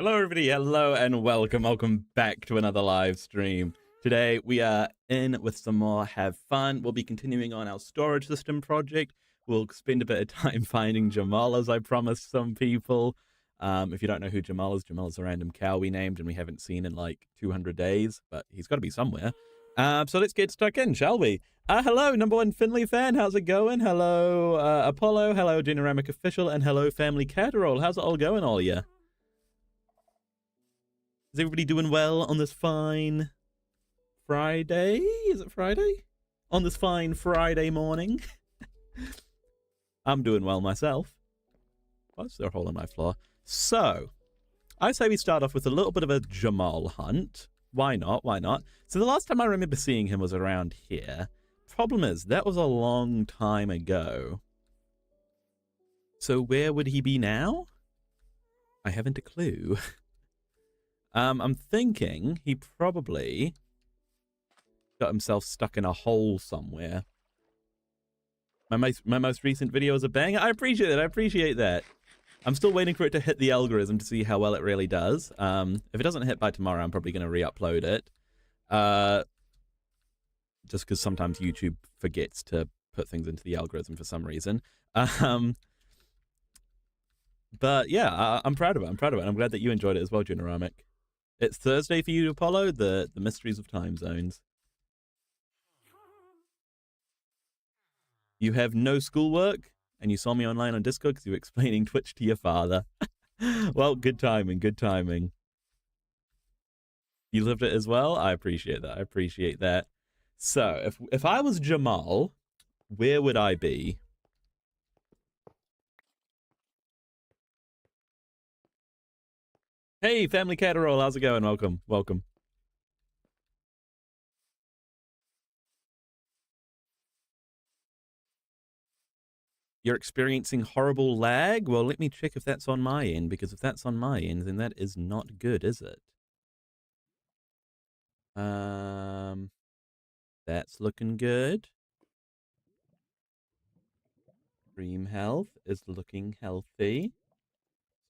Hello everybody, hello and welcome back to another live stream. Today we are in with some more Have Fun. We'll be continuing on our storage system project. We'll spend a bit of time finding Jamal, as I promised some people. If you don't know who Jamal is a random cow we named and we haven't seen in like 200 days, but he's got to be somewhere. So let's get stuck in, shall we? Hello, number one Finley fan, how's it going? Hello, Apollo, hello, Genoramic Official, and hello, Family Catterall. How's it all going, all of you? Is everybody doing well on this fine Friday? Is it Friday? On this fine Friday morning? I'm doing well myself. What's there a hole in my floor? So, I say we start off with a little bit of a Jamal hunt. Why not? Why not? So the last time I remember seeing him was around here. Problem is, that was a long time ago. So where would he be now? I haven't a clue. I'm thinking he probably got himself stuck in a hole somewhere. My most recent video was a banger. I appreciate it. I appreciate that. I'm still waiting for it to hit the algorithm to see how well it really does. If it doesn't hit by tomorrow, I'm probably going to re-upload it. Just because sometimes YouTube forgets to put things into the algorithm for some reason. But yeah, I'm proud of it. I'm proud of it. I'm glad that you enjoyed it as well, Genoramic. It's Thursday for you, Apollo, the mysteries of time zones. You have no schoolwork, and you saw me online on Discord because you were explaining Twitch to your father. Well, good timing, good timing. You lived it as well? I appreciate that. I appreciate that. So, if I was Jamal, where would I be? Hey, Family Catterall, how's it going? Welcome, welcome. You're experiencing horrible lag? Well, let me check if that's on my end, because if that's on my end, then that is not good, is it? That's looking good. Stream health is looking healthy.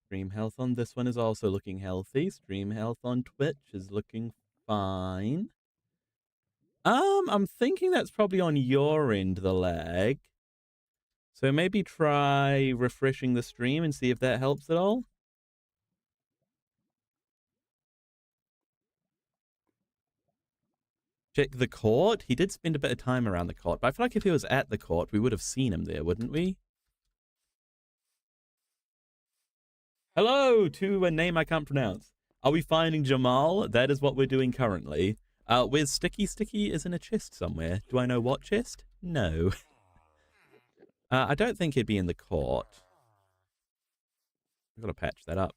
Stream health on this one is also looking healthy. Stream health on Twitch is looking fine. I'm thinking that's probably on your end, the lag. So maybe try refreshing the stream and see if that helps at all. Check the court. He did spend a bit of time around the court, but I feel like if he was at the court, we would have seen him there, wouldn't we? Hello to a name I can't pronounce. Are we finding Jamal? That is what we're doing currently. Where's Sticky? Sticky is in a chest somewhere. Do I know what chest? No. I don't think he'd be in the court. I've got to patch that up.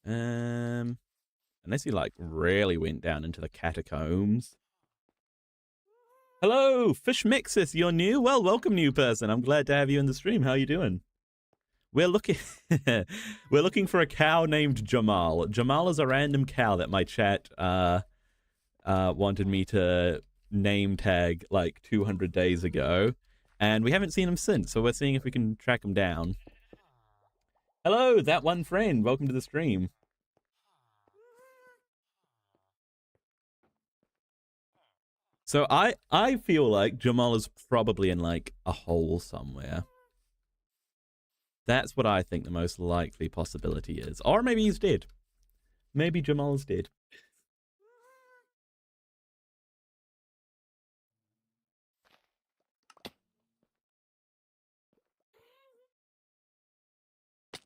Unless he like really went down into the catacombs. Hello, Fishmixis, you're new? Well, welcome, new person. I'm glad to have you in the stream. How are you doing? We're looking we're looking for a cow named Jamal. Jamal is a random cow that my chat wanted me to name tag like 200 days ago, and we haven't seen him since, so we're seeing if we can track him down. Hello, that one friend. Welcome to the stream. So I feel like Jamal is probably in like a hole somewhere. That's what I think the most likely possibility is. Or maybe he's dead. Maybe Jamal's dead.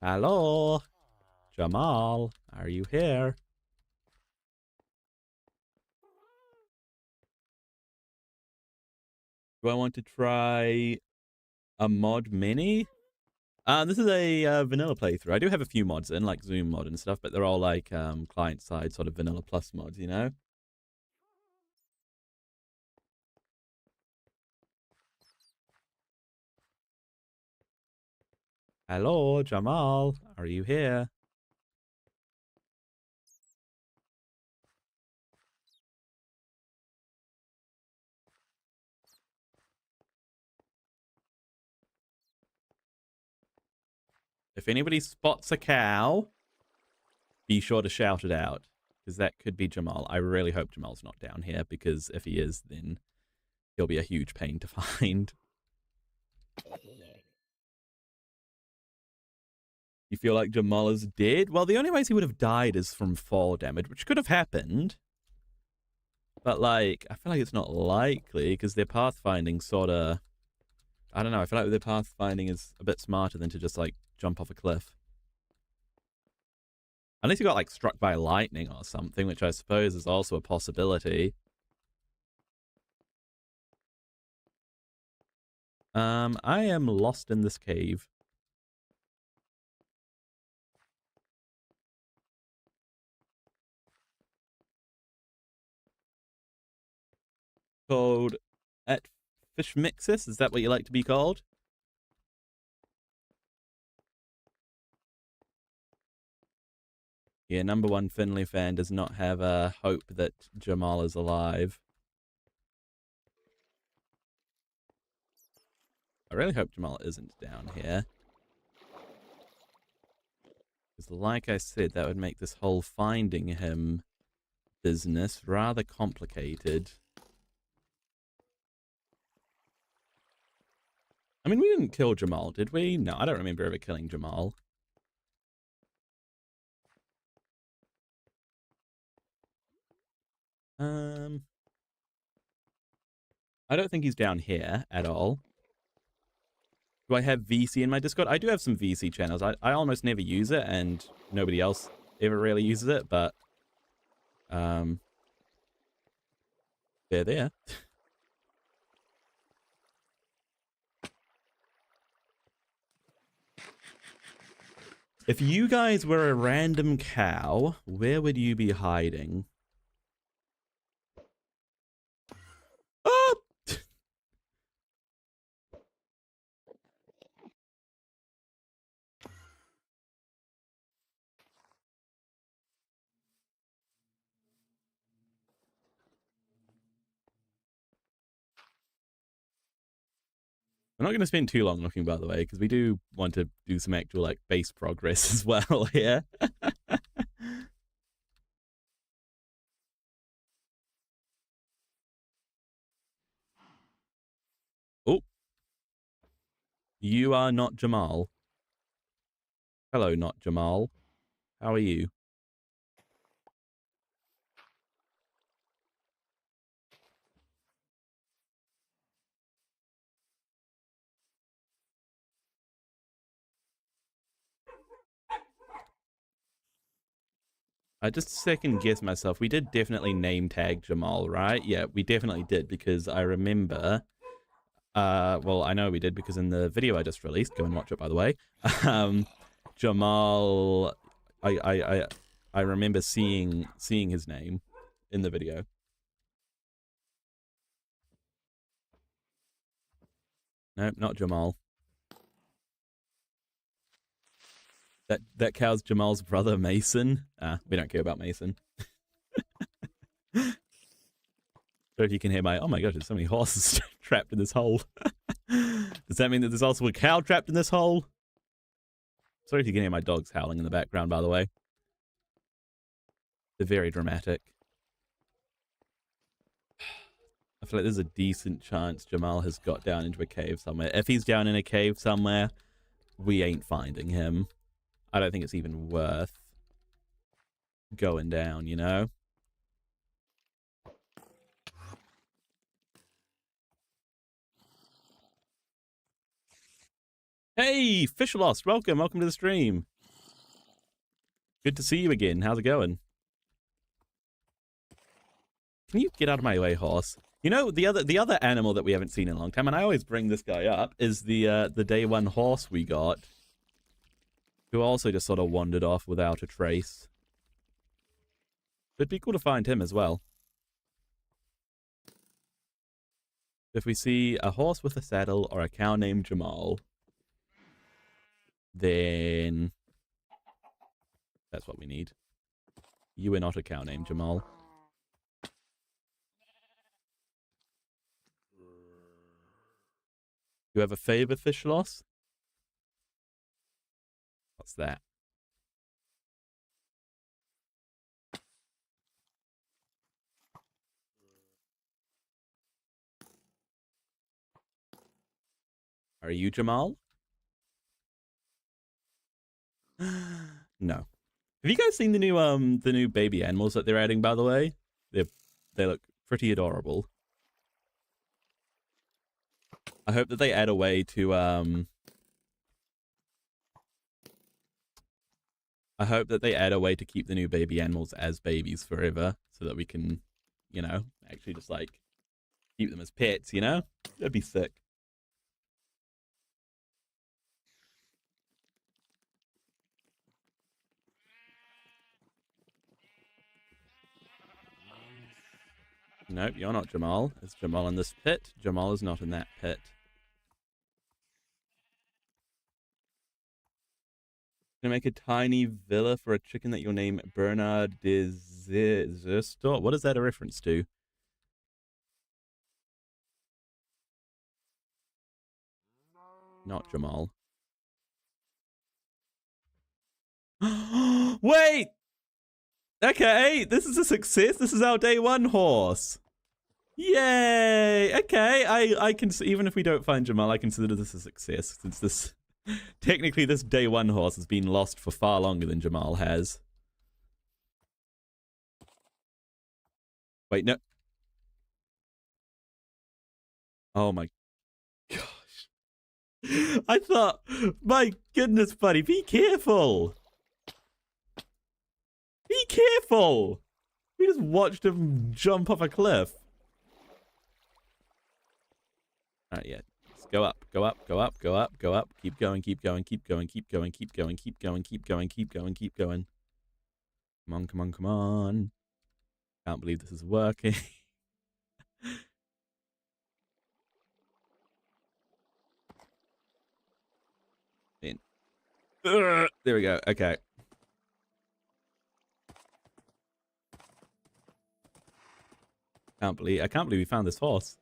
Hello? Jamal, are you here? Do I want to try a mod mini? This is a vanilla playthrough. I do have a few mods in, like Zoom mod and stuff, but they're all like client-side sort of vanilla plus mods, you know? Hello, Jamal, are you here? If anybody spots a cow, be sure to shout it out, because that could be Jamal. I really hope Jamal's not down here, because if he is, then he'll be a huge pain to find. You feel like Jamal is dead? Well, the only ways he would have died is from fall damage, which could have happened. But, like, I feel like it's not likely, because their pathfinding sort of... I don't know, I feel like their pathfinding is a bit smarter than to just, like, jump off a cliff. Unless he got, like, struck by lightning or something, which I suppose is also a possibility. I am lost in this cave. Called at Fish Mixus? Is that what you like to be called? Yeah, number one Finley fan does not have a hope that Jamal is alive. I really hope Jamal isn't down here. Because like I said, that would make this whole finding him business rather complicated. I mean, we didn't kill Jamal, did we? No, I don't remember ever killing Jamal. I don't think he's down here at all. Do I have VC in my Discord? I do have some VC channels. I almost never use it, and nobody else ever really uses it, but they're there. If you guys were a random cow, where would you be hiding? Oh! I'm not going to spend too long looking, by the way, because we do want to do some actual, like, base progress as well here. Oh. You are not Jamal. Hello, not Jamal. How are you? I just second guess myself. We did definitely name tag Jamal, right? Yeah, we definitely did, because I remember... well, I know we did, because in the video I just released, go and watch it, by the way, Jamal... I remember seeing his name in the video. Nope, not Jamal. That cow's Jamal's brother, Mason. We don't care about Mason. So if you can hear my... Oh my gosh, there's so many horses trapped in this hole. Does that mean that there's also a cow trapped in this hole? Sorry if you can hear my dogs howling in the background, by the way. They're very dramatic. I feel like there's a decent chance Jamal has got down into a cave somewhere. If he's down in a cave somewhere, we ain't finding him. I don't think it's even worth going down, you know? Hey, Fish Lost, welcome to the stream. Good to see you again. How's it going? Can you get out of my way, horse? You know, the other animal that we haven't seen in a long time, and I always bring this guy up, is the day one horse we got, who also just sort of wandered off without a trace. It'd be cool to find him as well. If we see a horse with a saddle or a cow named Jamal, then that's what we need. You are not a cow named Jamal. You have a favor, Fish Loss? What's that? Are you Jamal? No. Have you guys seen the new baby animals that they're adding, by the way? They look pretty adorable. I hope that they add a way to I hope that they add a way to keep the new baby animals as babies forever so that we can, you know, actually just like keep them as pets, you know? That'd be sick. Nope, you're not Jamal. Is Jamal in this pit? Jamal is not in that pit. Gonna make a tiny villa for a chicken that you'll name Bernard de Zersto. What is that a reference to? Not Jamal. Wait! Okay, this is a success. This is our day one horse. Yay! Okay, I can, even if we don't find Jamal, I consider this a success since this technically this day one horse has been lost for far longer than Jamal has. Wait, no. Oh my gosh. I thought, my goodness, buddy, be careful. Be careful. We just watched him jump off a cliff. Alright, yeah. Just go up, go up, go up, go up, go up. Keep going, keep going, keep going, keep going, keep going, keep going, keep going, keep going, keep going. Come on, come on, come on. Can't believe this is working. In. There we go. Okay. I can't believe we found this horse.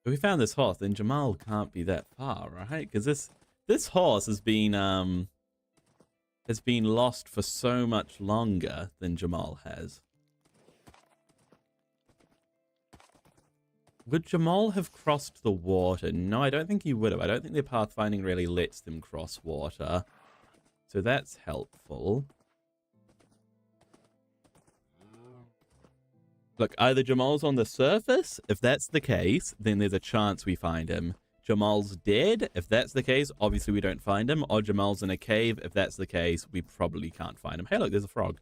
If we found this horse, then Jamal can't be that far, right? Because this horse has been lost for so much longer than Jamal has. Would Jamal have crossed the water? No, I don't think he would have. I don't think their pathfinding really lets them cross water. So that's helpful. Look, either Jamal's on the surface. If that's the case, then there's a chance we find him. Jamal's dead. If that's the case, obviously we don't find him. Or Jamal's in a cave. If that's the case, we probably can't find him. Hey, look, there's a frog.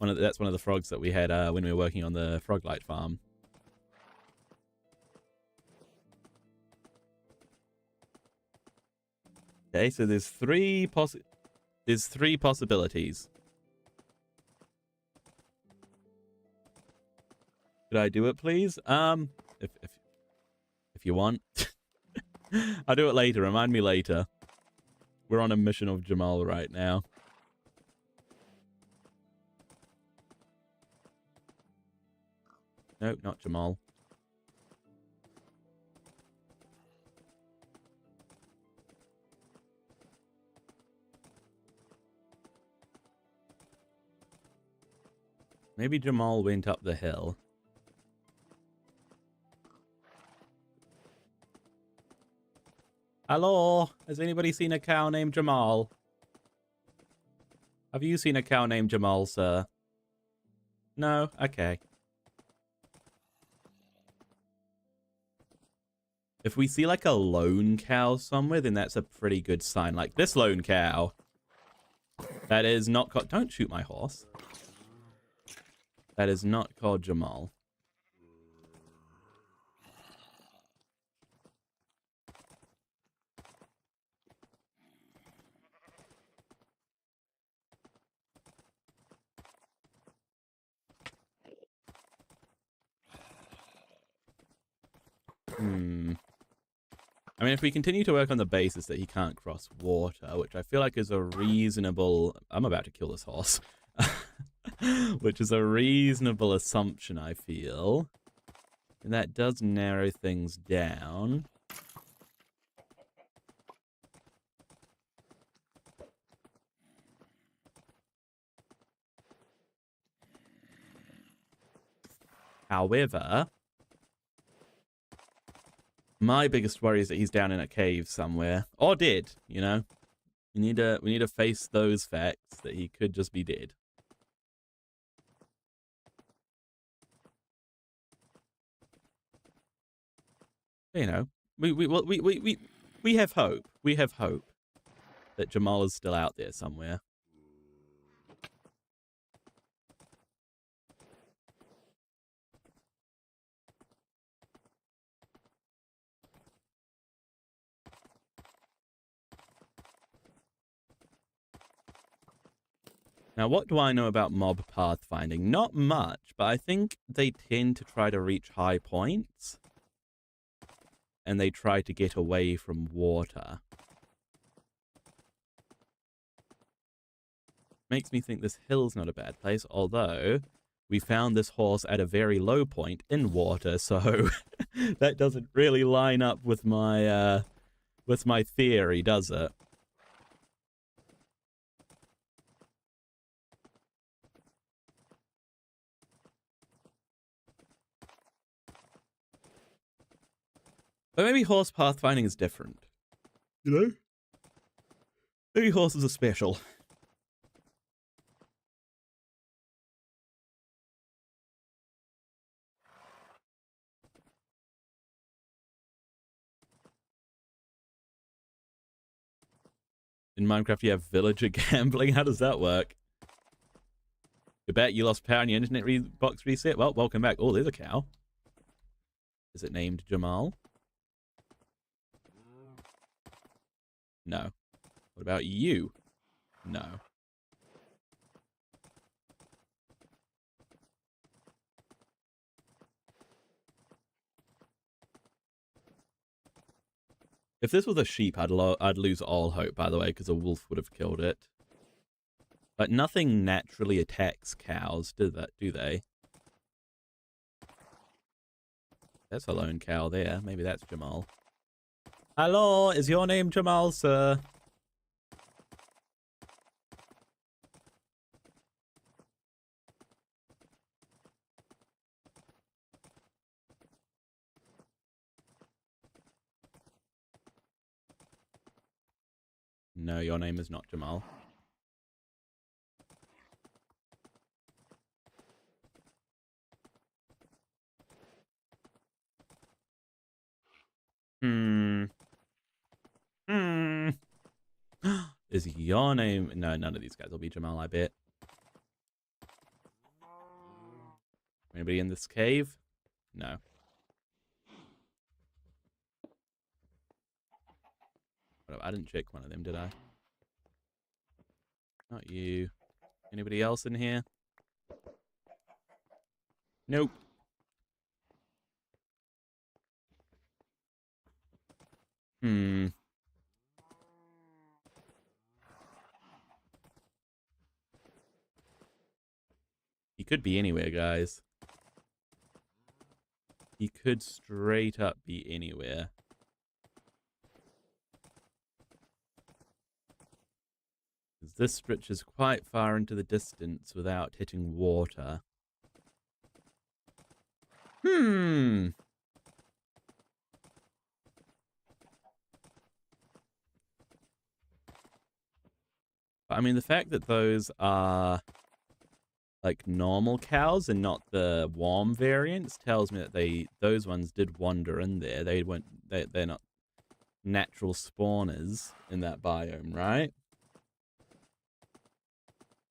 That's one of the frogs that we had when we were working on the frog light farm. Okay, so there's three possibilities. Could I do it, please? If you want. I'll do it later. Remind me later. We're on a mission of Jamal right now. Nope, not Jamal. Maybe Jamal went up the hill. Hello? Has anybody seen a cow named Jamal? Have you seen a cow named Jamal, sir? No? Okay. If we see like a lone cow somewhere, then that's a pretty good sign. Like this lone cow. That is not called... Don't shoot my horse. That is not called Jamal. I mean, if we continue to work on the basis that he can't cross water, which I feel like is a reasonable... I'm about to kill this horse. Which is a reasonable assumption, I feel. And that does narrow things down. However, my biggest worry is that he's down in a cave somewhere. Or dead, you know? We need to face those facts that he could just be dead. You know, we have hope. We have hope that Jamal is still out there somewhere. Now, what do I know about mob pathfinding? Not much, but I think they tend to try to reach high points. And they try to get away from water. Makes me think this hill's not a bad place, although we found this horse at a very low point in water, so that doesn't really line up with my theory, does it? But maybe horse pathfinding is different. You know? Maybe horses are special. In Minecraft, you have villager gambling. How does that work? You bet you lost power on your internet box reset. Well, welcome back. Oh, there's a cow. Is it named Jamal? No. What about you? No. If this was a sheep, I'd lose all hope, by the way, because a wolf would have killed it. But nothing naturally attacks cows, do they? That's a lone cow there. Maybe that's Jamal. Hello, is your name Jamal, sir? No, your name is not Jamal. Is your name... No, none of these guys will be Jamal, I bet. Anybody in this cave? No. I didn't check one of them, did I? Not you. Anybody else in here? Nope. He could be anywhere, guys. He could straight up be anywhere. This stretches quite far into the distance without hitting water. I mean, the fact that those are like normal cows and not the warm variants tells me that those ones did wander in there. They're not natural spawners in that biome, right?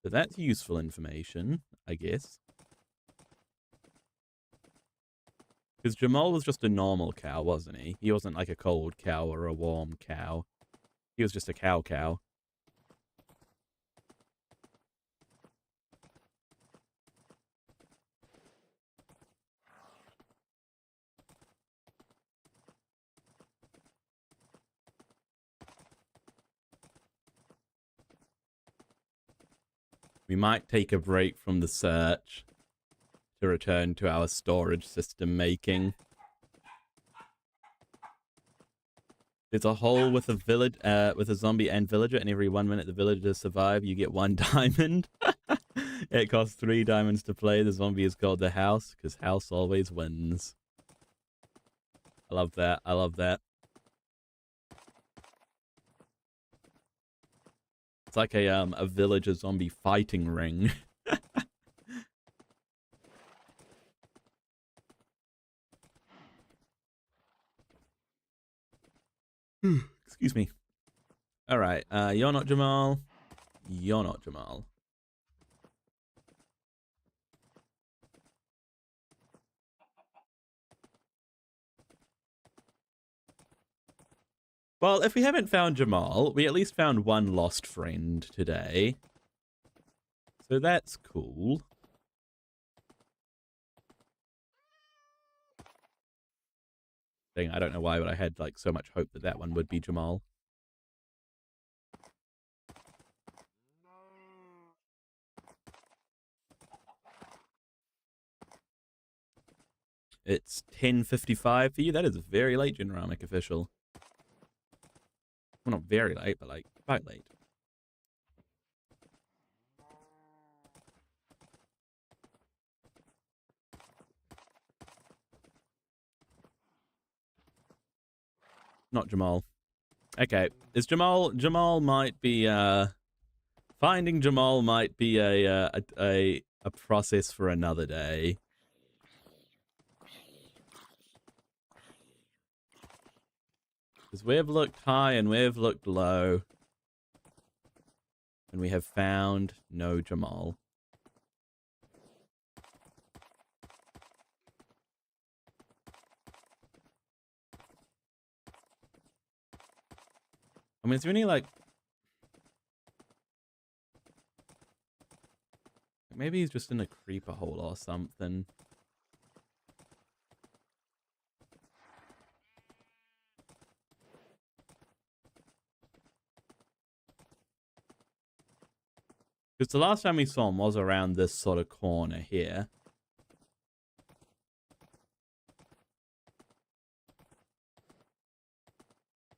So that's useful information, I guess. Because Jamal was just a normal cow, wasn't he? He wasn't like a cold cow or a warm cow. He was just a cow. We might take a break from the search to return to our storage system making. There's a hole with a village, with a zombie and villager, and every 1 minute the villagers survive, you get 1 diamond. It costs 3 diamonds to play. The zombie is called the house because house always wins. I love that. I love that. It's like a villager zombie fighting ring. Excuse me. All right. You're not Jamal. You're not Jamal. Well, if we haven't found Jamal, we at least found one lost friend today. So that's cool. Dang, I don't know why, but I had like so much hope that that one would be Jamal. It's 10:55 for you. That is very late, Genramic official. Well, not very late, but like quite late. Not Jamal. Okay, is Jamal might be finding Jamal might be a process for another day. Because we've looked high and we've looked low. And we have found no Jamal. I mean, is there any like... Maybe he's just in a creeper hole or something. Because the last time we saw him was around this sort of corner here.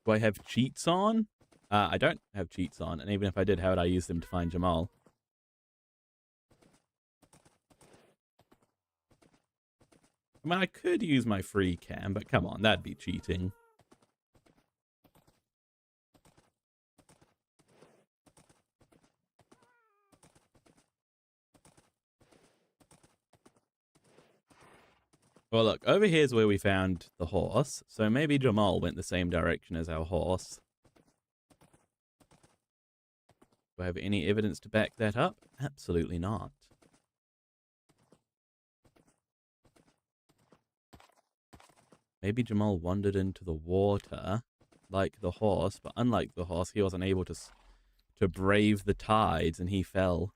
Do I have cheats on? I don't have cheats on, and even if I did, how would I use them to find Jamal? I mean, I could use my free cam, but come on, that'd be cheating. Well, look, over here's where we found the horse, so maybe Jamal went the same direction as our horse. Do I have any evidence to back that up? Absolutely not. Maybe Jamal wandered into the water like the horse, but unlike the horse, he wasn't able to brave the tides and he fell.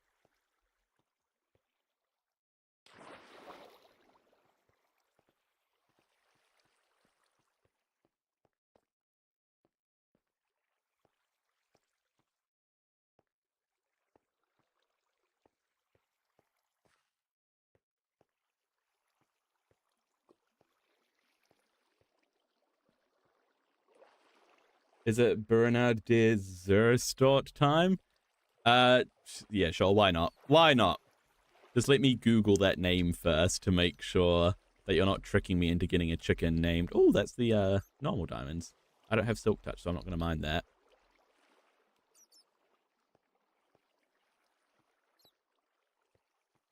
Is it Bernard de Zerstort time? Yeah, sure, why not? Why not? Just let me Google that name first to make sure that you're not tricking me into getting a chicken named... Oh, that's the normal diamonds. I don't have Silk Touch, so I'm not going to mind that.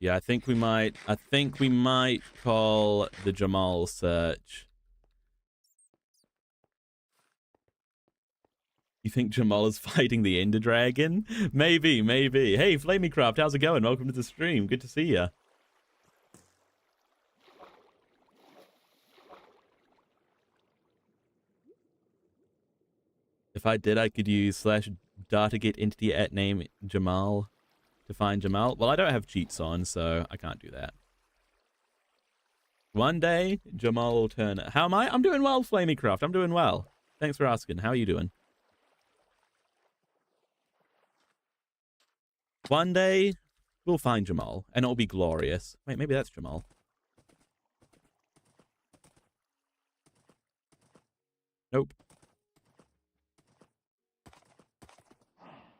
Yeah, I think we might call the Jamal search. You think Jamal is fighting the Ender Dragon? Maybe, maybe. Hey, Flameycraft, how's it going? Welcome to the stream. Good to see ya. If I did, I could use /dataget entity at name Jamal to find Jamal. Well, I don't have cheats on, so I can't do that. One day, Jamal will turn it. How am I? I'm doing well, Flameycraft. I'm doing well. Thanks for asking. How are you doing? One day, we'll find Jamal, and it'll be glorious. Wait, maybe that's Jamal. Nope.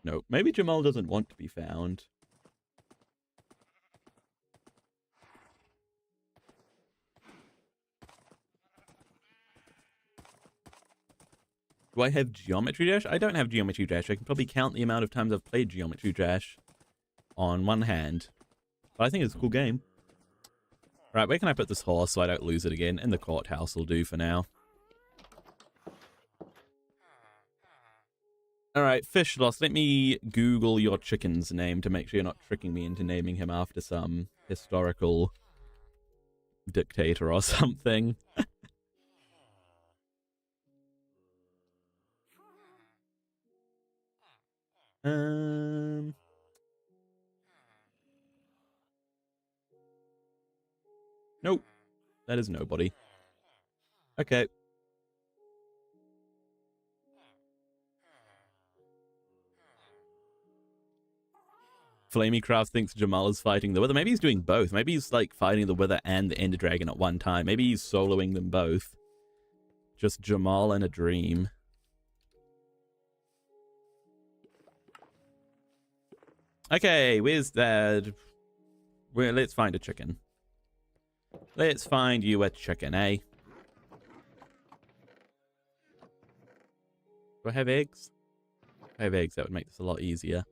Nope. Maybe Jamal doesn't want to be found. Do I have Geometry Dash? I don't have Geometry Dash. I can probably count the amount of times I've played Geometry Dash on one hand. But I think it's a cool game. Right, where can I put this horse so I don't lose it again? In the courthouse will do for now. Alright, Fishloss, let me Google your chicken's name to make sure you're not tricking me into naming him after some historical dictator or something. Nope. That is nobody. Okay. Flameycraft thinks Jamal is fighting the Wither. Maybe he's doing both. Maybe he's like fighting the Wither and the Ender Dragon at one time. Maybe he's soloing them both. Just Jamal in a dream. Okay, where's that? Well, let's find a chicken. Let's find you a chicken, eh? Do I have eggs? If I have eggs, that would make this a lot easier.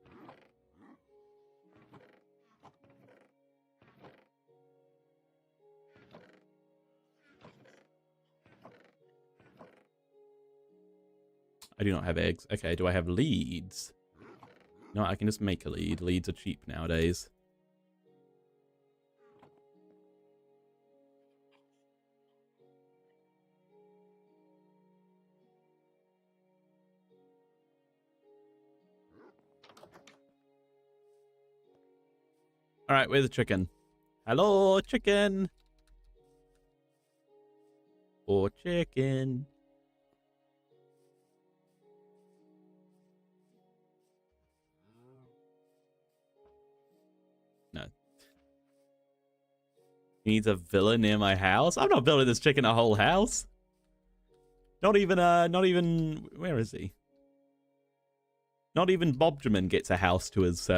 I do not have eggs. Okay, do I have leads? No, I can just make a lead. Leads are cheap nowadays. Alright, where's the chicken? Hello, chicken! Oh, chicken. No. Needs a villa near my house? I'm not building this chicken a whole house. Not even, where is he? Not even Bobjamin gets a house to his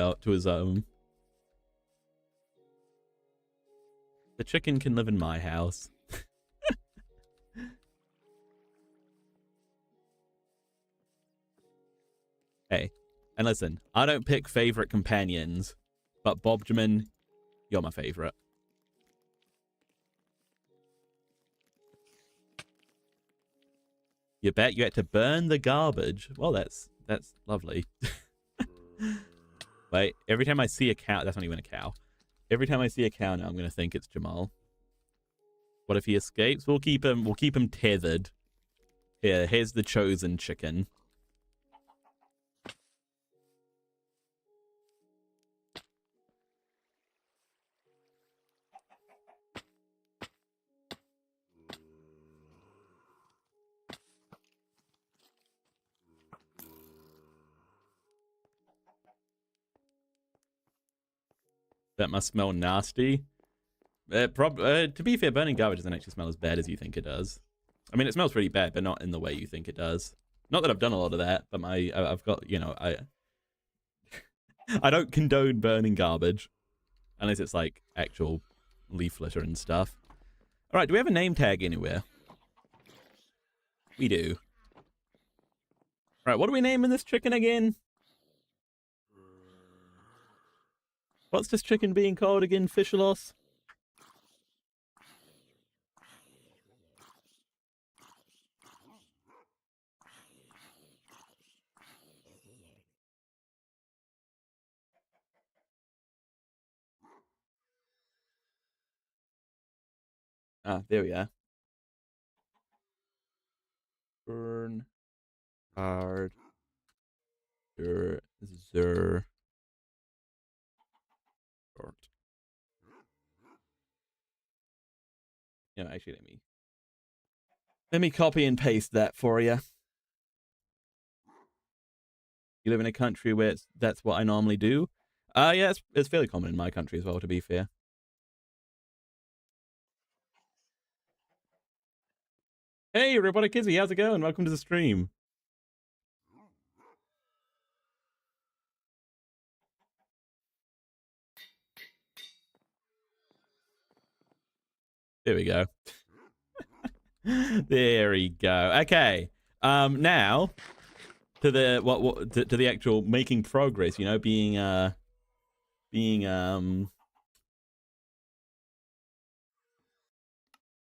own. The chicken can live in my house. Hey, and listen, I don't pick favorite companions, but Bobjamin, you're my favorite. You bet you had to burn the garbage. Well, that's lovely. Wait, every time I see a cow, that's not even a cow. Every time I see a cow now, I'm gonna think it's Jamal. What if he escapes? We'll keep him tethered. Here's the chosen chicken. That must smell nasty. To be fair, burning garbage doesn't actually smell as bad as you think it does. I mean, it smells pretty bad, but not in the way you think it does. Not that I've done a lot of that, but I've got, you know, I don't condone burning garbage unless it's like actual leaf litter and stuff. All right, do we have a name tag anywhere? We do. All right, what are we naming this chicken again? What's this chicken being called again, Fishloss? Ah, there we are. Burn hard. Short. You know, actually, let me copy and paste that for you. You live in a country where that's what I normally do. Yeah, it's fairly common in my country as well, to be fair. Hey, Robotic Kizzy, how's it going? Welcome to the stream. There we go. There we go. Okay. Now to the to the actual making progress. You know, being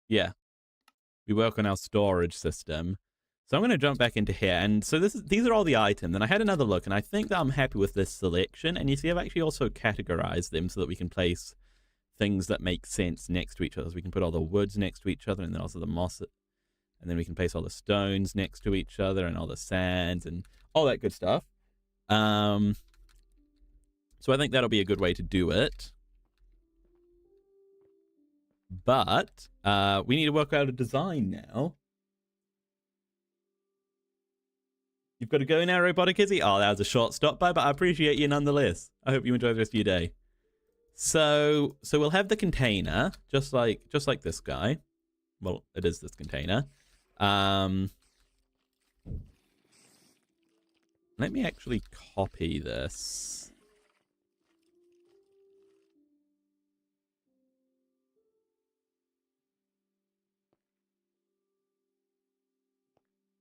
yeah, we work on our storage system. So I'm going to jump back into here, and so these are all the items. And I had another look, and I think that I'm happy with this selection. And you see, I've actually also categorized them so that we can place things that make sense next to each other. So we can put all the woods next to each other, and then also the moss, and then we can place all the stones next to each other, and all the sands, and all that good stuff. So I think that'll be a good way to do it. But we need to work out a design now. You've got to go now, Robotic Izzy. Oh, that was a short stop by, but I appreciate you nonetheless. I hope you enjoy the rest of your day. So we'll have the container just like this guy. Well, it is this container. Let me actually copy this.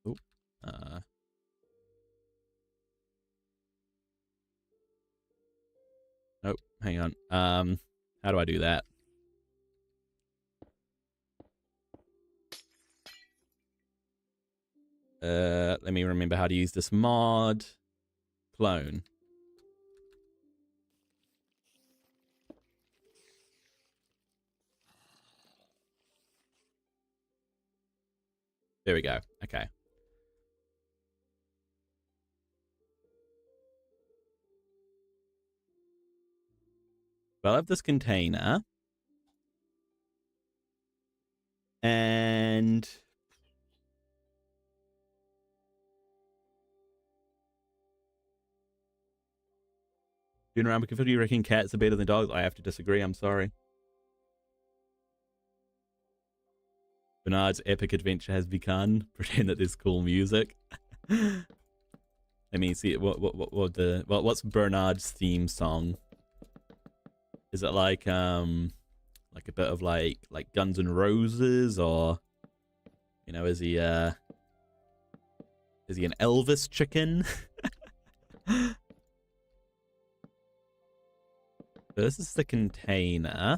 Oh, oh, hang on. How do I do that? Let me remember how to use this mod. Clone. There we go. Okay. Well, I have this container. And doing around because you reckon cats are better than dogs? I have to disagree. I'm sorry. Bernard's epic adventure has begun. Pretend that there's cool music. Let me see what's Bernard's theme song? Is it like a bit of like Guns N' Roses, or you know, is he an Elvis chicken? This is the container.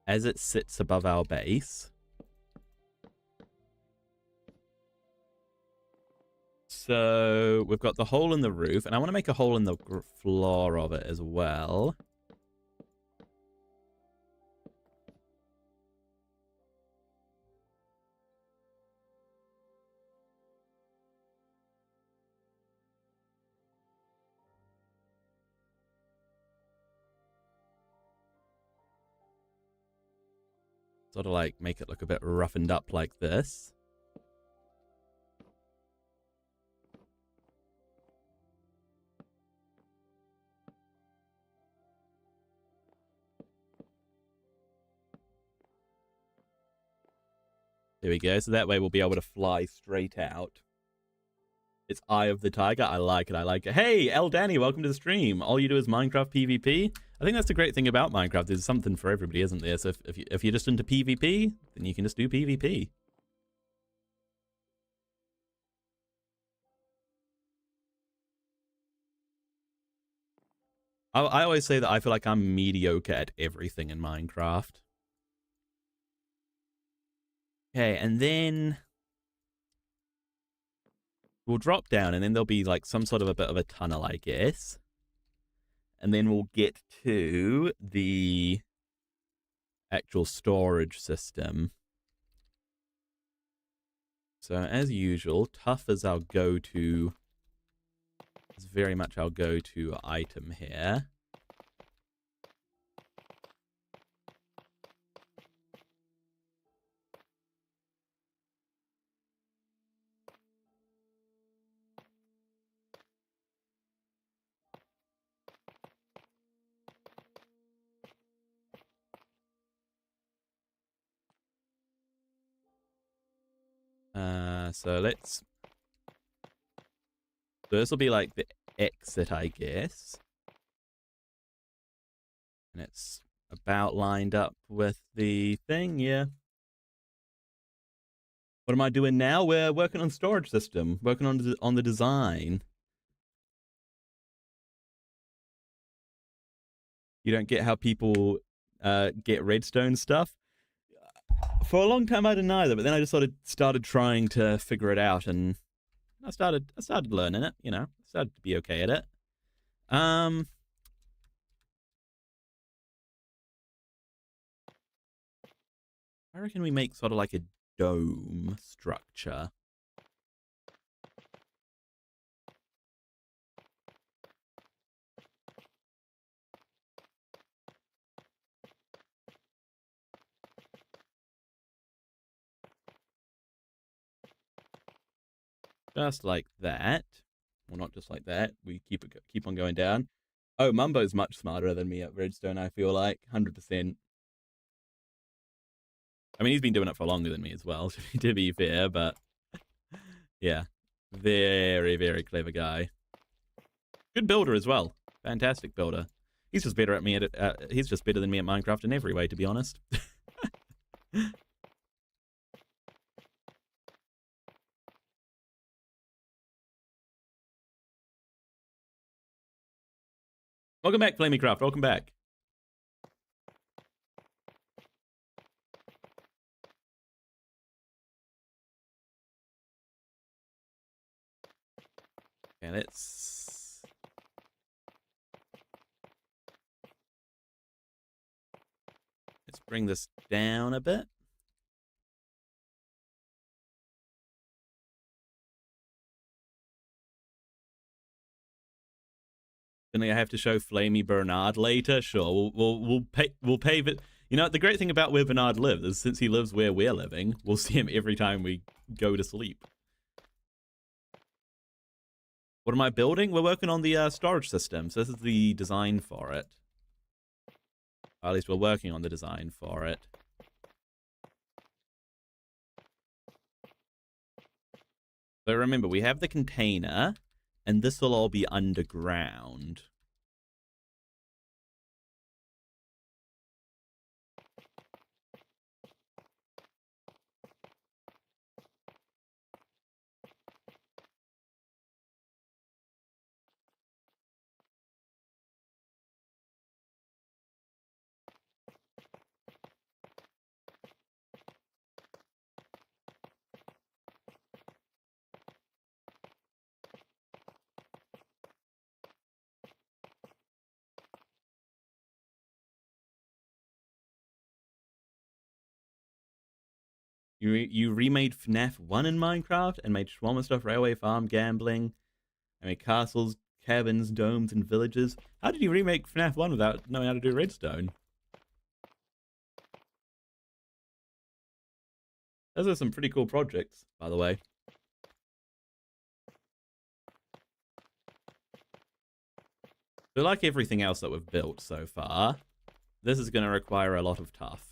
As it sits above our base. So we've got the hole in the roof, and I want to make a hole in the floor of it as well. Sort of like make it look a bit roughened up like this. There we go. So that way we'll be able to fly straight out. It's Eye of the Tiger. I like it. I like it. Hey, El Danny, welcome to the stream. All you do is Minecraft PvP. I think that's the great thing about Minecraft. There's something for everybody, isn't there? So if you're just into PvP, then you can just do PvP. I always say that I feel like I'm mediocre at everything in Minecraft. Okay, and then we'll drop down, and then there'll be like some sort of a bit of a tunnel, I guess. And then we'll get to the actual storage system. So as usual, tough is our go-to. It's very much our go-to item here. So this will be like the exit, I guess. And it's about lined up with the thing, yeah. What am I doing now? We're working on storage system, working on the design. You don't get how people get redstone stuff. For a long time, I didn't either, but then I just sort of started trying to figure it out, and I started learning it. You know, started to be okay at it. Um, I reckon we make sort of like a dome structure. Just like that. Well, not just like that. We keep on going down. Oh, Mumbo's much smarter than me at redstone, I feel like. 100%. I mean, he's been doing it for longer than me as well, to be fair, but yeah. Very, very clever guy. Good builder as well. Fantastic builder. He's just better at me at he's just better than me at Minecraft in every way, to be honest. Welcome back, Flameycraft. Welcome back. Okay, let's bring this down a bit. Then I have to show Flamey Bernard later. Sure, we'll pave it. You know, the great thing about where Bernard lives is since he lives where we're living, we'll see him every time we go to sleep. What am I building? We're working on the storage system. So this is the design for it. Or at least we're working on the design for it. So remember, we have the container, and this will all be underground. You remade FNAF 1 in Minecraft and made Shawarma Stuff Railway Farm Gambling. I made castles, cabins, domes, and villages. How did you remake FNAF 1 without knowing how to do redstone? Those are some pretty cool projects, by the way. So like everything else that we've built so far, this is going to require a lot of tough.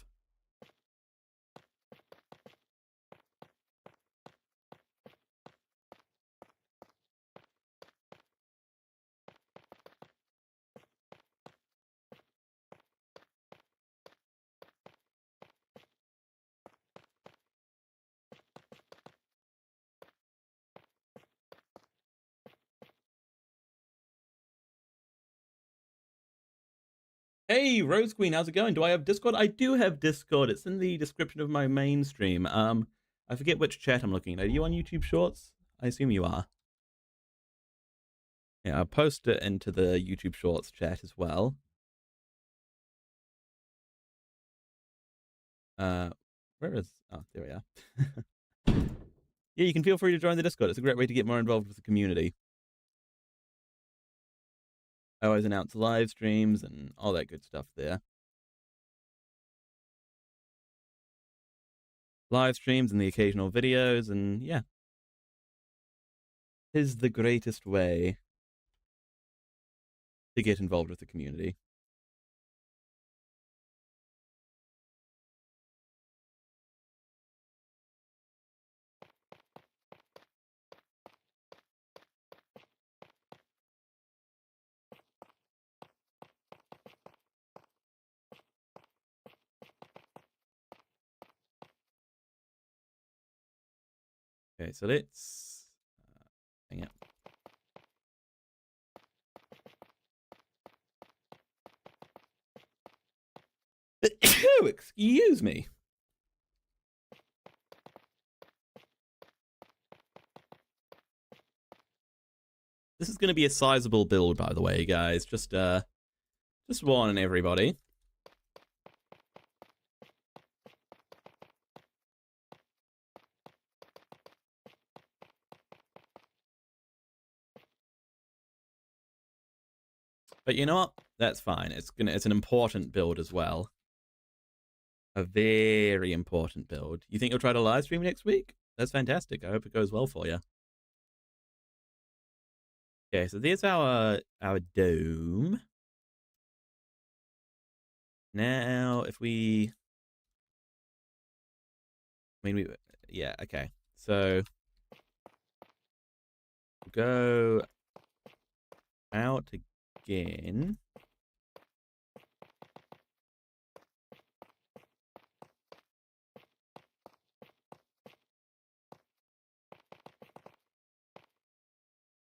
Hey, Rose Queen, how's it going? Do I have Discord? I do have Discord. It's in the description of my main stream. I forget which chat I'm looking at. Are you on YouTube Shorts? I assume you are. Yeah, I'll post it into the YouTube Shorts chat as well. Where is... Oh, there we are. Yeah, you can feel free to join the Discord. It's a great way to get more involved with the community. I always announce live streams and all that good stuff there. Live streams and the occasional videos, and yeah. Is the greatest way to get involved with the community. Okay, so let's hang it. Excuse me. This is going to be a sizable build, by the way, guys. Just warning everybody. But you know what? That's fine. It's an important build as well. A very important build. You think you'll try to live stream next week? That's fantastic. I hope it goes well for you. Okay, so there's our dome. Now, if we, yeah, okay. So go out again.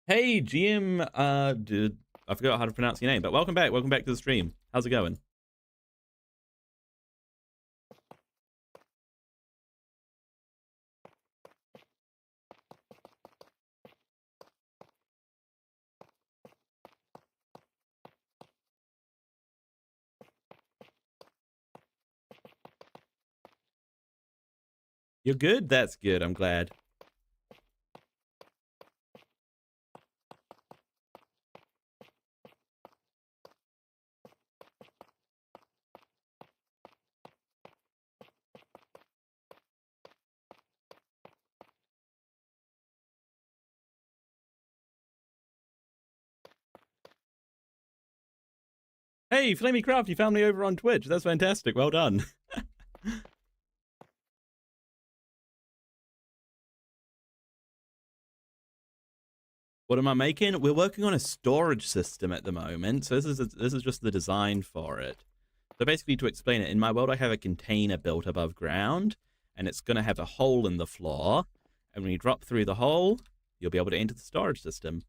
Hey, GM, dude, I forgot how to pronounce your name, but welcome back. Welcome back to the stream. How's it going? You're good? That's good. I'm glad. Hey, Flamey Craft, you found me over on Twitch. That's fantastic. Well done. What am I making? We're working on a storage system at the moment. So this is just the design for it. So basically, to explain it, in my world, I have a container built above ground, and it's going to have a hole in the floor. And when you drop through the hole, you'll be able to enter the storage system.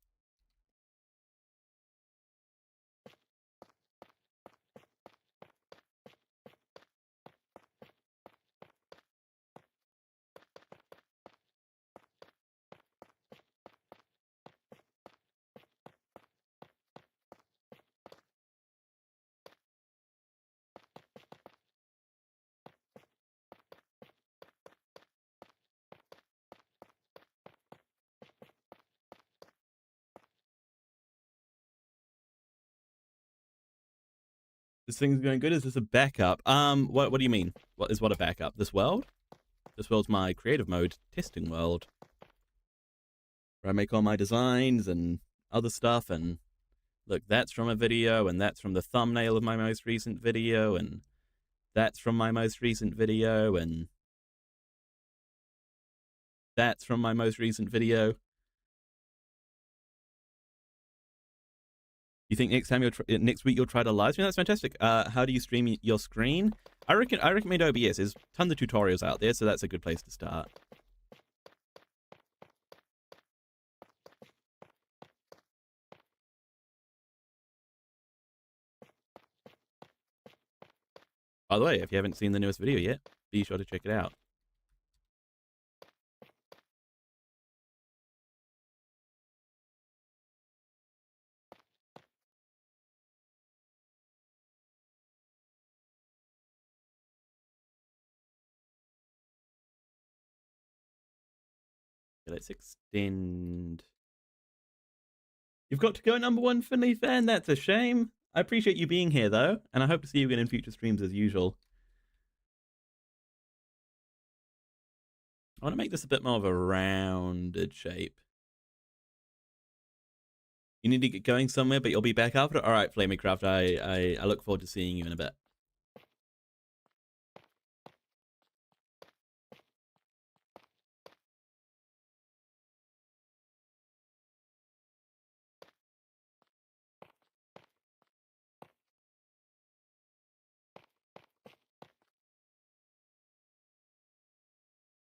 This thing's going good. Is this a backup? What do you mean? What a backup? This world? This world's my creative mode testing world, where I make all my designs and other stuff. And look, that's from a video, and that's from the thumbnail of my most recent video, and that's from my most recent video, and that's from my most recent video. You think next week you'll try to live stream? That's fantastic. How do you stream your screen? I recommend OBS. There's tons of tutorials out there, so that's a good place to start. By the way, if you haven't seen the newest video yet, be sure to check it out. Okay, let's extend. You've got to go #1 Finley fan. That's a shame. I appreciate you being here though, and I hope to see you again in future streams as usual. I want to make this a bit more of a rounded shape. You need to get going somewhere, but you'll be back after. All right, Flameycraft. I look forward to seeing you in a bit.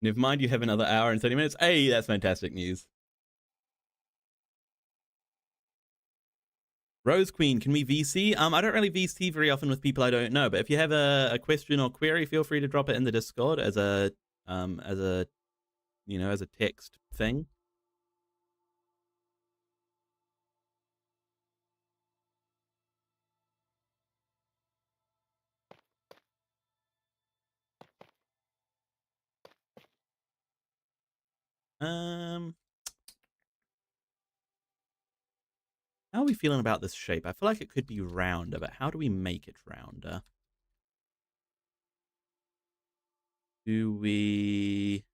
Never mind, you have another hour and 30 minutes. Hey, that's fantastic news. Rose Queen, can we VC? I don't really VC very often with people I don't know, but if you have a question or query, feel free to drop it in the Discord as a as a text thing. How are we feeling about this shape? I feel like it could be rounder, but how do we make it rounder? Do we...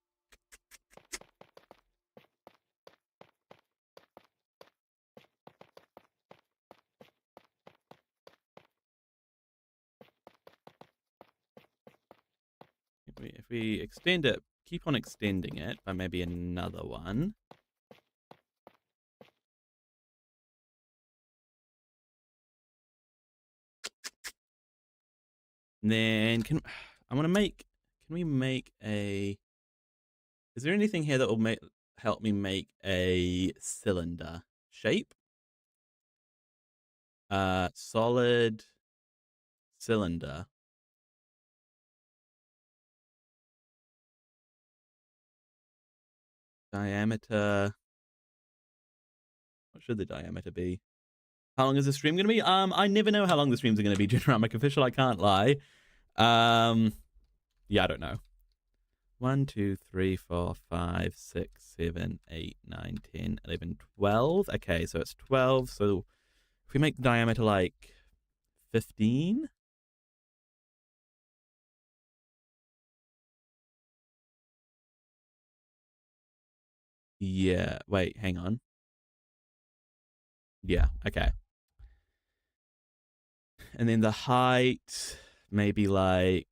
If we extend it, keep on extending it by maybe another one. And then can we make a... Is there anything here that will help me make a cylinder shape? Solid cylinder. Diameter. What should the diameter be? How long is the stream going to be? I never know how long the streams are going to be, Generic Official. I can't lie. Yeah, I don't know. 1, 2, 3, 4, 5, 6, 7, 8, 9, 10, 11, 12. Okay, so it's 12. So if we make the diameter like 15. Yeah, wait, hang on. Yeah, okay. And then the height, maybe like...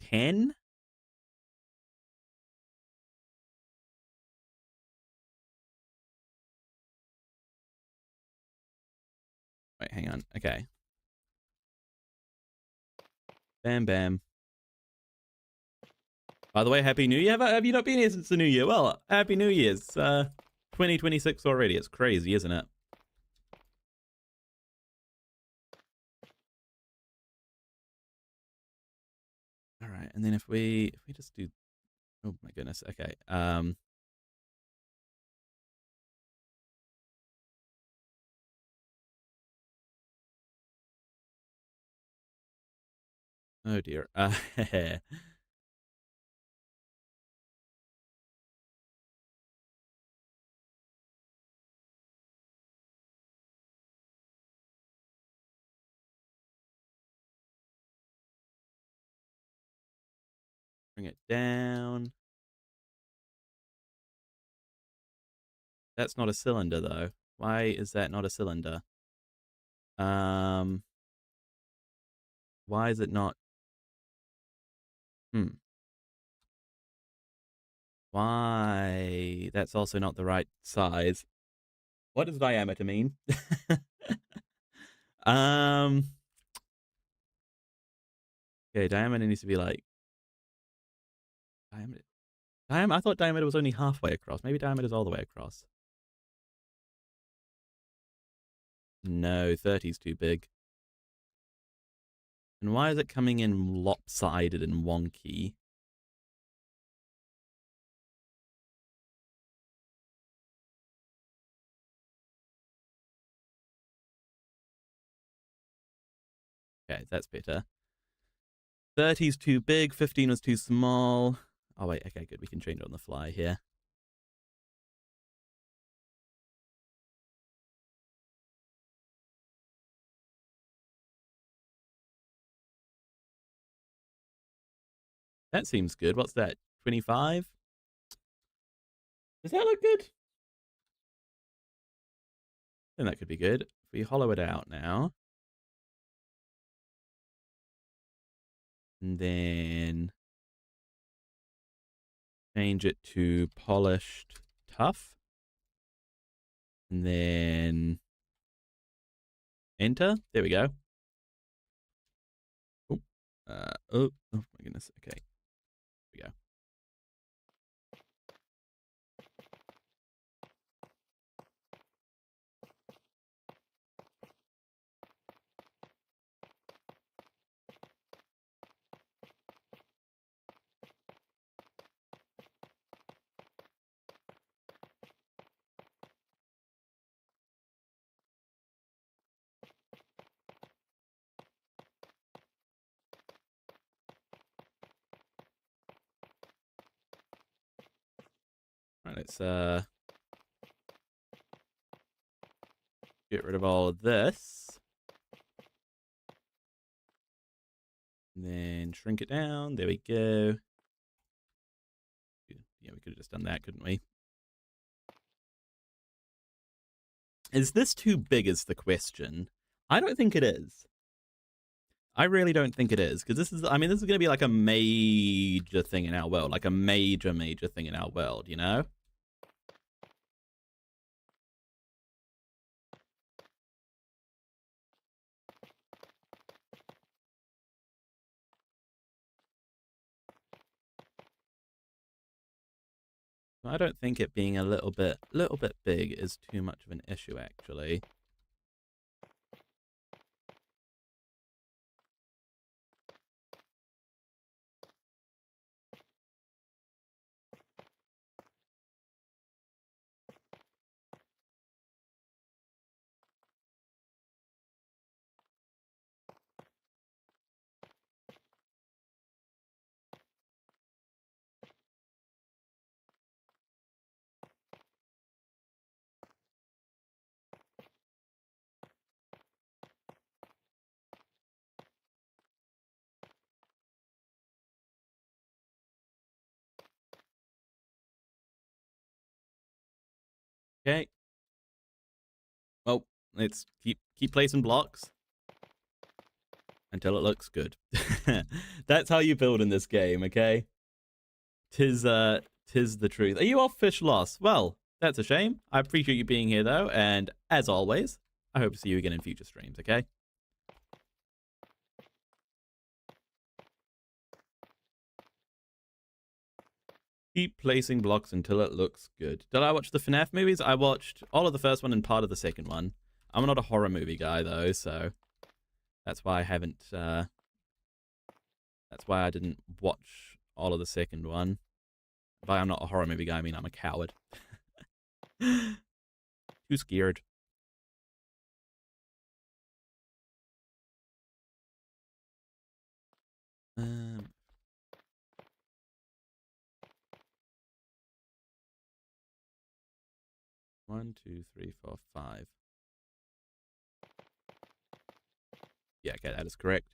$10? Wait, hang on. Okay. Bam, bam. By the way, Happy New Year. Have you not been here since the New Year? Well, Happy New Year's. 2026 already. It's crazy, isn't it? All right, and then if we just do... Oh my goodness. Okay. Oh dear. Bring it down. That's not a cylinder though. Why is that not a cylinder? Why is it not? Why? That's also not the right size. What does diameter mean? Okay, diameter needs to be like... Diameter. I thought diameter was only halfway across. Maybe diameter is all the way across. No, 30 is too big. And why is it coming in lopsided and wonky? Okay, that's better. 30 is too big. 15 was too small. Oh, wait. Okay, good. We can change it on the fly here. That seems good. What's that? 25? Does that look good? Then that could be good. If we hollow it out now. And then change it to polished tough. And then Enter. There we go. Oh, oh my goodness. Okay. Here we go. All right, let's get rid of all of this. And then shrink it down. There we go. Yeah, we could have just done that, couldn't we? Is this too big is the question. I don't think it is. I really don't think it is, because this is, I mean, this is going to be like a major thing in our world, like a major thing in our world, you know? I don't think it being a little bit big is too much of an issue, actually. Okay. Well, let's keep placing blocks until it looks good. That's how you build in this game, okay? Tis the truth. Are you off, Fish Loss? Well, that's a shame. I appreciate you being here though, and as always, I hope to see you again in future streams, okay? Keep placing blocks until it looks good. Did I watch the FNAF movies? I watched all of the first one and part of the second one. I'm not a horror movie guy though, so that's why I haven't that's why I didn't watch all of the second one. By I'm not a horror movie guy, I mean I'm a coward. Too scared. One, two, three, four, 5. Yeah, okay, that is correct.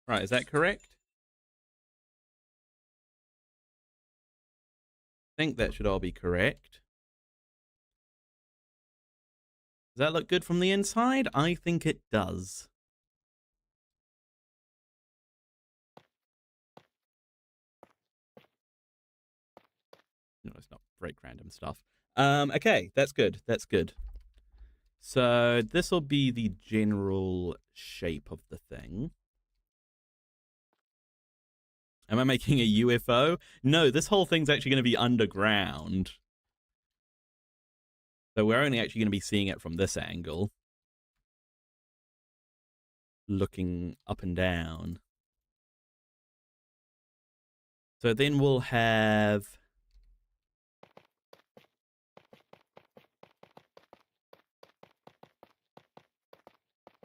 Right, is that correct? I think that should all be correct. Does that look good from the inside? I think it does. No, it's not break random stuff. Okay, that's good. That's good. So this will be the general shape of the thing. Am I making a UFO? No, this whole thing's actually going to be underground. So we're only actually going to be seeing it from this angle, looking up and down. So then we'll have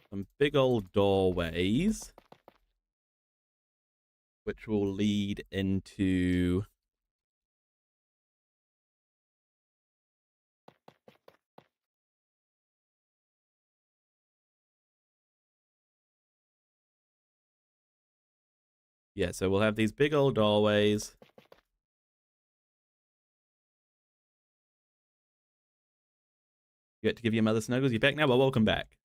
some big old doorways, which will lead into yeah, so we'll have these big old doorways. You get to give your mother snuggles. You're back now? Well, welcome back.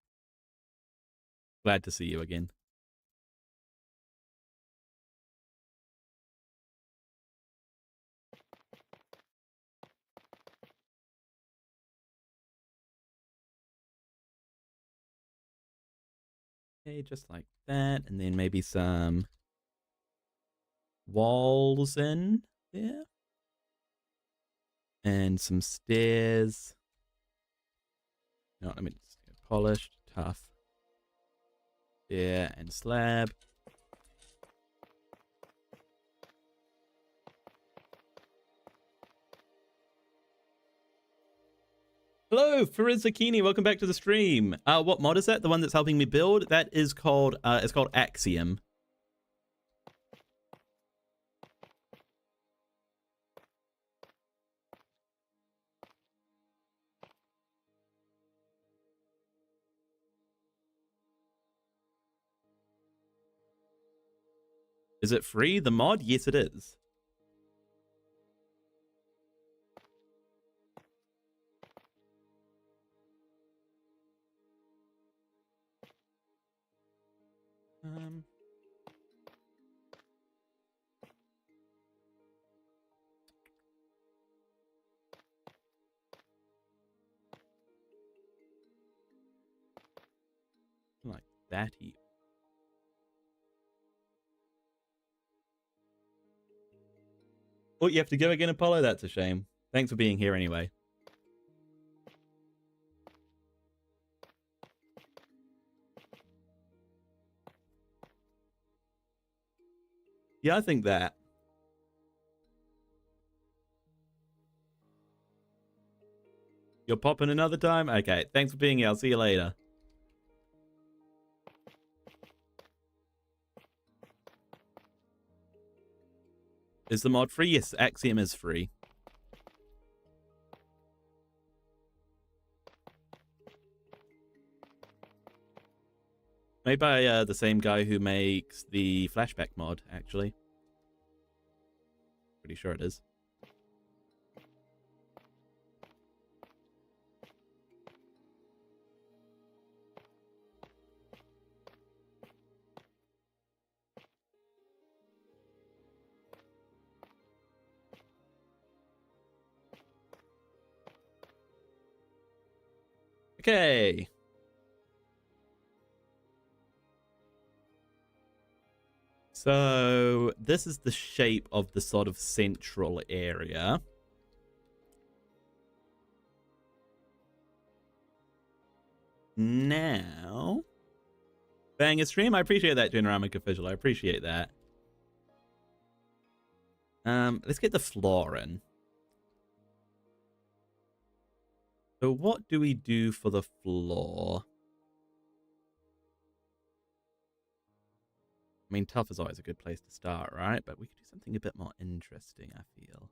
Glad to see you again. Okay, just like that. And then maybe some walls in there. And some stairs. No, I mean, polished, tough. Yeah, and slab. Hello, Fariz Zakini. Welcome back to the stream. What mod is that? The one that's helping me build? That is called, it's called Axiom. Is it free, the mod? Yes, it is. Like that. Oh, you have to go again, Apollo? That's a shame. Thanks for being here anyway. Yeah, I think that. You're popping another time? Okay, thanks for being here. I'll see you later. Is the mod free? Yes, Axiom is free. Made by the same guy who makes the flashback mod, actually. Pretty sure it is. Okay. So this is the shape of the sort of central area. Now, bang a stream. I appreciate that, Generamic Official. I appreciate that. Let's get the floor in. So what do we do for the floor? I mean, tough is always a good place to start, right? But we could do something a bit more interesting, I feel.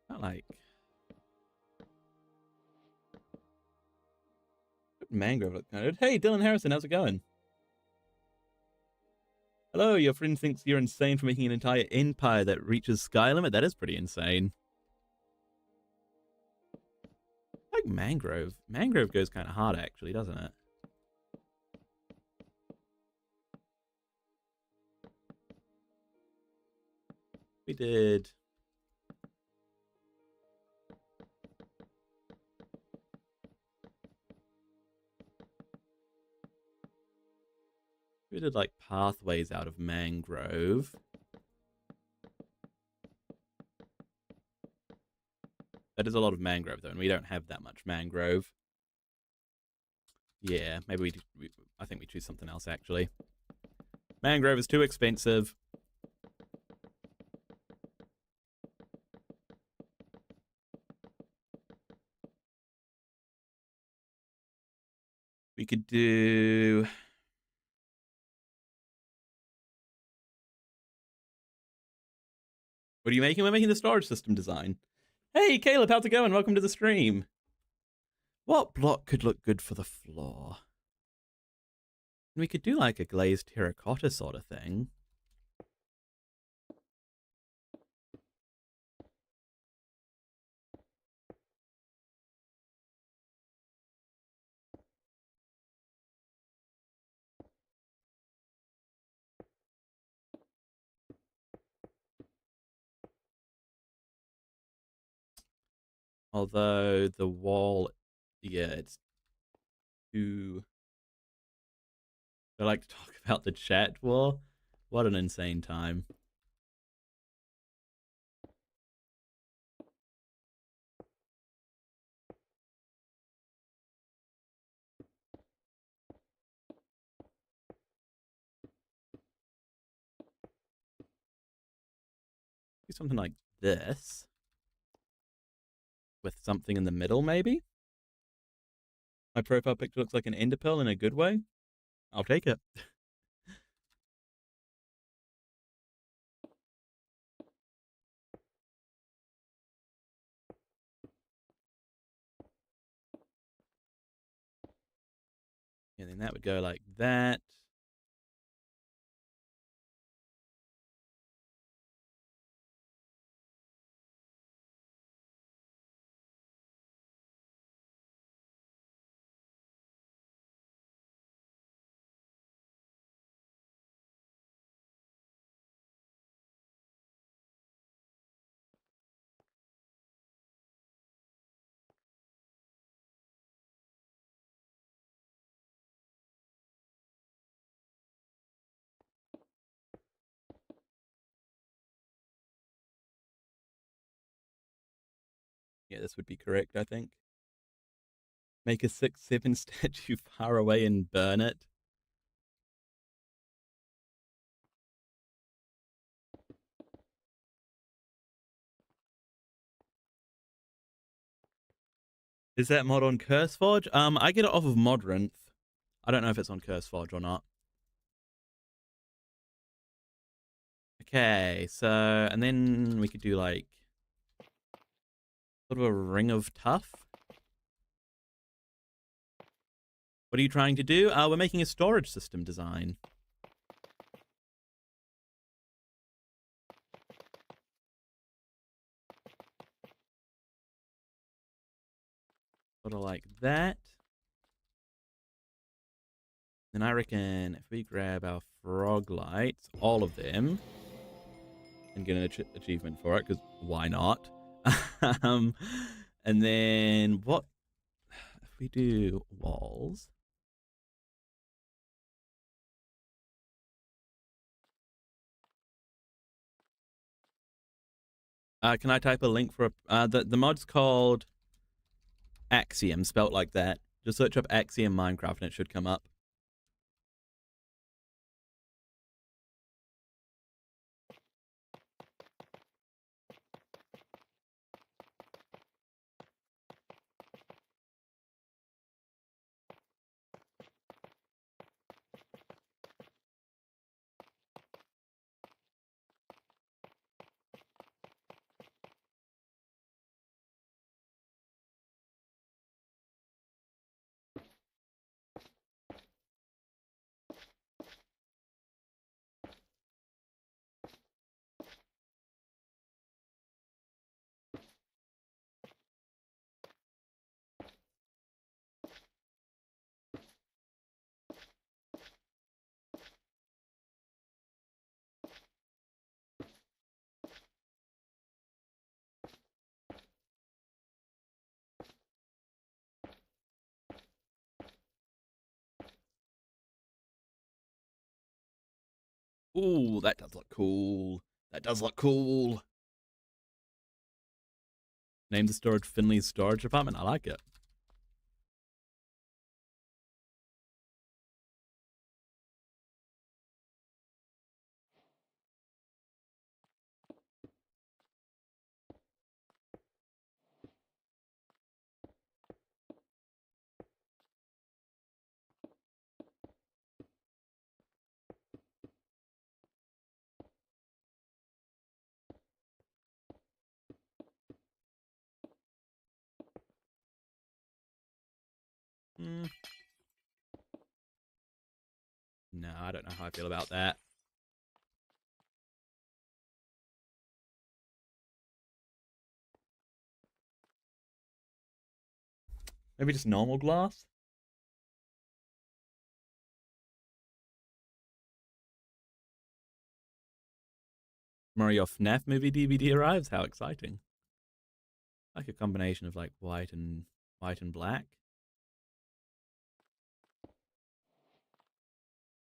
Not like... Mangrove look kind of... Hey, Dylan Harrison, how's it going? Hello, your friend thinks you're insane for making an entire empire that reaches sky limit. That is pretty insane. Like Mangrove. Mangrove goes kind of hard, actually, doesn't it? We did... We did like pathways out of mangrove. That is a lot of mangrove though, and we don't have that much mangrove. Yeah, maybe I think we choose something else actually. Mangrove is too expensive. We could do... What are you making? We're making the storage system design. Hey, Caleb, how's it going? Welcome to the stream. What block could look good for the floor? We could do like a glazed terracotta sort of thing. Although the wall, yeah, it's too... I like to talk about the chat war. What an insane time. Do something like this. With something in the middle, maybe? My profile picture looks like an ender pearl in a good way. I'll take it. And then that would go like that. Yeah, this would be correct, I think. Make a 6-7 statue far away and burn it. Is that mod on CurseForge? I get it off of Modrinth. I don't know if it's on CurseForge or not. Okay, so, and then we could do like sort of a ring of tough. What are you trying to do? We're making a storage system design. Sort of like that. And I reckon if we grab our frog lights, all of them, and get an achievement for it, because why not? And then what if we do walls? Can I type a link for the mod's called Axiom, spelt like that. Just search up Axiom Minecraft and it should come up. Ooh, that does look cool. That does look cool. Name the storage Finley's storage apartment. I like it. No, I don't know how I feel about that. Maybe just normal glass? Mario FNAF movie DVD arrives. How exciting! Like a combination of like white and black.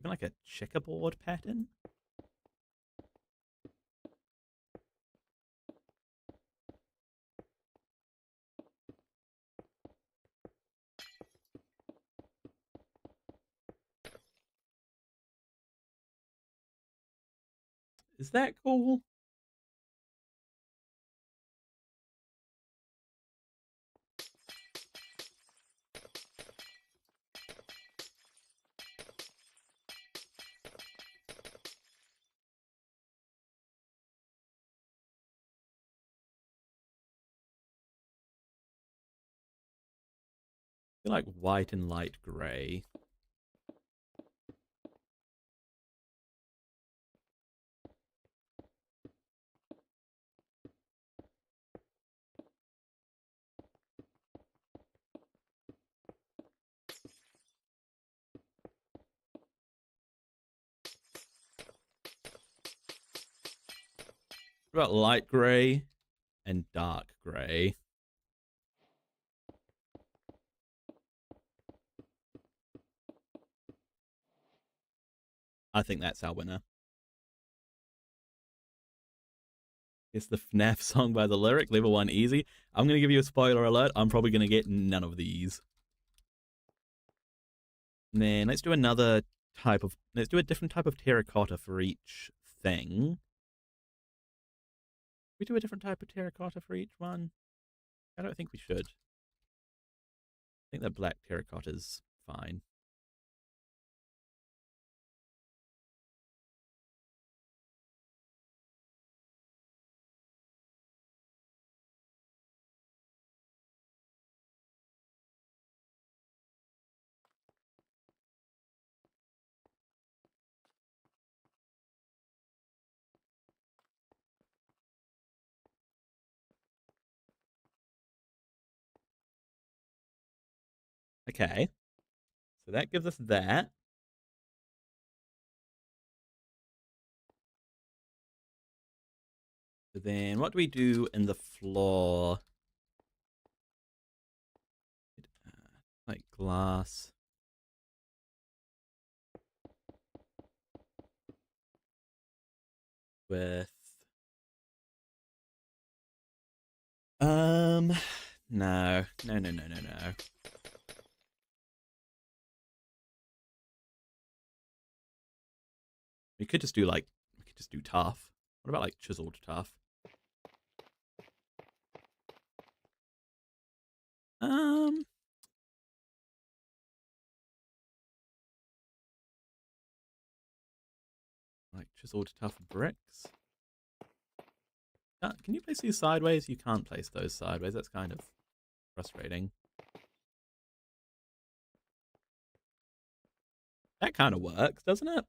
Even like a checkerboard pattern. Is that cool? I feel like white and light grey. What about light grey and dark grey? I think that's our winner. It's the FNAF song by the lyric, level 1 easy. I'm going to give you a spoiler alert. I'm probably going to get none of these. And then let's do another type of... Let's do a different type of terracotta for each thing. We do a different type of terracotta for each one? I don't think we should. I think the black terracotta's fine. Okay. So that gives us that. So then what do we do in the floor? Like glass. With... No. No. We could just do like... We could just do tough. What about like chiseled tough? Like chiseled tough bricks. Can you place these sideways? You can't place those sideways. That's kind of frustrating. That kind of works, doesn't it?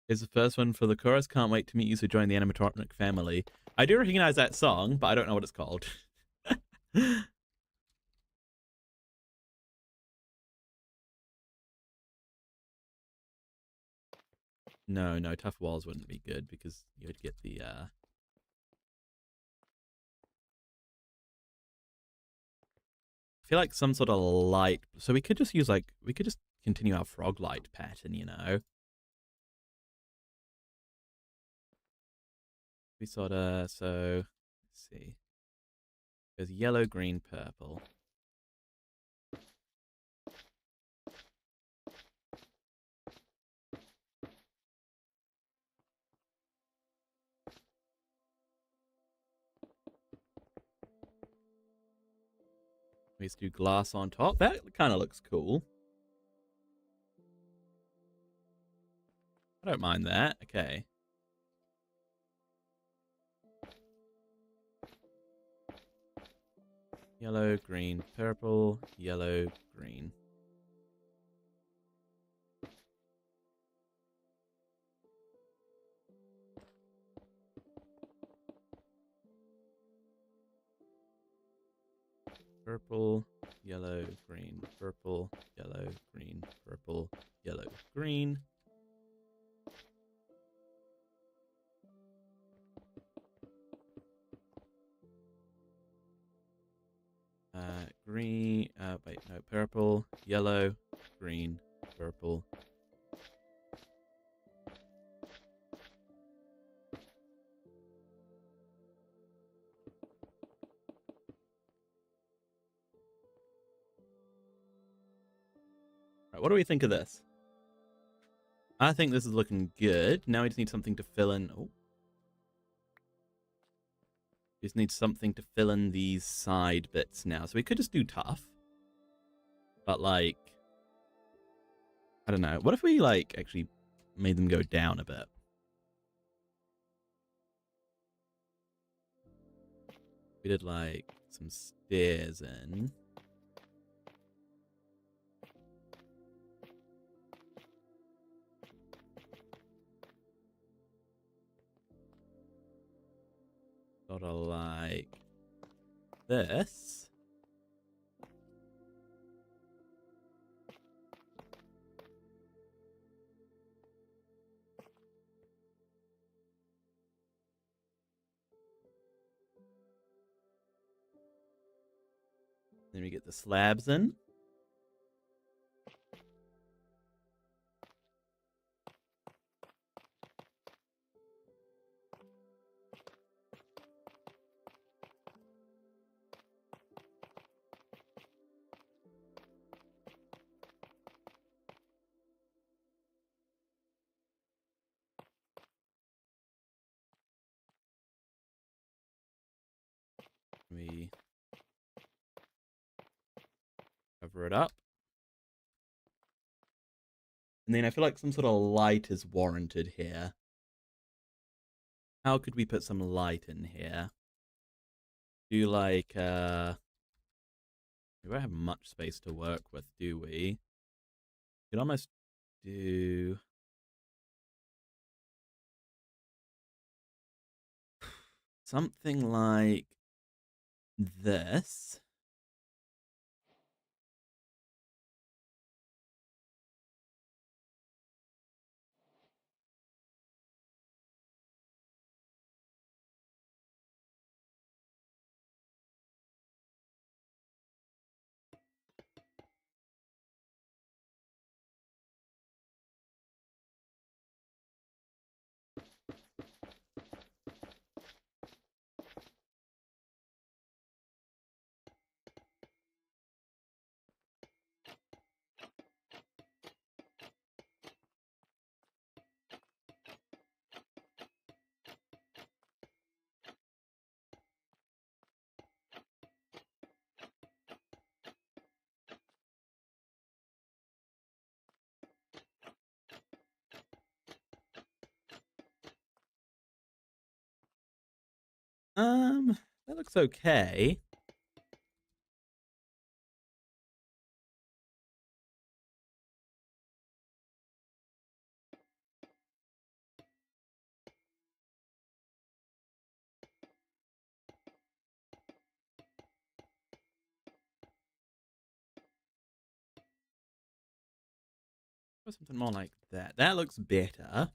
Is the first one for the chorus. Can't wait to meet you, so join the animatronic family. I do recognize that song, but I don't know what it's called. No, tough walls wouldn't be good because you would get the I feel like some sort of light. So we could just use like we could just continue our frog light pattern, you know. We sort of, so, let's see. There's yellow, green, purple. Let's do glass on top. That kind of looks cool. I don't mind that. Okay. Yellow, green, purple, yellow, green. Purple, yellow, green, purple, yellow, green, purple, yellow, green. Green, wait, no, purple, yellow, green, purple. Right, what do we think of this? I think this is looking good. Now we just need something to fill in. Oh. We just need something to fill in these side bits now. So we could just do tough. But, like, I don't know. What if we, like, actually made them go down a bit? We did, like, some stairs in. Sort of like this. Then we get the slabs in. We cover it up. And then I feel like some sort of light is warranted here. How could we put some light in here? Do like, we won't have much space to work with, do we? Could almost do something like this. That looks okay. Or something more like that. That looks better.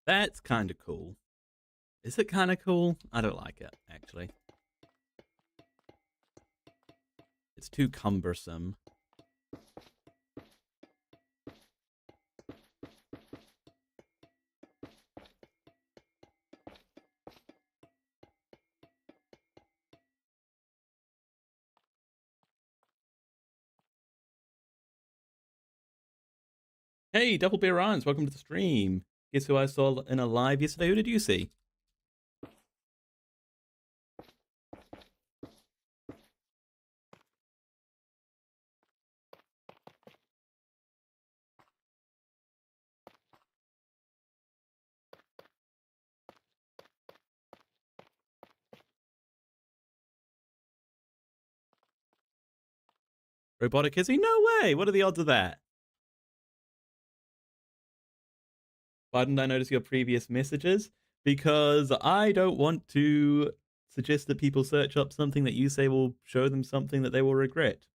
That's kind of cool. Is it kind of cool? I don't like it, actually. It's too cumbersome. Hey, Double Beer Rhymes, welcome to the stream. Guess who I saw in a live yesterday? Who did you see? Robotic Izzy? No way! What are the odds of that? Why didn't I notice your previous messages? Because I don't want to suggest that people search up something that you say will show them something that they will regret.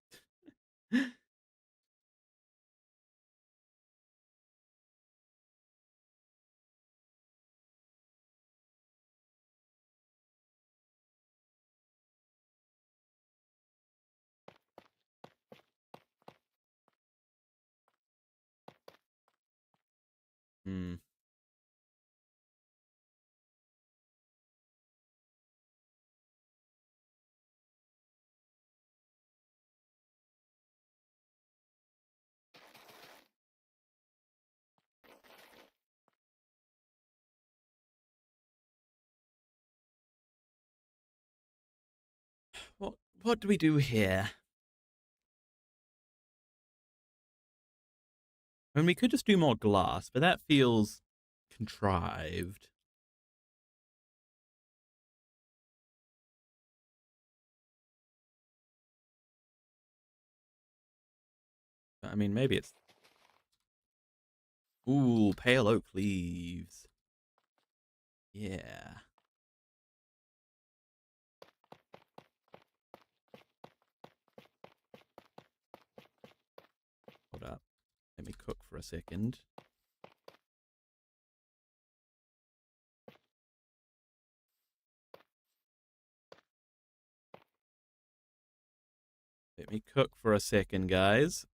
Hmm. What what do we do here? I mean, we could just do more glass, but that feels contrived. I mean, maybe it's... Ooh, pale oak leaves. Yeah. Hold up. Let me cook for a second. Let me cook for a second, guys.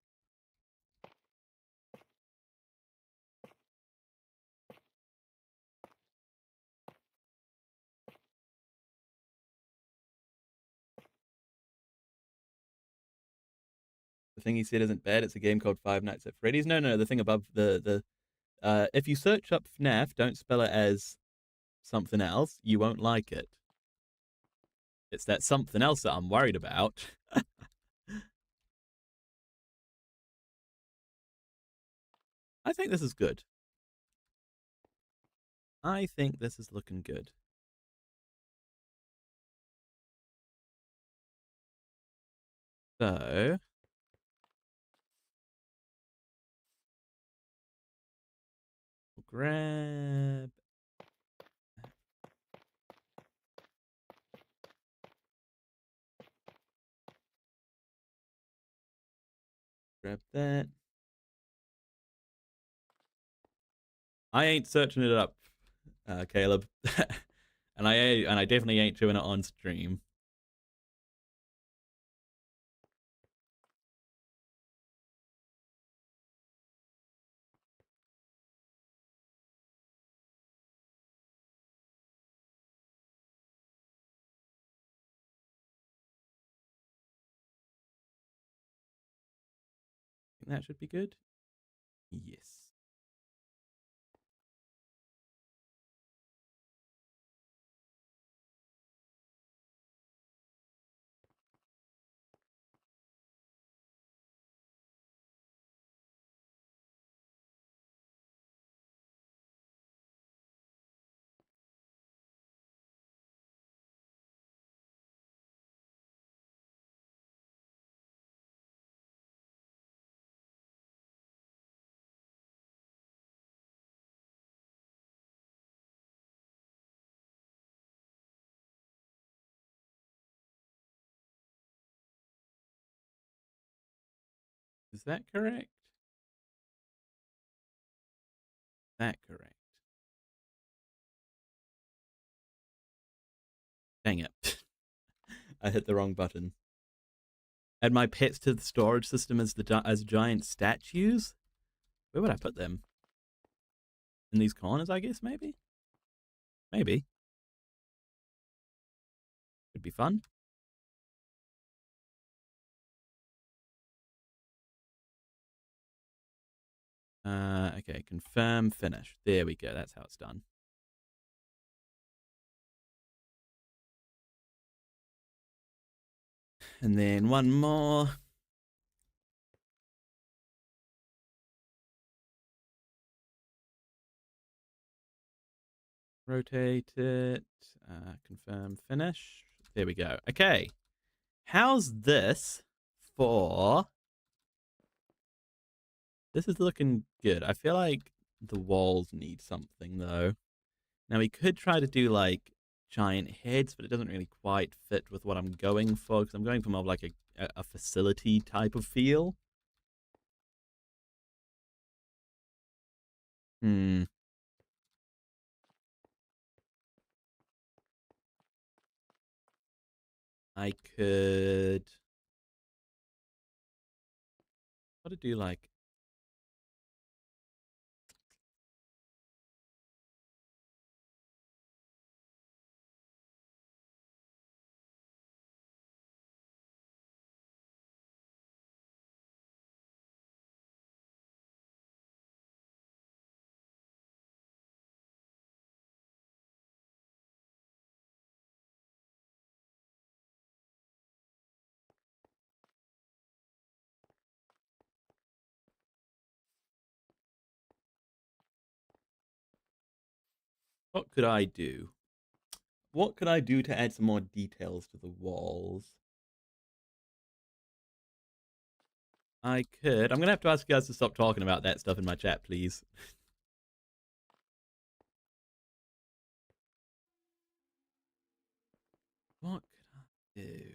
The thing he said isn't bad. It's a game called Five Nights at Freddy's. No. The thing above the if you search up FNAF, don't spell it as something else. You won't like it. It's that something else that I'm worried about. I think this is good. I think this is looking good. So we'll grab that. I ain't searching it up, Caleb, and I definitely ain't doing it on stream. I think that should be good. Yes. Is that correct? That correct? Dang it. I hit the wrong button. Add my pets to the storage system as giant statues? Where would I put them? In these corners, I guess, maybe? Maybe. Could be fun. Okay, confirm, finish. There we go, that's how it's done. And then one more. Rotate it. Confirm, finish. There we go. Okay. How's this for... This is looking good. I feel like the walls need something, though. Now, we could try to do, like, giant heads, but it doesn't really quite fit with what I'm going for, because I'm going for more of, like, a facility type of feel. Hmm. I could... What to do, like... What could I do? What could I do to add some more details to the walls? I could. I'm gonna have to ask you guys to stop talking about that stuff in my chat, please. What could I do?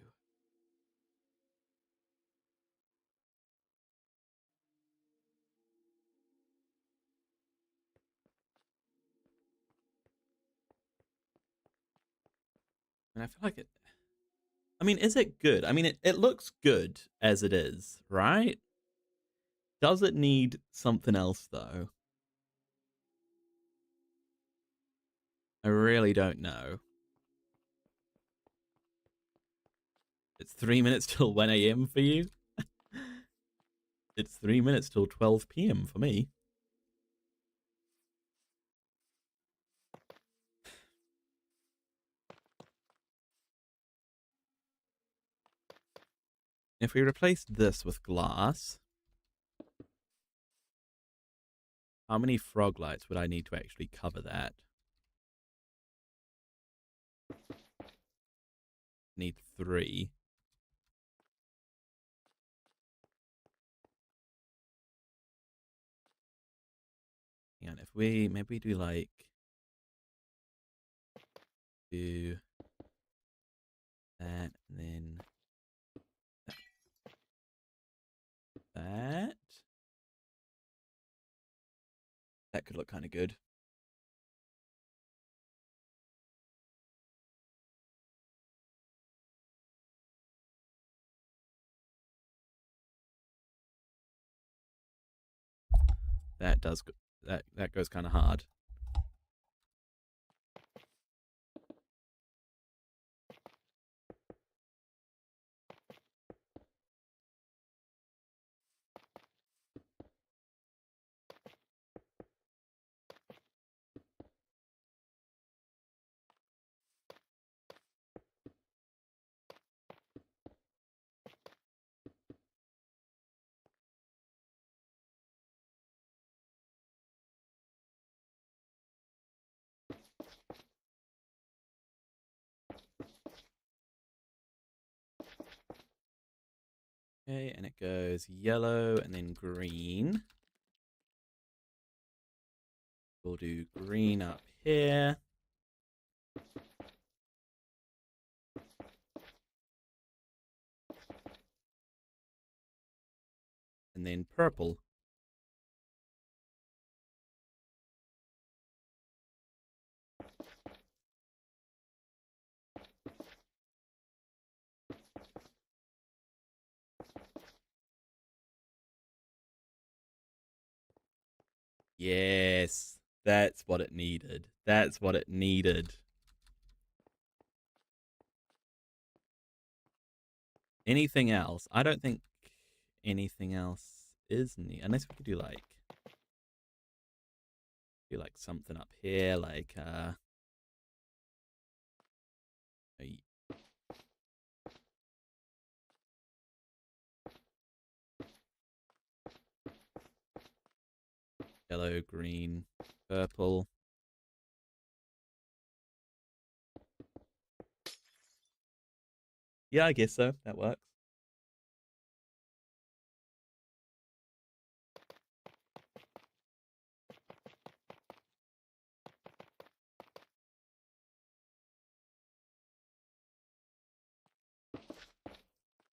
And I feel like it... I mean, is it good? I mean, it looks good as it is, right? Does it need something else, though? I really don't know. It's 3 minutes till 1 a.m. for you? It's 3 minutes till 12 p.m. for me. If we replace this with glass, how many frog lights would I need to actually cover that? Need 3. And if we maybe do like do that, and then that. That could look kind of good. That does that goes kind of hard. Okay, and it goes yellow and then green. We'll do green up here. And then purple. Yes, that's what it needed. That's what it needed. Anything else? I don't think anything else is neat. Unless we could do like something up here, like a yellow, green, purple. Yeah, I guess so. That works.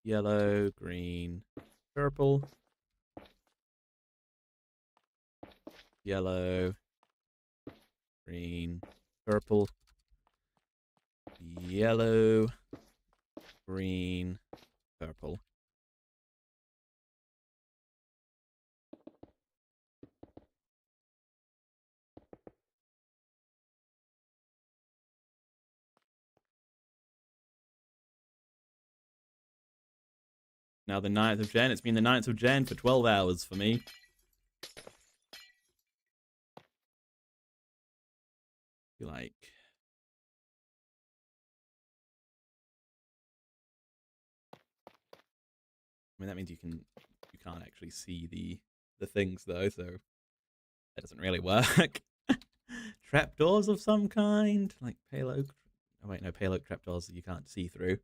Yellow, green, purple. Yellow, green, purple. Yellow, green, purple. Now the 9th of Jan. It's been the 9th of Jan for 12 hours for me. Like, I mean, that means you can't actually see the things though, so that doesn't really work. Trapdoors of some kind, like pale oak. Oh wait, no, pale oak trapdoors that you can't see through.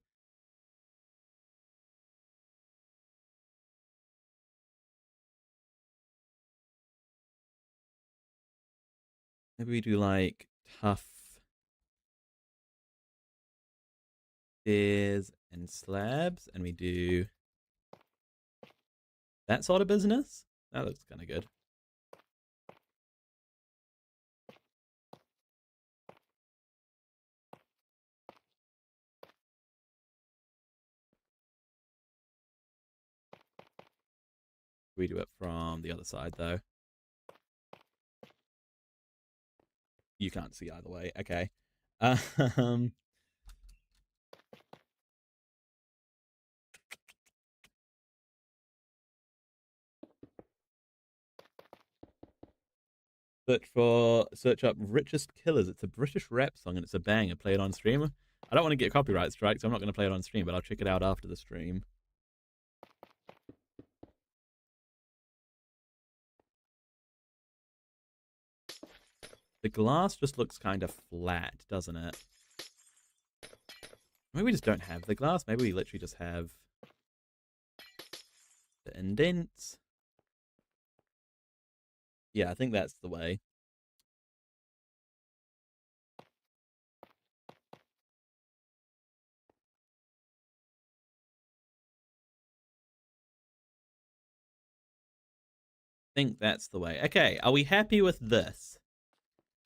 Maybe we do like tough stairs and slabs, and we do that sort of business. That looks kind of good. We do it from the other side though. You can't see either way. Okay. Um. Search up richest killers. It's a British rap song and it's a banger. Play it on stream. I don't want to get a copyright strike, so I'm not going to play it on stream, but I'll check it out after the stream. The glass just looks kind of flat, doesn't it? Maybe we just don't have the glass. Maybe we literally just have the indents. Yeah, I think that's the way. I think that's the way. Okay, are we happy with this?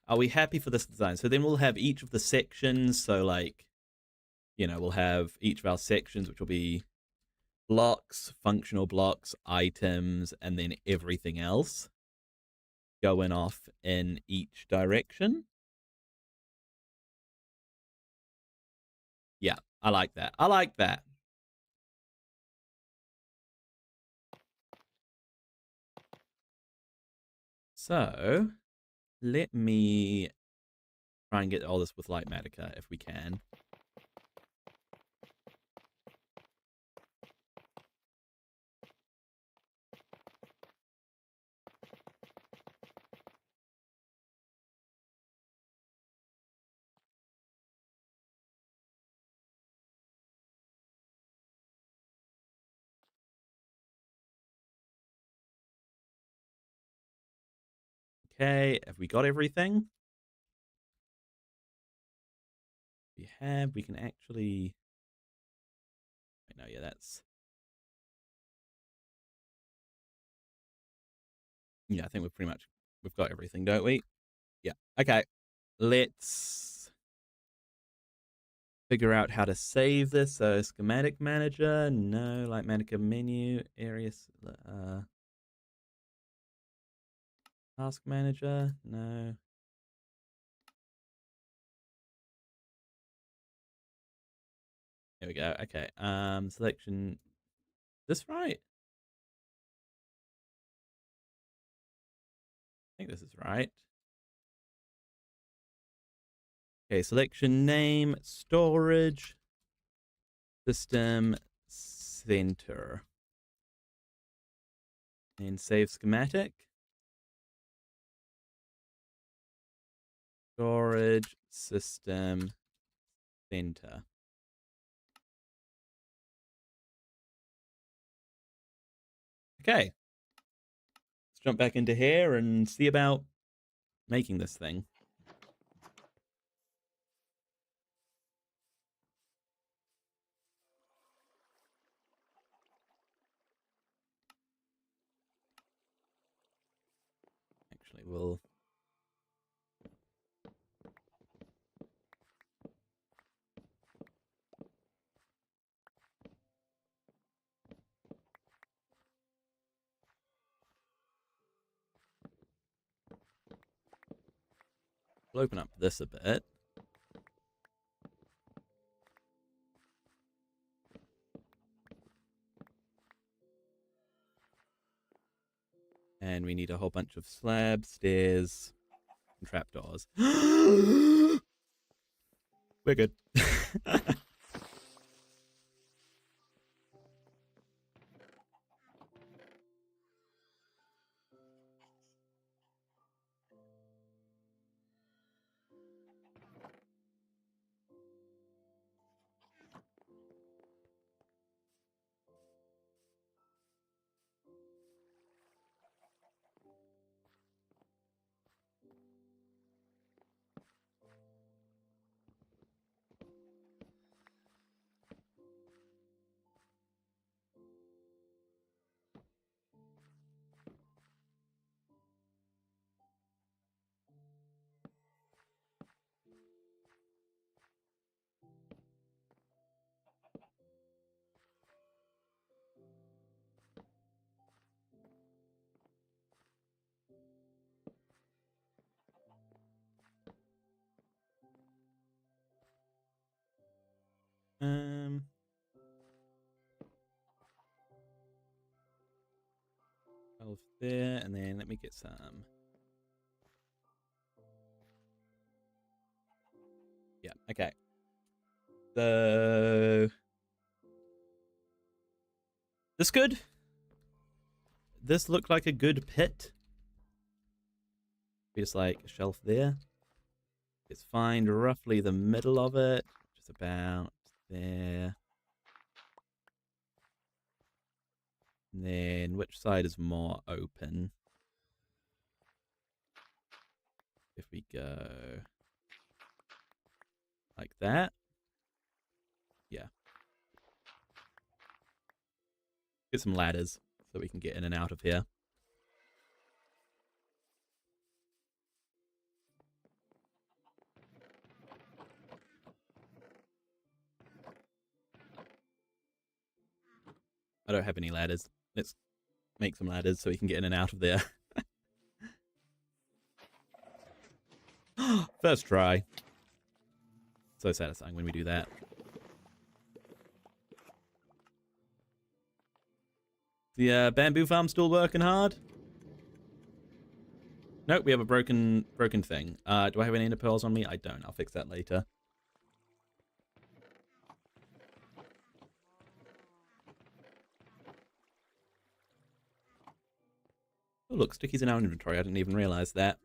Are we happy for this design? So then we'll have each of the sections. So like, we'll have each of our sections, which will be blocks, functional blocks, items, and then everything else going off in each direction. Yeah, I like that. I like that. So let me try and get all this with Litematica if we can. Okay, have we got everything? We have. We can actually. Wait, no, yeah, that's. Yeah, I think we've got everything, don't we? Yeah. Okay. Let's figure out how to save this. So schematic manager, no. Light manager menu, areas, task manager, no. There we go. Okay. Selection. This right? I think this is right. Okay, selection name, storage, system, center. And save schematic. Storage, system, center. Okay. Let's jump back into here and see about making this thing. Actually, we'll open up this a bit. And we need a whole bunch of slabs, stairs, and trapdoors. We're good. um, 12 there, and then let me get some. Yeah, okay. So this good? This looked like a good pit. Just like a shelf there. Let's find roughly the middle of it, just about there. And then which side is more open? If we go like that. Yeah. Get some ladders so we can get in and out of here. I don't have any ladders. Let's make some ladders so we can get in and out of there. First try. So satisfying when we do that. The bamboo farm still working hard? Nope, we have a broken thing. Do I have any ender pearls on me? I don't. I'll fix that later. Oh, look, stickies in our inventory. I didn't even realize that.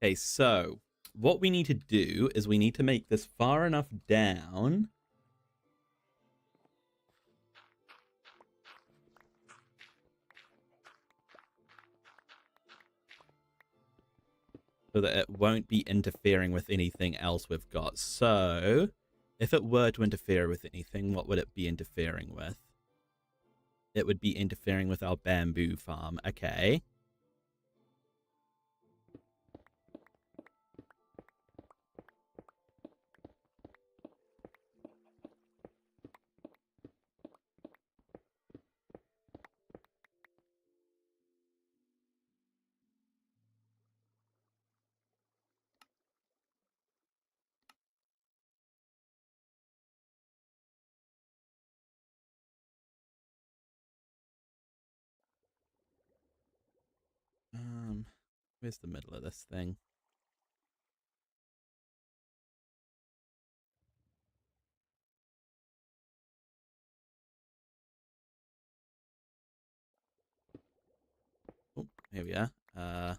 Okay, so what we need to do is we need to make this far enough down. so that it won't be interfering with anything else we've got. So, if it were to interfere with anything, what would it be interfering with? It would be interfering with our bamboo farm. Okay. Where's the middle of this thing? Oh, here we are. There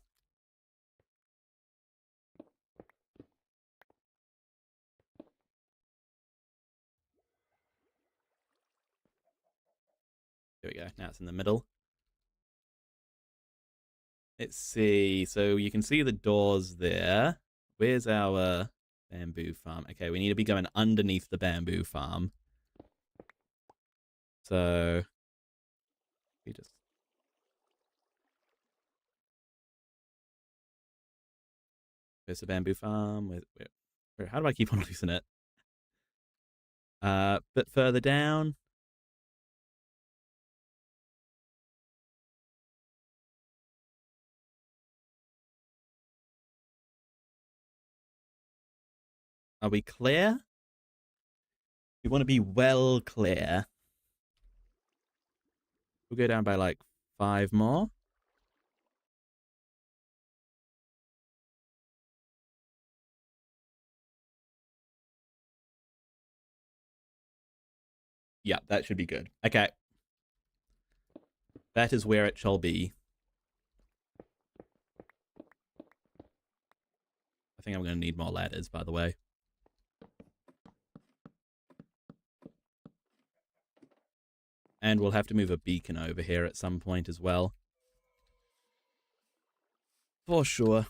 we go. Now it's in the middle. Let's see. So you can see the doors there. Where's our bamboo farm? Okay, we need to be going underneath the bamboo farm. So we just... Where's the bamboo farm? Where, how do I keep on losing it? Bit further down. Are we clear? We want to be well clear. We'll go down by like 5 more. Yeah, that should be good. Okay. That is where it shall be. I think I'm going to need more ladders, by the way. And we'll have to move a beacon over here at some point as well. For sure.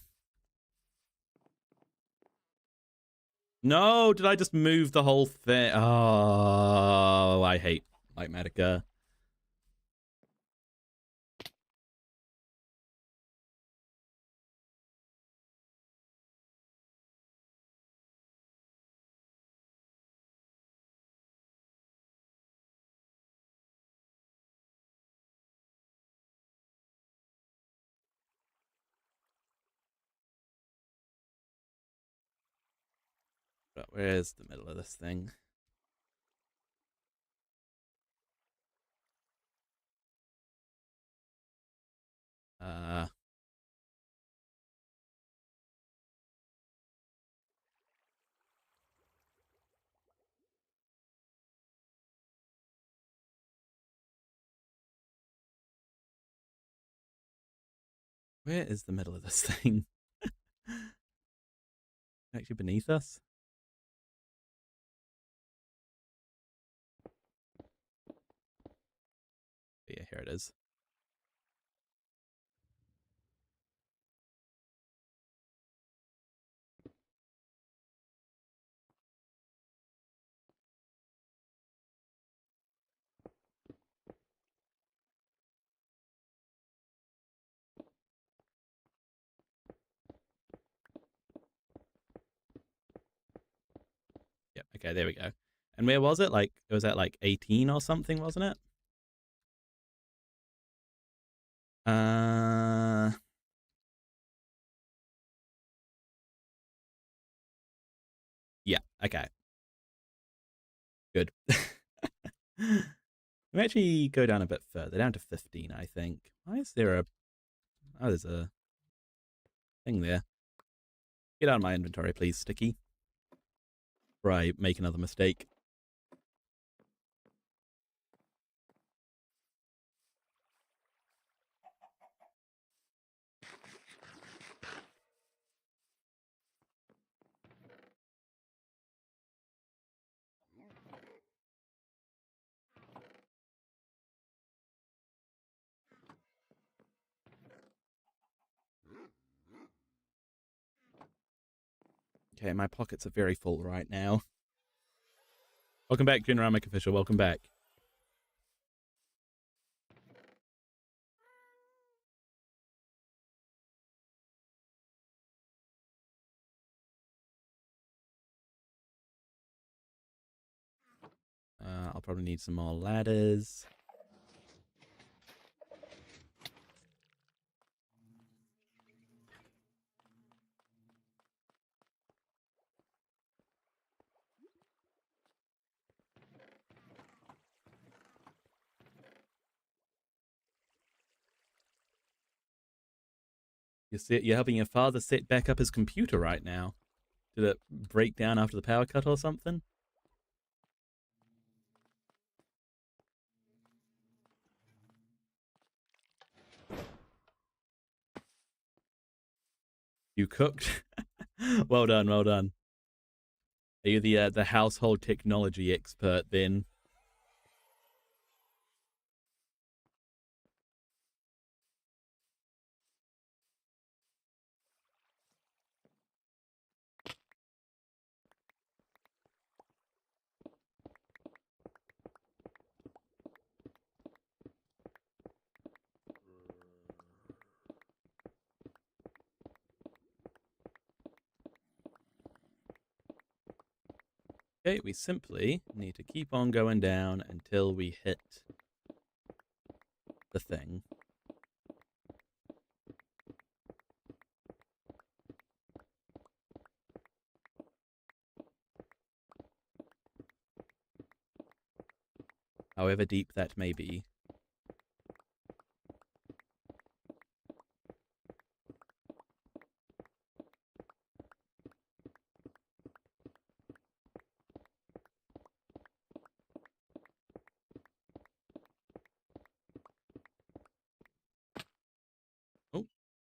No, did I just move the whole thing? Oh, I hate Litematica. But where's the middle of this thing? Where is the middle of this thing? Actually beneath us? Yeah, here it is. Yep, okay, there we go. And where was it? Like, it was at like 18 or something, wasn't it? Yeah, okay. Good. We actually go down a bit further, down to 15, I think. Why is there a... Oh, there's a thing there. Get out of my inventory, please, Sticky. Before I make another mistake. Okay, my pockets are very full right now. Welcome back, Genramic Official. Welcome back. I'll probably need some more ladders. You're helping your father set back up his computer right now. Did it break down after the power cut or something? You cooked? Well done, well done. Are you the household technology expert then? Okay, we simply need to keep on going down until we hit the thing. However deep that may be.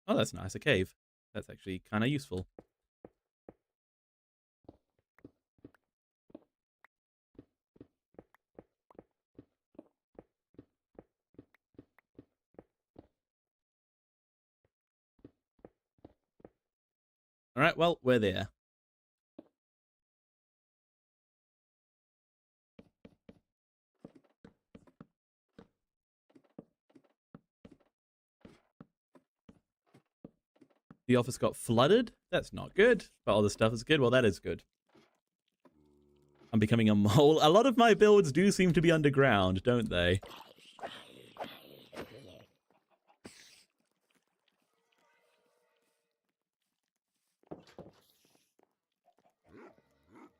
Oh, that's nice, a cave. That's actually kind of useful. Alright, well, we're there. The office got flooded? That's not good. But all the stuff is good? Well, that is good. I'm becoming a mole. A lot of my builds do seem to be underground, don't they?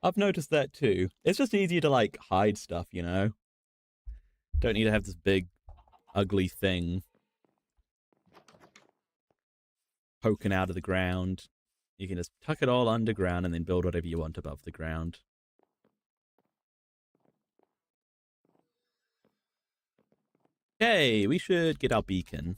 I've noticed that too. It's just easier to, like, hide stuff, you know? Don't need to have this big, ugly thing poking out of the ground. You can just tuck it all underground and then build whatever you want above the ground. Okay, we should get our beacon.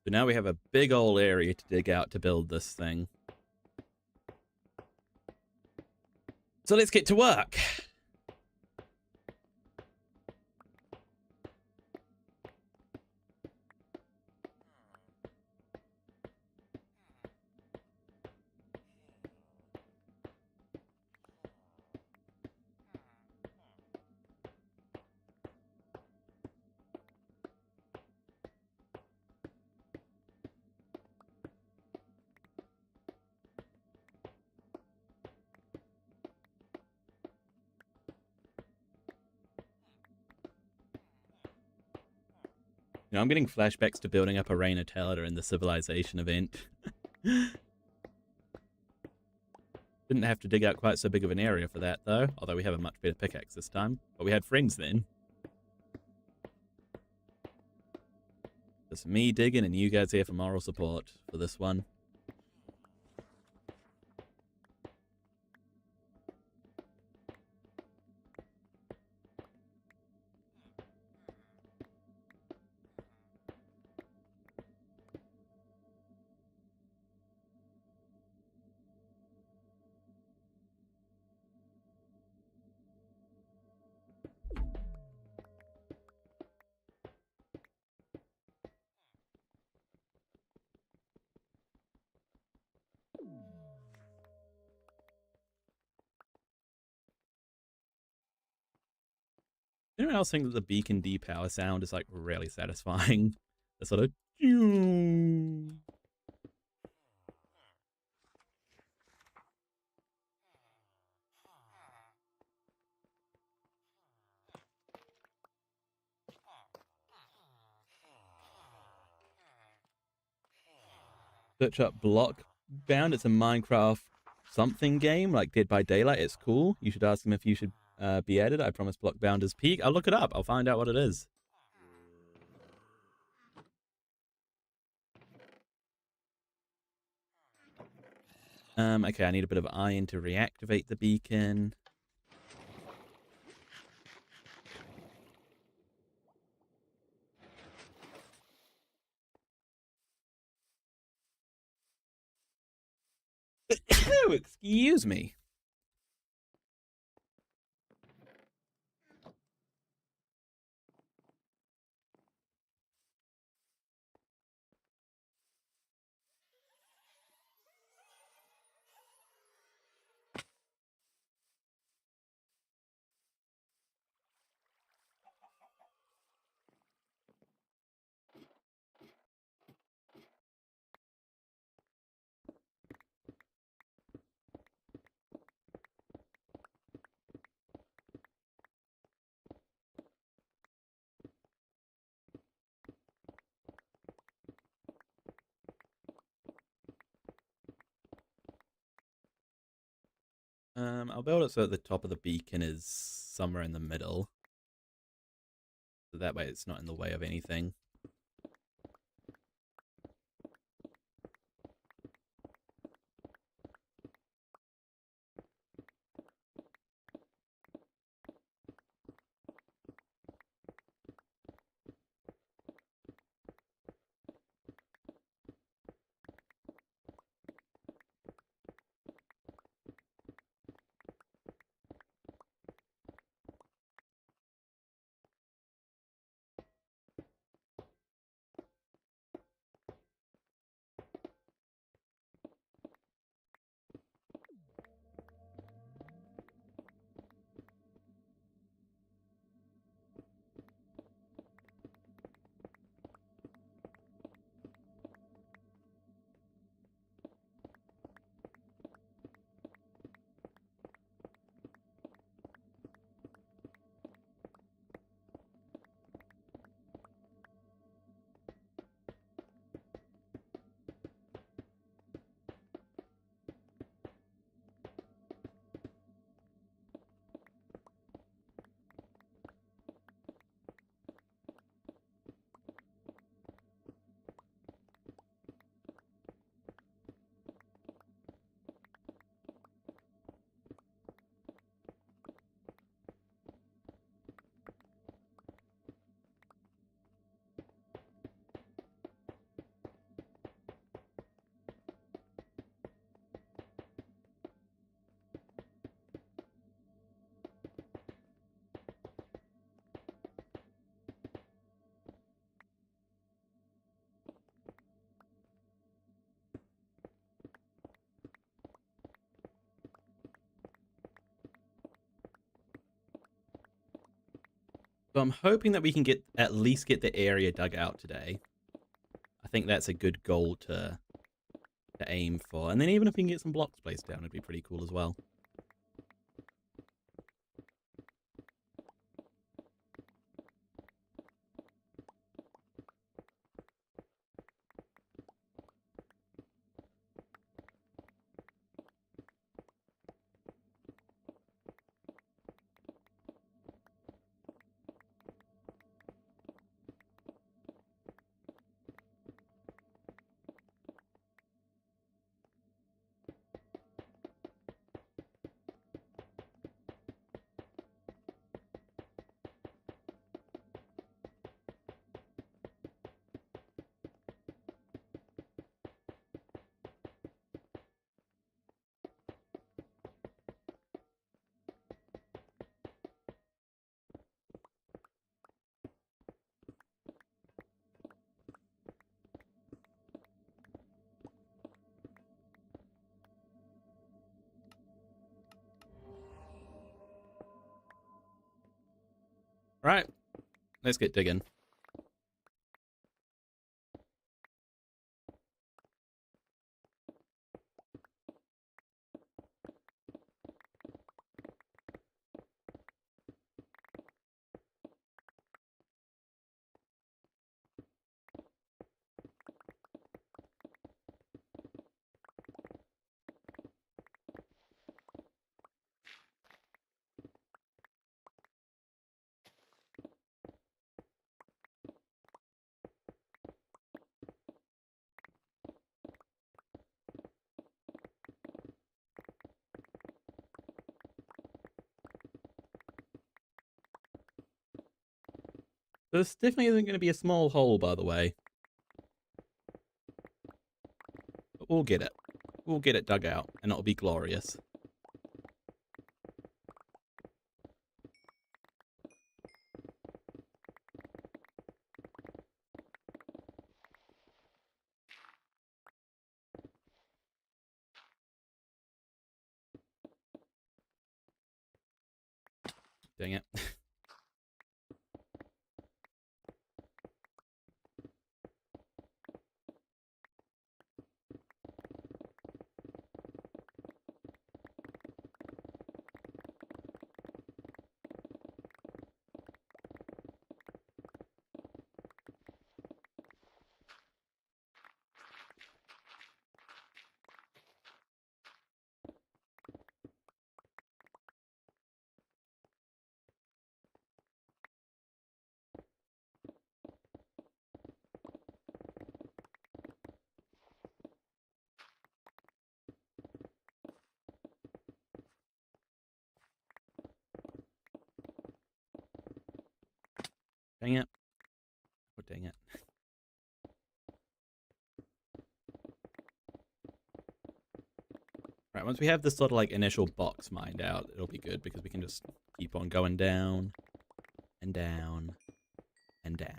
So now we have a big old area to dig out to build this thing. So let's get to work. You know, I'm getting flashbacks to building up a Reign of Telida in the Civilization event. Didn't have to dig out quite so big of an area for that, though. Although we have a much better pickaxe this time. But we had friends then. Just me digging and you guys here for moral support for this one. Anyone else think that the beacon depower sound is like really satisfying? The sort of search up Blockbound. It's a Minecraft something game like Dead by Daylight. It's cool. You should ask him if you should be added. I promise Blockbound is peak. I'll look it up. I'll find out what it is. Okay, I need a bit of iron to reactivate the beacon. Excuse me. I'll build it so that the top of the beacon is somewhere in the middle. So that way it's not in the way of anything. So I'm hoping that we can at least get the area dug out today. I think that's a good goal to aim for. And then even if we can get some blocks placed down, it'd be pretty cool as well. Right, let's get digging. This definitely isn't going to be a small hole, by the way. But we'll get it. We'll get it dug out, and it'll be glorious. Dang it. Dang it. Oh, dang it. Right, once we have this sort of like initial box mined out, it'll be good because we can just keep on going down and down and down.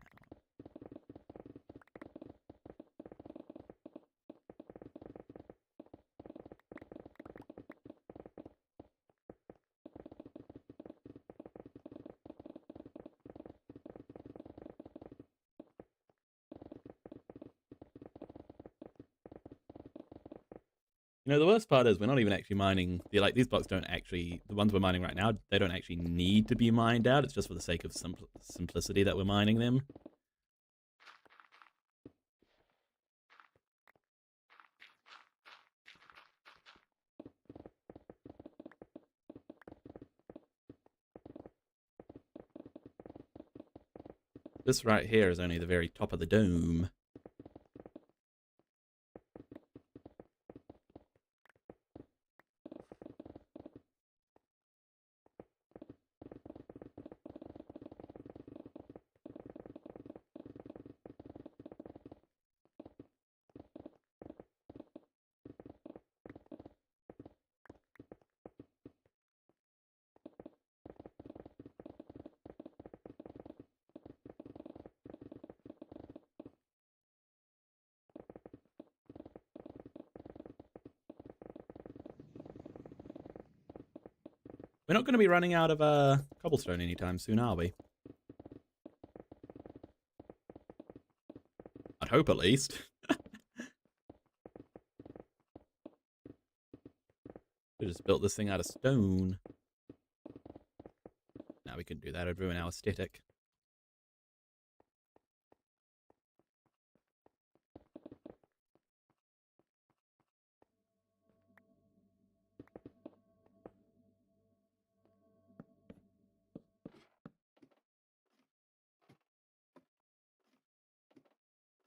You know, the worst part is we're not even actually mining. These blocks don't actually, the ones we're mining right now, they don't actually need to be mined out. It's just for the sake of simplicity that we're mining them. This right here is only the very top of the dome. We're not going to be running out of cobblestone anytime soon, are we? I'd hope at least. We just built this thing out of stone. Now we couldn't do that. It'd ruin our aesthetic.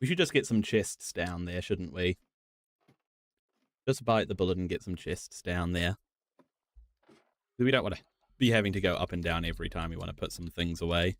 We should just get some chests down there, shouldn't we? Just bite the bullet and get some chests down there. We don't want to be having to go up and down every time we want to put some things away.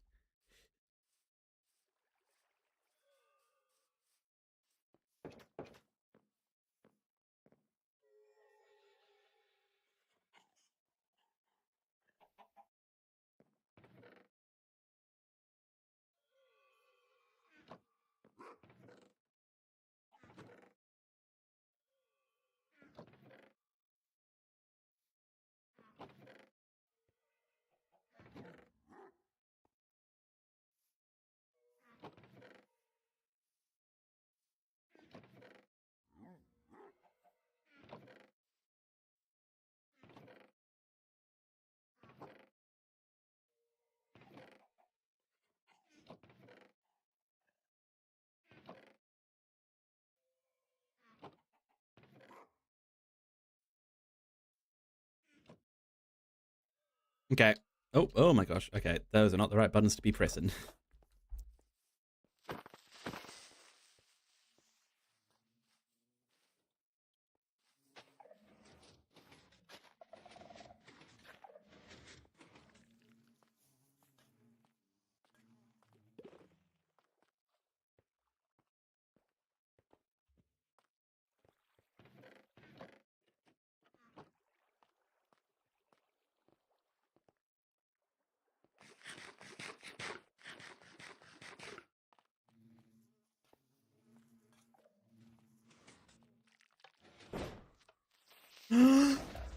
Okay. Oh my gosh. Okay, those are not the right buttons to be pressing.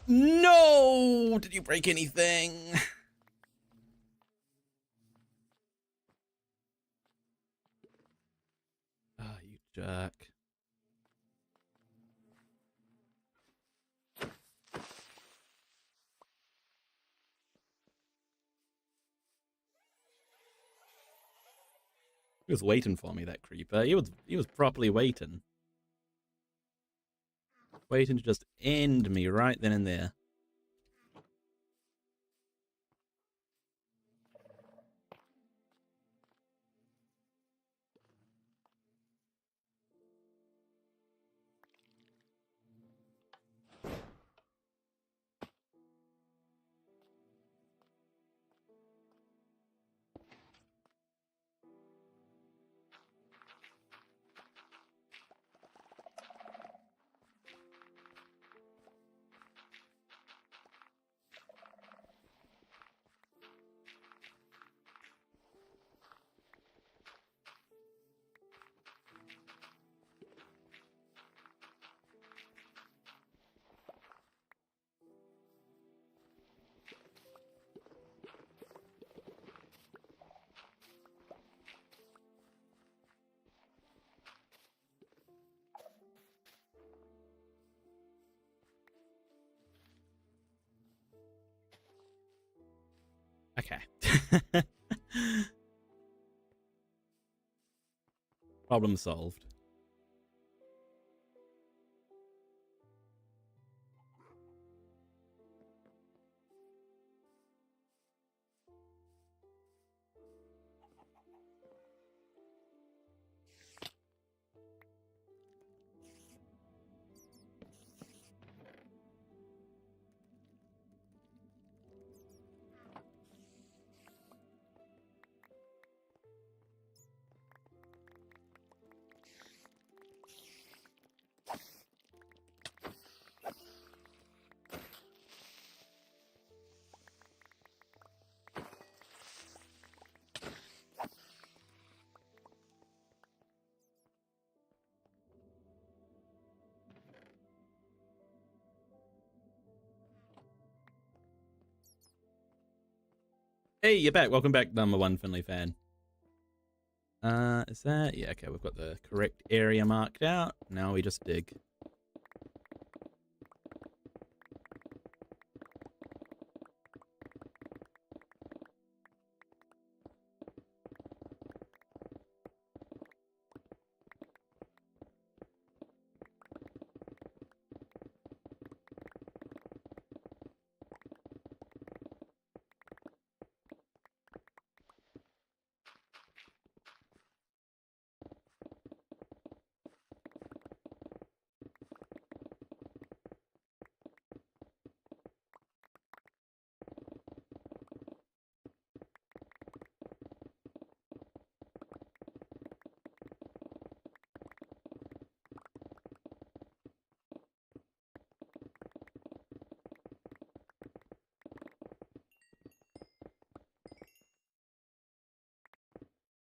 No! Did you break anything? Oh, you jerk. He was waiting for me, that creeper. He was properly waiting. Waiting to just end me right then and there. Okay. Problem solved. Hey, you're back. Welcome back, number one Finley fan. Is that? Yeah, okay, we've got the correct area marked out. Now we just dig.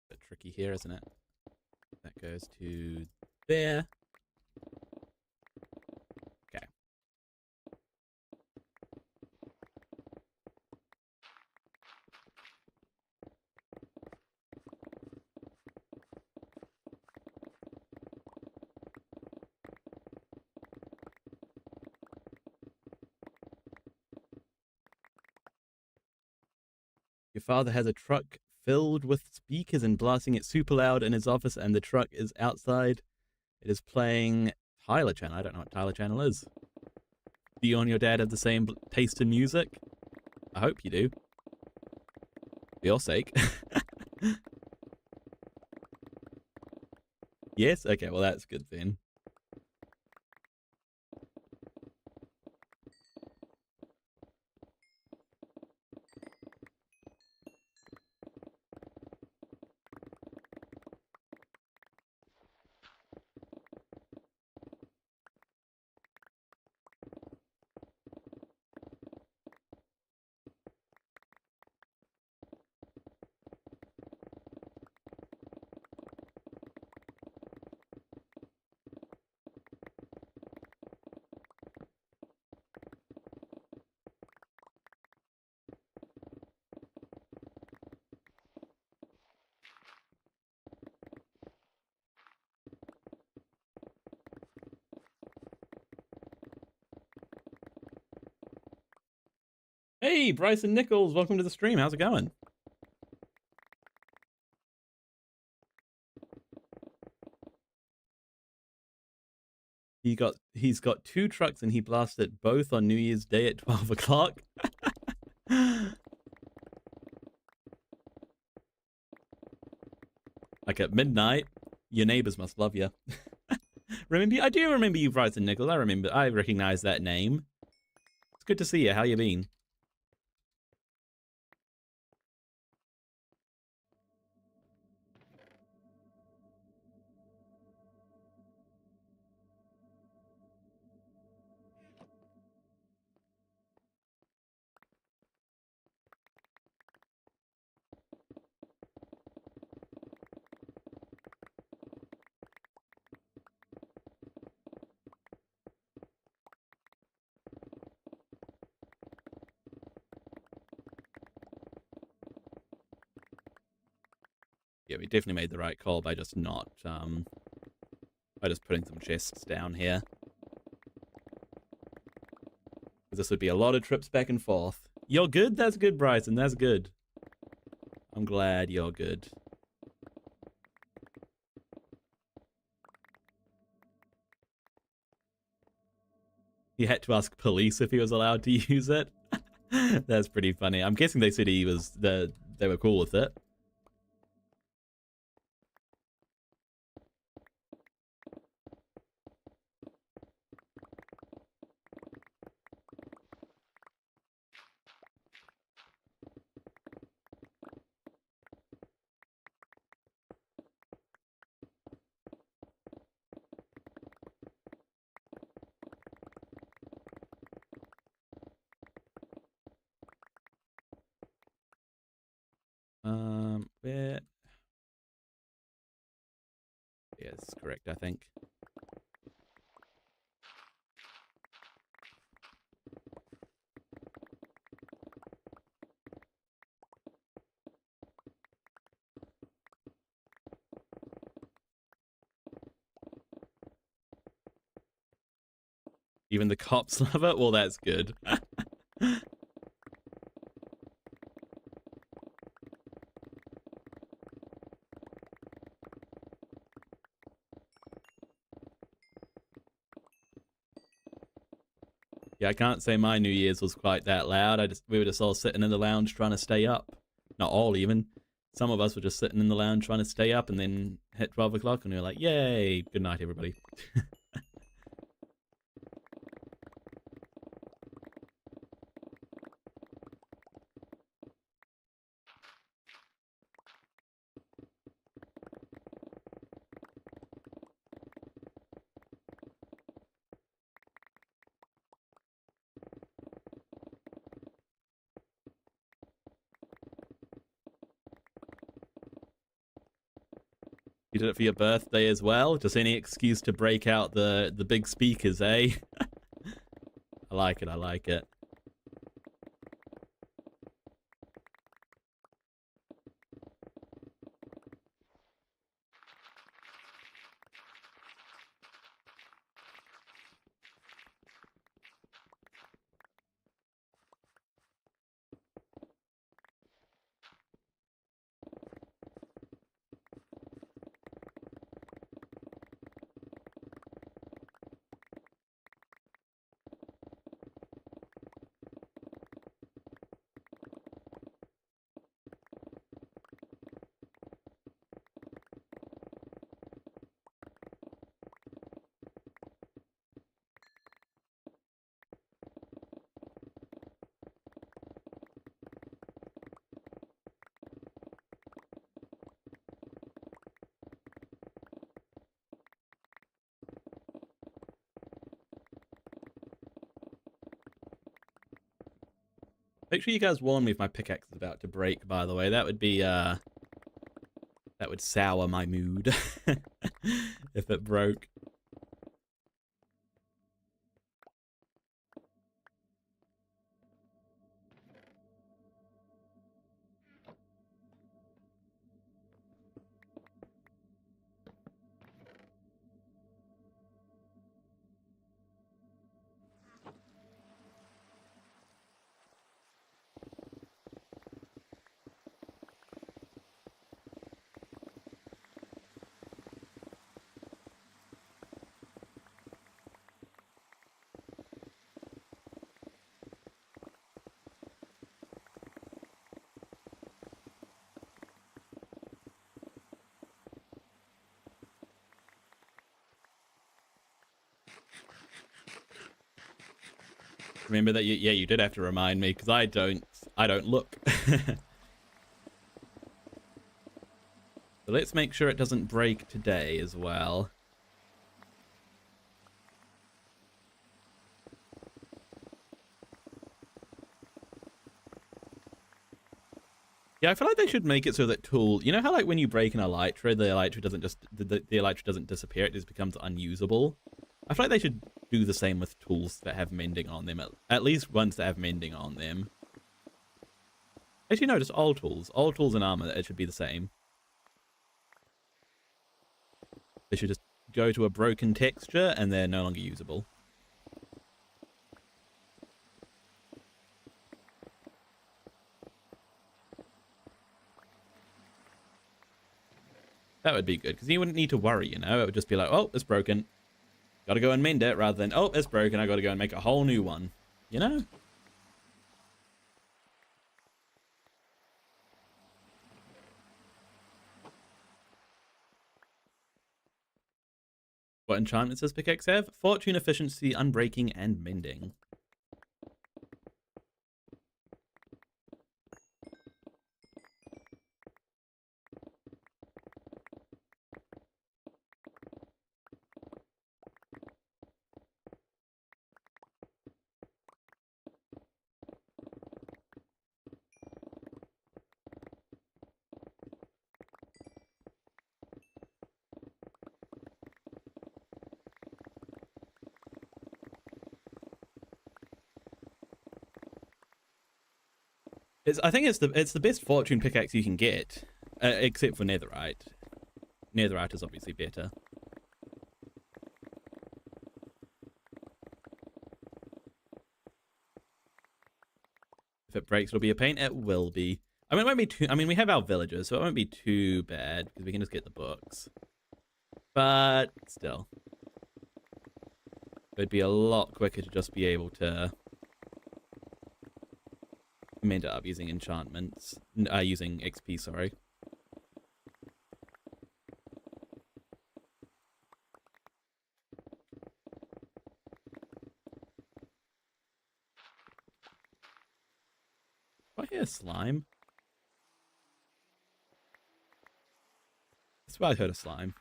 Bit tricky here, isn't it? That goes to there. Okay. Your father has a truck filled with speakers and blasting it super loud in his office, and the truck is outside. It is playing Tyler Channel. I don't know what Tyler Channel is. Do you and your dad have the same taste in music? I hope you do. For your sake. Yes? Okay, well that's good then. Hey, Bryson Nichols, welcome to the stream. How's it going? He's got 2 trucks and he blasted both on New Year's Day at 12 o'clock. Like at midnight. Your neighbors must love you. I do remember you, Bryson Nichols. I recognize that name. It's good to see you. How you been? Yeah, we definitely made the right call by just not, by just putting some chests down here. Because this would be a lot of trips back and forth. You're good? That's good, Bryson. That's good. I'm glad you're good. He had to ask police if he was allowed to use it. That's pretty funny. I'm guessing they said they were cool with it. Where? Yeah, that's correct, I think. Even the cops love it? Well, that's good. Yeah, I can't say my New Year's was quite that loud. We were just all sitting in the lounge trying to stay up. Not all, even. Some of us were just sitting in the lounge trying to stay up, and then hit 12 o'clock, and we were like, yay, good night, everybody. You did it for your birthday as well? Just any excuse to break out the big speakers, eh? I like it, I like it. Make sure you guys warn me if my pickaxe is about to break, by the way. That would be, that would sour my mood if it broke. Remember that you did have to remind me, because I don't look. So let's make sure it doesn't break today as well. Yeah, I feel like they should make it so that tool, you know how like when you break an elytra, the elytra doesn't just the elytra doesn't disappear, it just becomes unusable. I feel like they should do the same with tools that have mending on them, at least ones that have mending on them. Actually, no, just all tools and armor, it should be the same. They should just go to a broken texture and they're no longer usable. That would be good, because you wouldn't need to worry, you know? It would just be like, oh, it's broken. Gotta go and mend it, rather than, oh, it's broken, I gotta go and make a whole new one. You know? What enchantments does pickaxe have? Fortune, efficiency, unbreaking, and mending. I think it's the best fortune pickaxe you can get, except for netherite. Netherite is obviously better. If it breaks, it'll be a pain. It will be. I mean, it won't be too. I mean, we have our villagers, so it won't be too bad because we can just get the books. But still, it'd be a lot quicker to just be able to mend it up using enchantments, using XP. Sorry. Do I hear slime? That's why I heard a slime.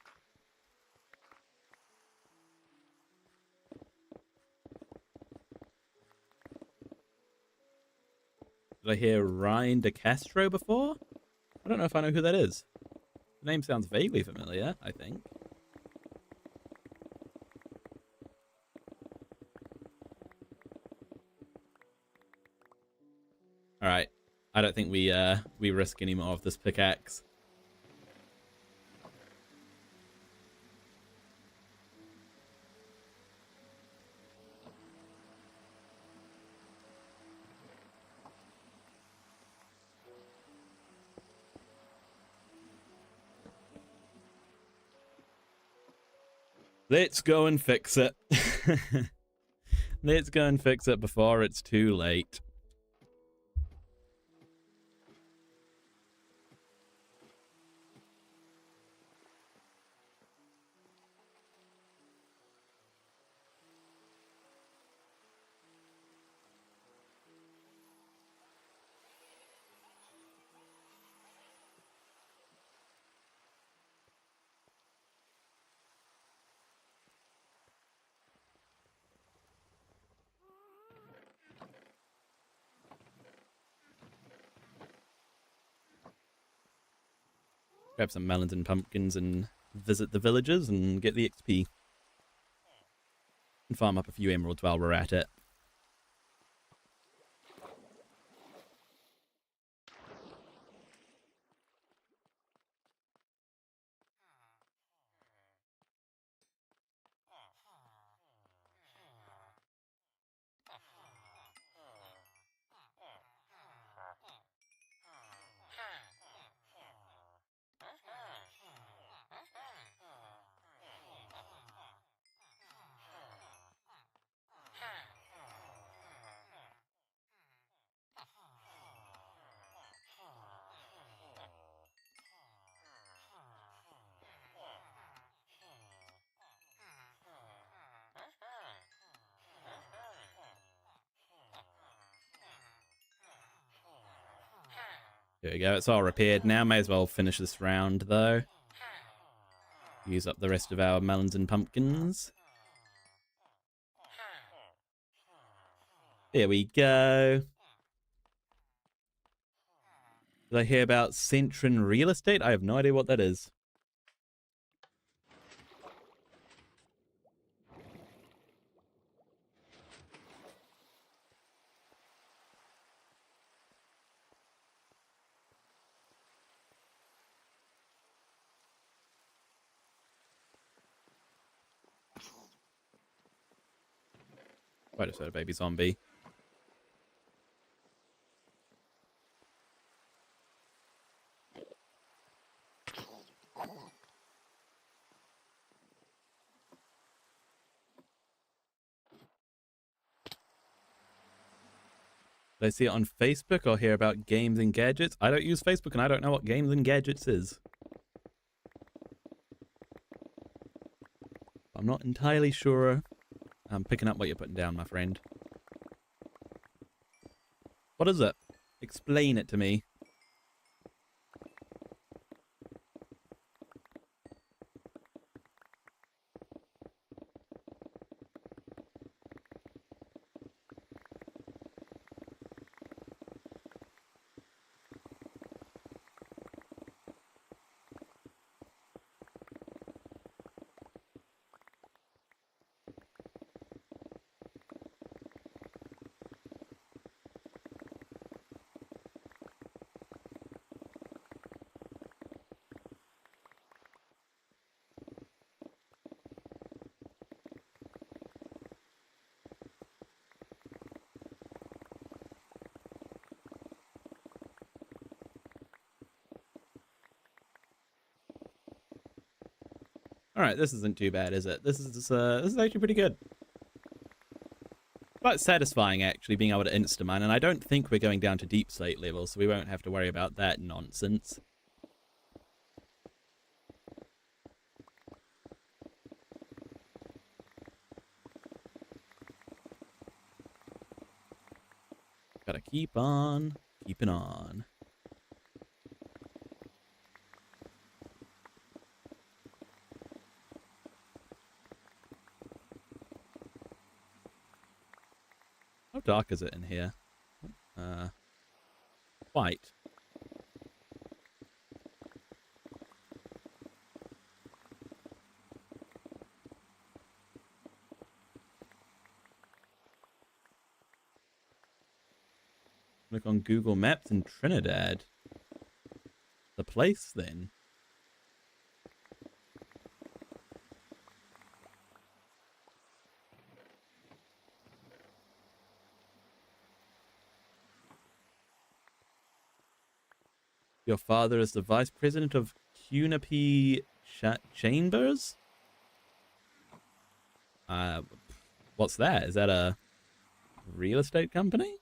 Did I hear Ryan De Castro before? I don't know if I know who that is. The name sounds vaguely familiar, I think. Alright. I don't think we risk any more of this pickaxe. Let's go and fix it. Let's go and fix it before it's too late. Grab some melons and pumpkins and visit the villages and get the XP. And farm up a few emeralds while we're at it. There we go, it's all repaired now. May as well finish this round, though. Use up the rest of our melons and pumpkins. There we go. Did I hear about Centrin Real Estate? I have no idea what that is. Quite a sort of baby zombie. Did I see it on Facebook or hear about games and gadgets? I don't use Facebook and I don't know what games and gadgets is. I'm not entirely sure. I'm picking up what you're putting down, my friend. What is it? Explain it to me. All right, this isn't too bad, is it? This is actually pretty good. Quite satisfying, actually, being able to insta-mine, and I don't think we're going down to deep slate level, so we won't have to worry about that nonsense. Gotta keep on keeping on. How dark is it in here? White. Look on Google Maps in Trinidad. The place, then. Your father is the vice president of Cunape Chambers? What's that? Is that a real estate company?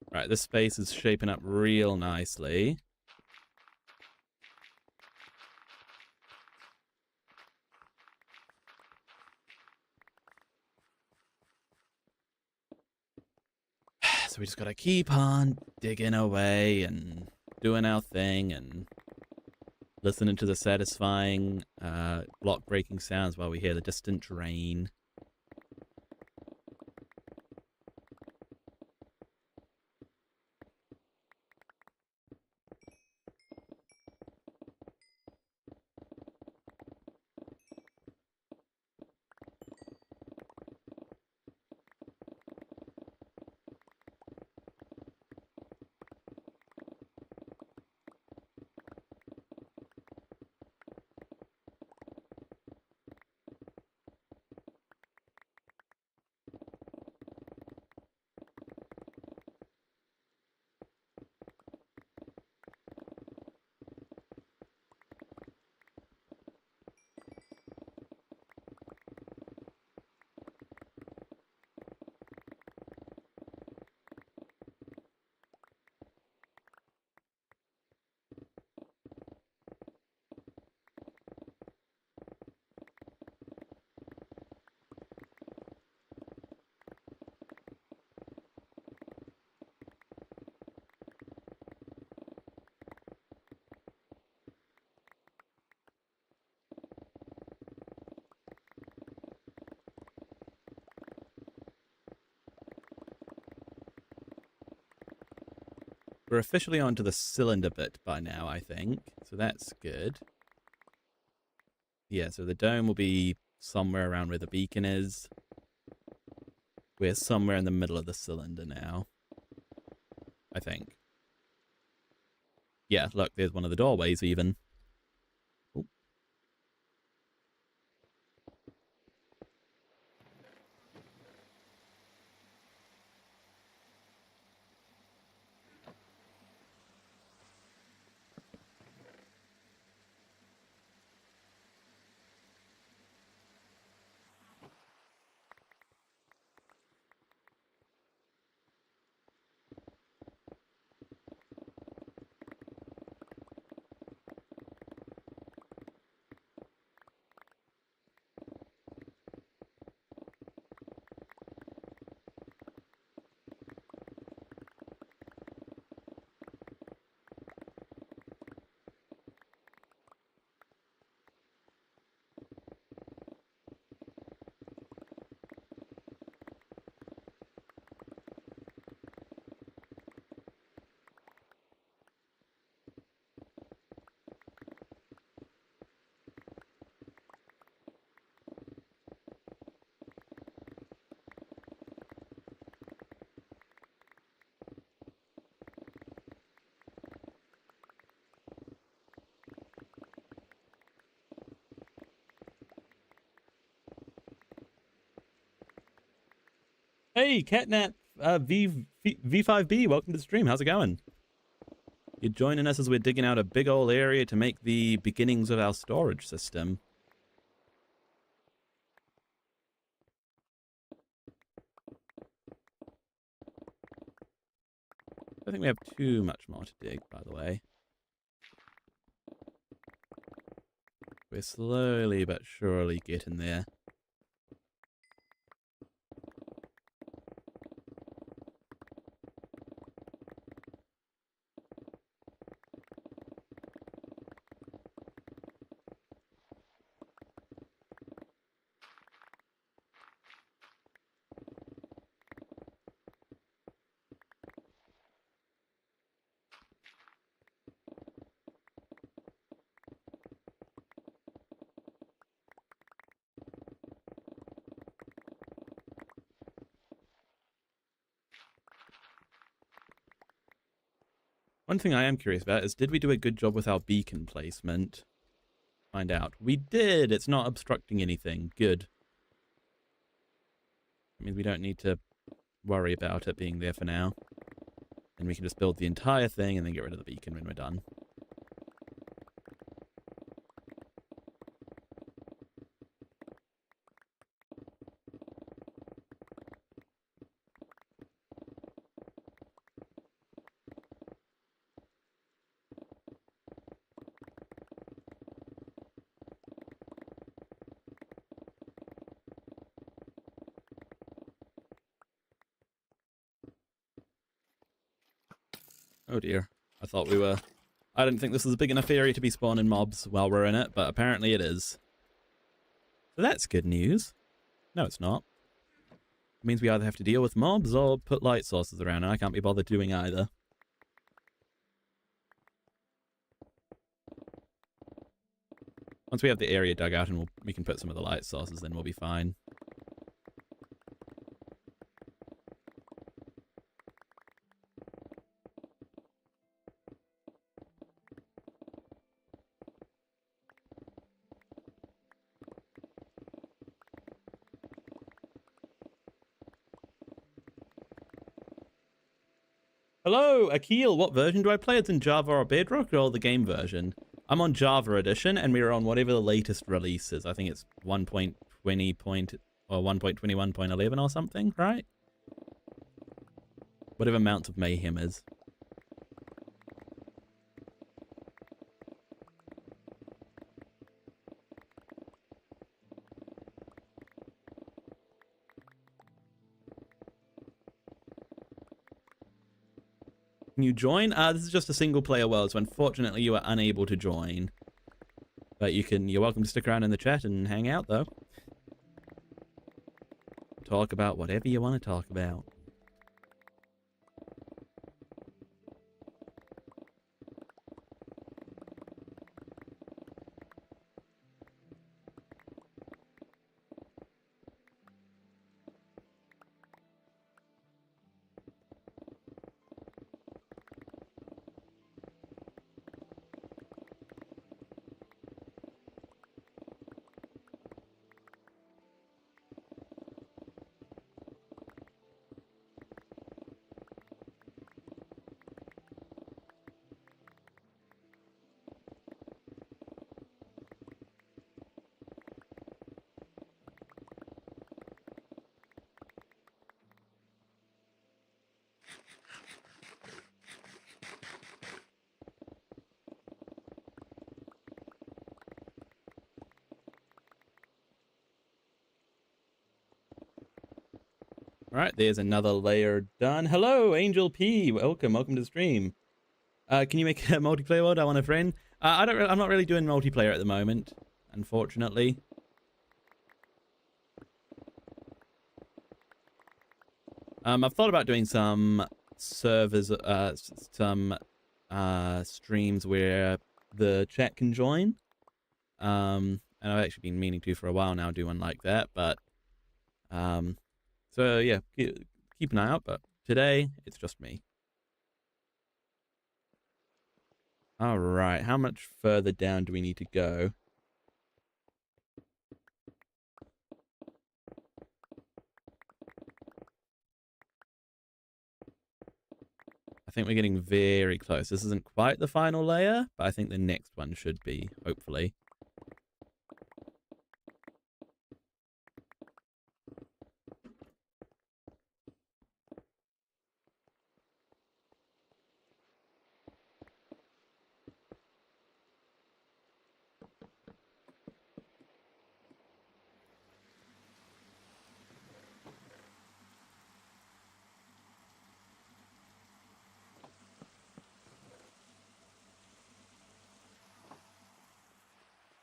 Right, this space is shaping up real nicely. so we just gotta keep on digging away and doing our thing and listening to the satisfying block breaking sounds while we hear the distant drain. We're officially onto the cylinder bit by now, I think. So that's good. Yeah, so the dome will be somewhere around where the beacon is. We're somewhere in the middle of the cylinder now, I think. Yeah, look, there's one of the doorways even. Ooh. Hey, Catnap V5B, welcome to the stream. How's it going? You're joining us as we're digging out a big old area to make the beginnings of our storage system. I don't think we have too much more to dig, by the way. We're slowly but surely getting there. One thing I am curious about is, did we do a good job with our beacon placement? Find out. We did! It's not obstructing anything. Good. I mean, we don't need to worry about it being there for now. And we can just build the entire thing and then get rid of the beacon when we're done. Oh dear. I thought we were... I didn't think this was a big enough area to be spawning mobs while we're in it, but apparently it is. So that's good news. No, it's not. It means we either have to deal with mobs or put light sources around, and I can't be bothered doing either. Once we have the area dug out and we can put some of the light sources, then we'll be fine. Hello, Akil. What version do I play? It's in Java or Bedrock or the game version? I'm on Java Edition, and we're on whatever the latest release is. I think it's 1.20 or 1.21.11 or something, right? Whatever Mounts of Mayhem is. Can you join? This is just a single player world, so unfortunately you are unable to join. But you're welcome to stick around in the chat and hang out though. Talk about whatever you want to talk about. All right, there's another layer done. Hello, Angel P. Welcome to the stream. Can you make a multiplayer world? I want a friend. I'm not really doing multiplayer at the moment, unfortunately. I've thought about doing some servers, some streams where the chat can join. And I've actually been meaning to for a while now do one like that, but so yeah, keep an eye out, but today it's just me. All right, how much further down do we need to go? I think we're getting very close. This isn't quite the final layer, but I think the next one should be, hopefully.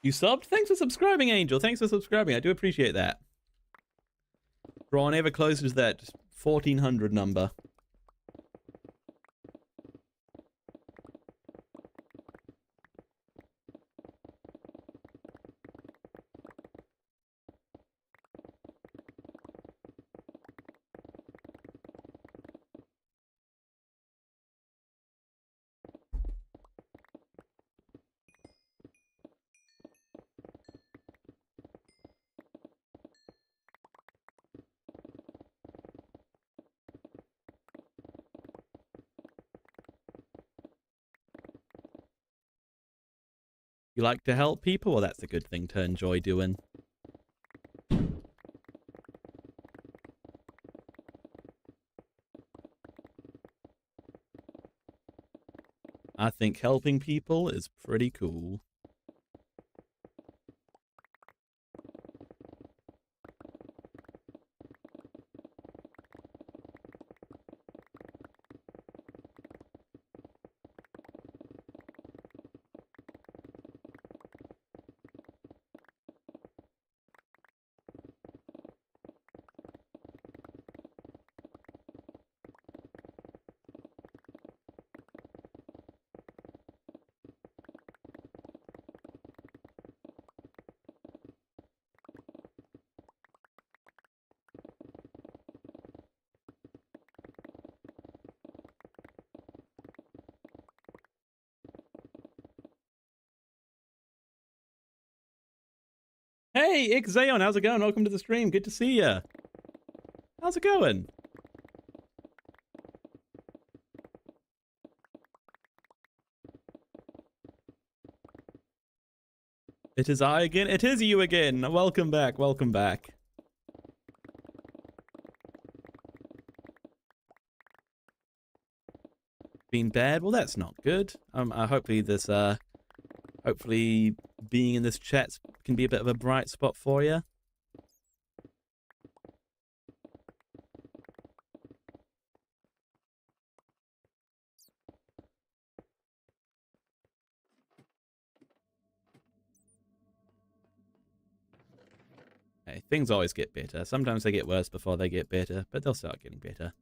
You subbed? Thanks for subscribing, Angel. Thanks for subscribing. I do appreciate that. Drawing ever closer to that 1400 number. You like to help people? Well, that's a good thing to enjoy doing. I think helping people is pretty cool. Hey, Ixaon, how's it going? Welcome to the stream. Good to see ya. How's it going? It is I again. It is you again. Welcome back. Welcome back. Been bad? Well, that's not good. Hopefully this, hopefully being in this chat can be a bit of a bright spot for you. Hey, things always get better. Sometimes they get worse before they get better, but they'll start getting better.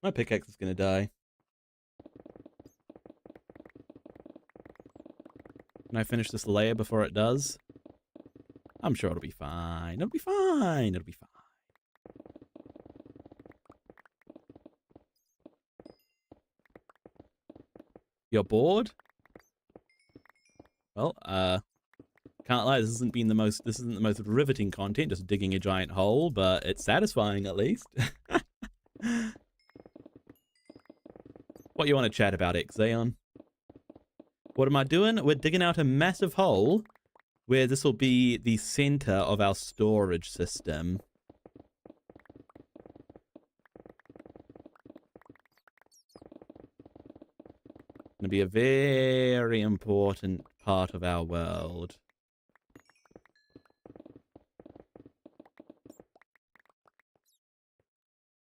My pickaxe is gonna die. Can I finish this layer before it does? I'm sure it'll be fine. It'll be fine. It'll be fine. You're bored? Well, can't lie, this isn't the most riveting content, just digging a giant hole, but it's satisfying at least. What you want to chat about, Ixaon? What am I doing? We're digging out a massive hole where this will be the center of our storage system. Gonna be a very important part of our world.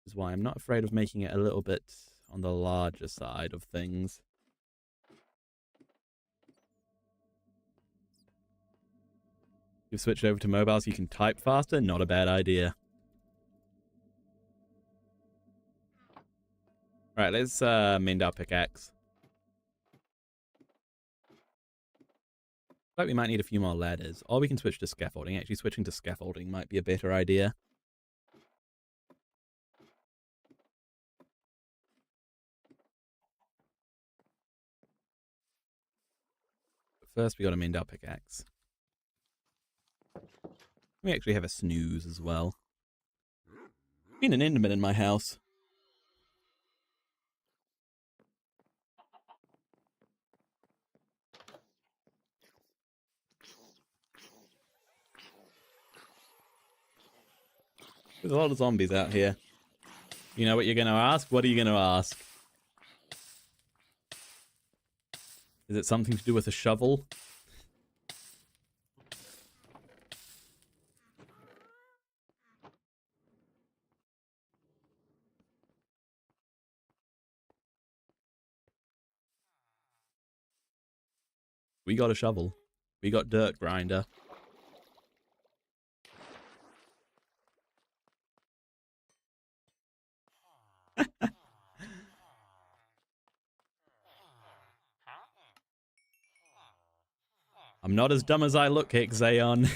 This is why I'm not afraid of making it a little bit on the larger side of things. You've switched over to mobile so you can type faster? Not a bad idea. Right, let's mend our pickaxe. Like we might need a few more ladders, or we can switch to scaffolding. Actually, switching to scaffolding might be a better idea. But first, we got to mend our pickaxe. We actually have a snooze as well. Been an Enderman in my house. There's a lot of zombies out here. You know what you're going to ask? What are you going to ask? Is it something to do with a shovel? We got a shovel. We got dirt grinder. I'm not as dumb as I look, Ixaon.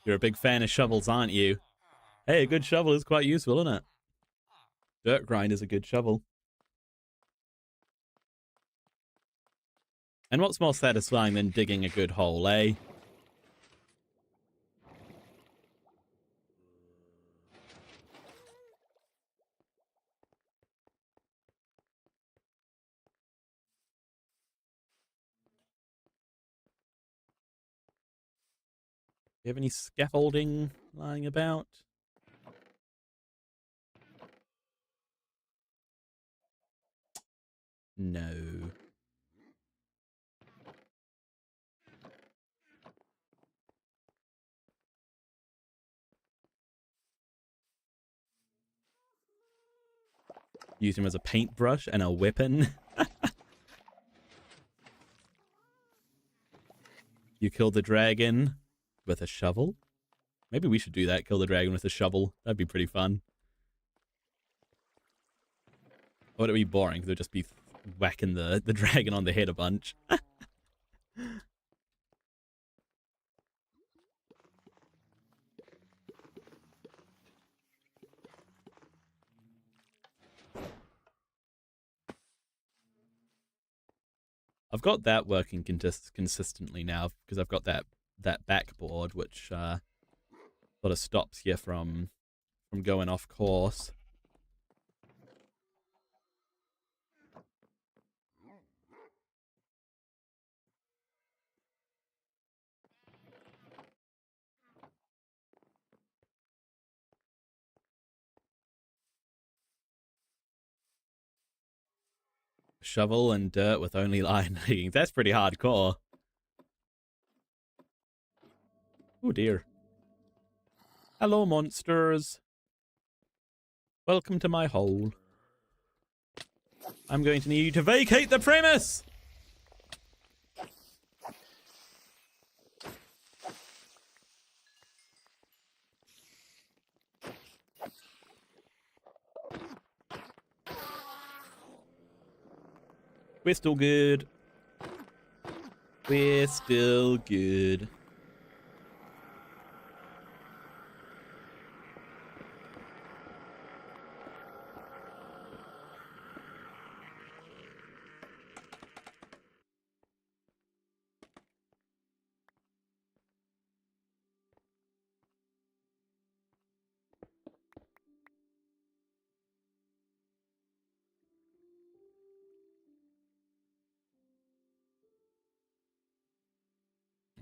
You're a big fan of shovels, aren't you? Hey, a good shovel is quite useful, isn't it? Dirt grind is a good shovel. And what's more satisfying than digging a good hole, eh? you have any scaffolding lying about? No. Use him as a paintbrush and a weapon. You kill the dragon with a shovel. Maybe we should do that. Kill the dragon with a shovel. That'd be pretty fun. Or would it be boring? Because it would just be whacking the dragon on the head a bunch. I've got that working consistently now because I've got that backboard, which sort of stops you from going off course. Shovel and dirt with only iron leggings. That's pretty hardcore. Oh dear. Hello, monsters. Welcome to my hole. I'm going to need you to vacate the premise! We're still good. We're still good.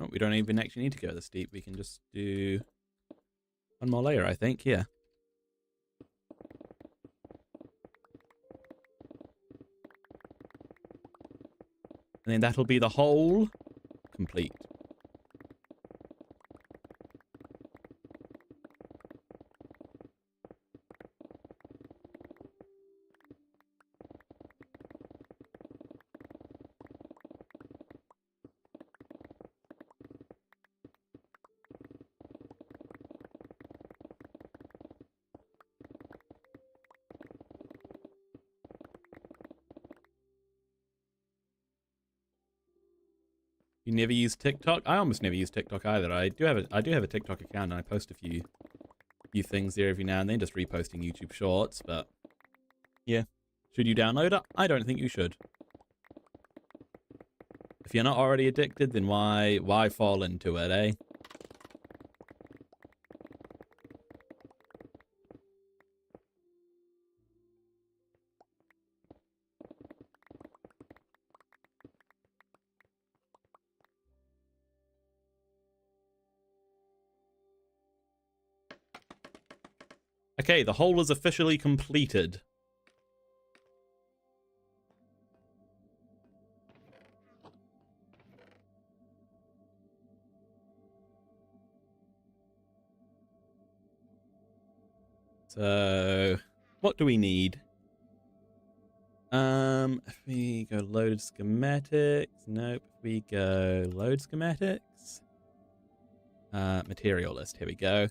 Oh, we don't even actually need to go this deep. We can just do one more layer, I think. Yeah. And then that'll be the hole complete. You never use TikTok? I almost never use TikTok either. I do have a TikTok account and I post a few things there every now and then, just reposting YouTube shorts, but yeah. Should you download it? I don't think you should. If you're not already addicted, then why fall into it, eh? Okay, the hole is officially completed. So, what do we need? If we go load schematics, nope. If we go load schematics, material list, here we go.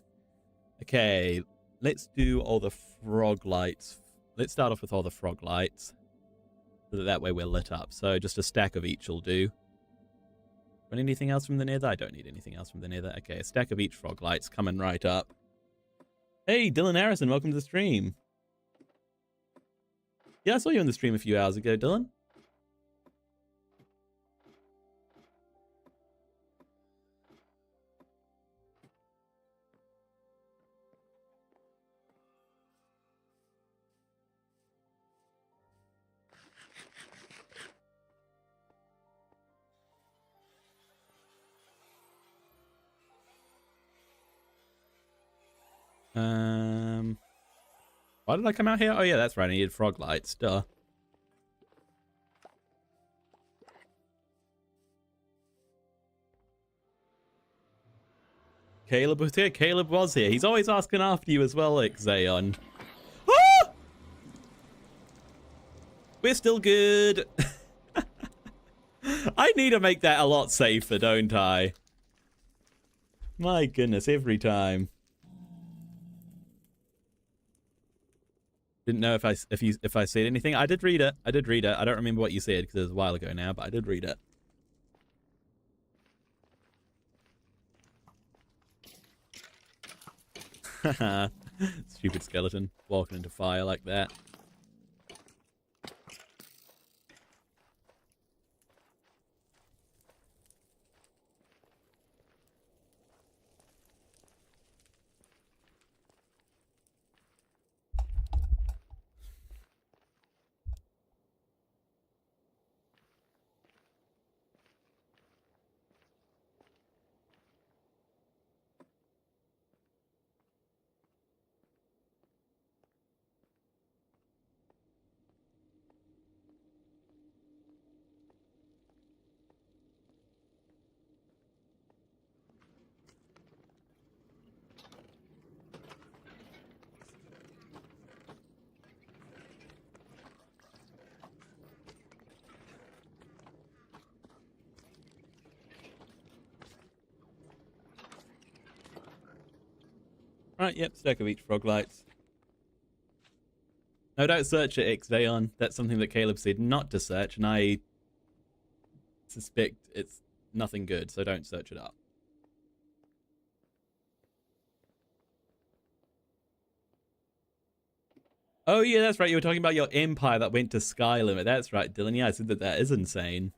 Okay, let's do all the frog lights. Let's start off with all the frog lights. So that way we're lit up. So just a stack of each will do. Want anything else from the nether? I don't need anything else from the nether. Okay, a stack of each frog lights coming right up. Hey, Dylan Harrison, welcome to the stream. Yeah, I saw you on the stream a few hours ago, Dylan. Why did I come out here? Oh yeah, that's right. I needed frog lights. Duh. Caleb was here. Caleb was here. He's always asking after you as well, like Zayon. Ah! We're still good. I need to make that a lot safer, don't I? My goodness, every time. Didn't know if I said anything. I did read it. I don't remember what you said because it was a while ago now, but I did read it. Stupid skeleton walking into fire like that. Right, yep, stack of each frog lights. No, don't search it, Xdayon. That's something that Caleb said not to search, and I suspect it's nothing good, so don't search it up. Oh yeah, that's right. You were talking about your empire that went to Skylimit. That's right, Dylan. Yeah, I said that is insane.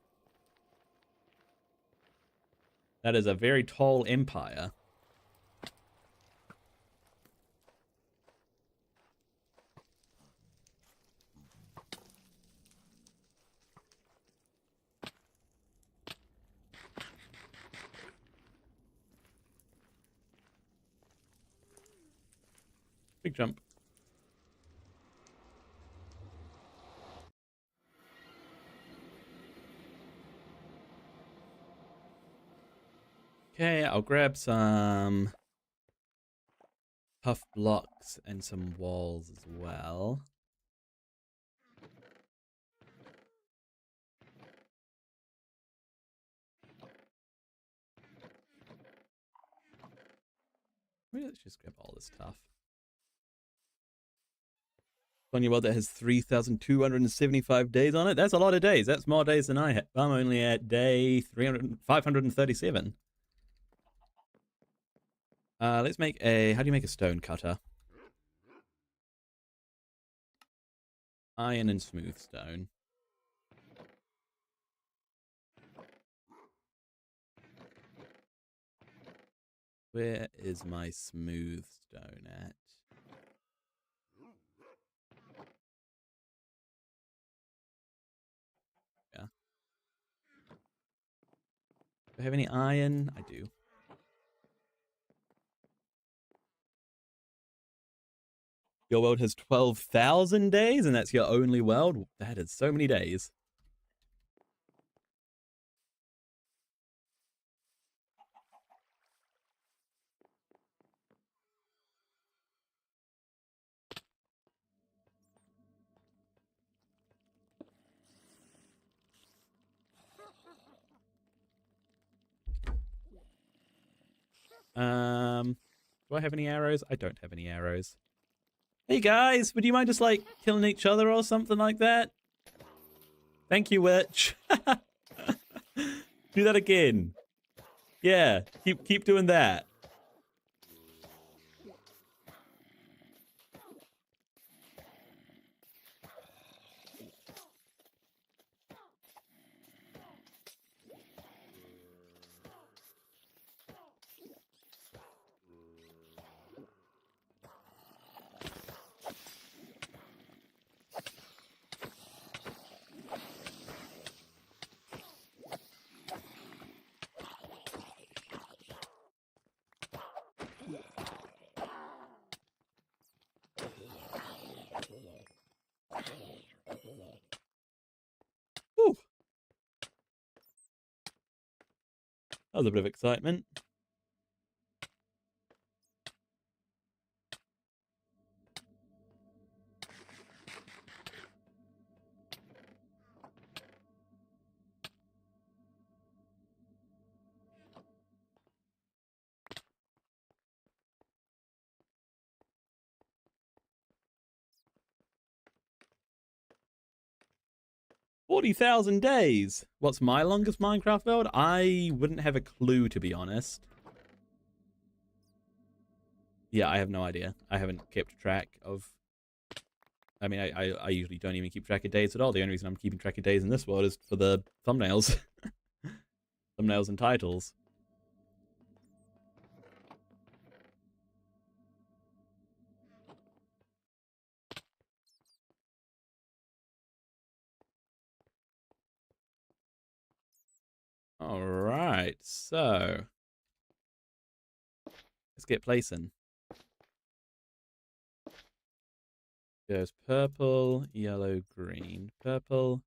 That is a very tall empire. Big jump. Okay, I'll grab some puff blocks and some walls as well. Let's just grab all this stuff. On your world that has 3,275 days on it. That's a lot of days. That's more days than I have. I'm only at day 537. Let's make a... How do you make a stone cutter? Iron and smooth stone. Where is my smooth stone at? Yeah. Do I have any iron? I do. Your world has 12,000 days, and that's your only world? That is so many days. Do I have any arrows? I don't have any arrows. Hey guys, would you mind just like killing each other or something like that? Thank you, witch. Do that again. Yeah, keep doing that. That was a bit of excitement. $40,000 days. What's my longest Minecraft build? I wouldn't have a clue, to be honest. Yeah, I have no idea. I haven't kept track of... I mean, I usually don't even keep track of days at all. The only reason I'm keeping track of days in this world is for the thumbnails. Thumbnails and titles. Alright, so... let's get placing. Goes purple, yellow, green. Purple,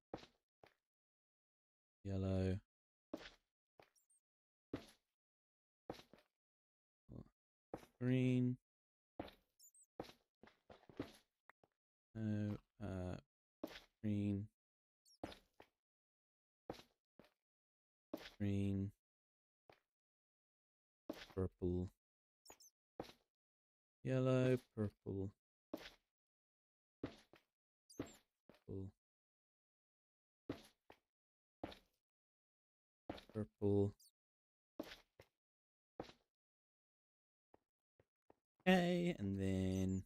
yellow, green. No, green, green, purple, yellow, purple, purple. Okay, and then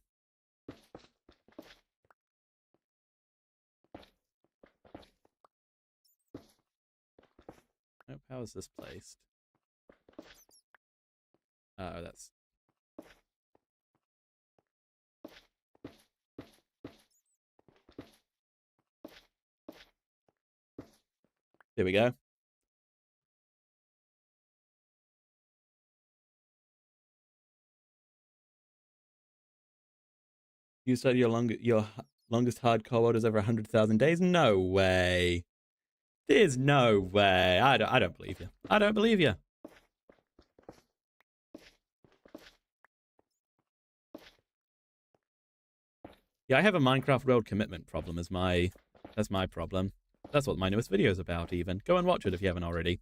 nope, how is this placed? Oh, that's... there we go. You said your longest hardcore world is over 100,000 days? No way. There's no way. I don't believe you. I don't believe you. Yeah, I have a Minecraft world commitment problem that's my problem. That's what my newest video is about, even. Go and watch it if you haven't already.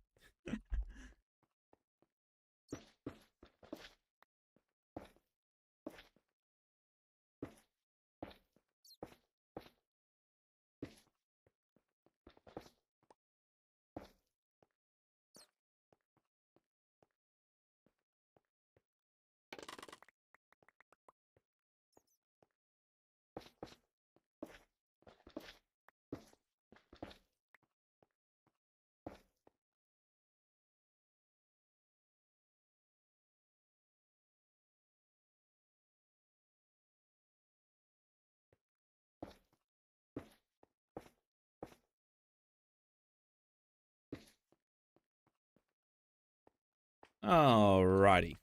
Alrighty.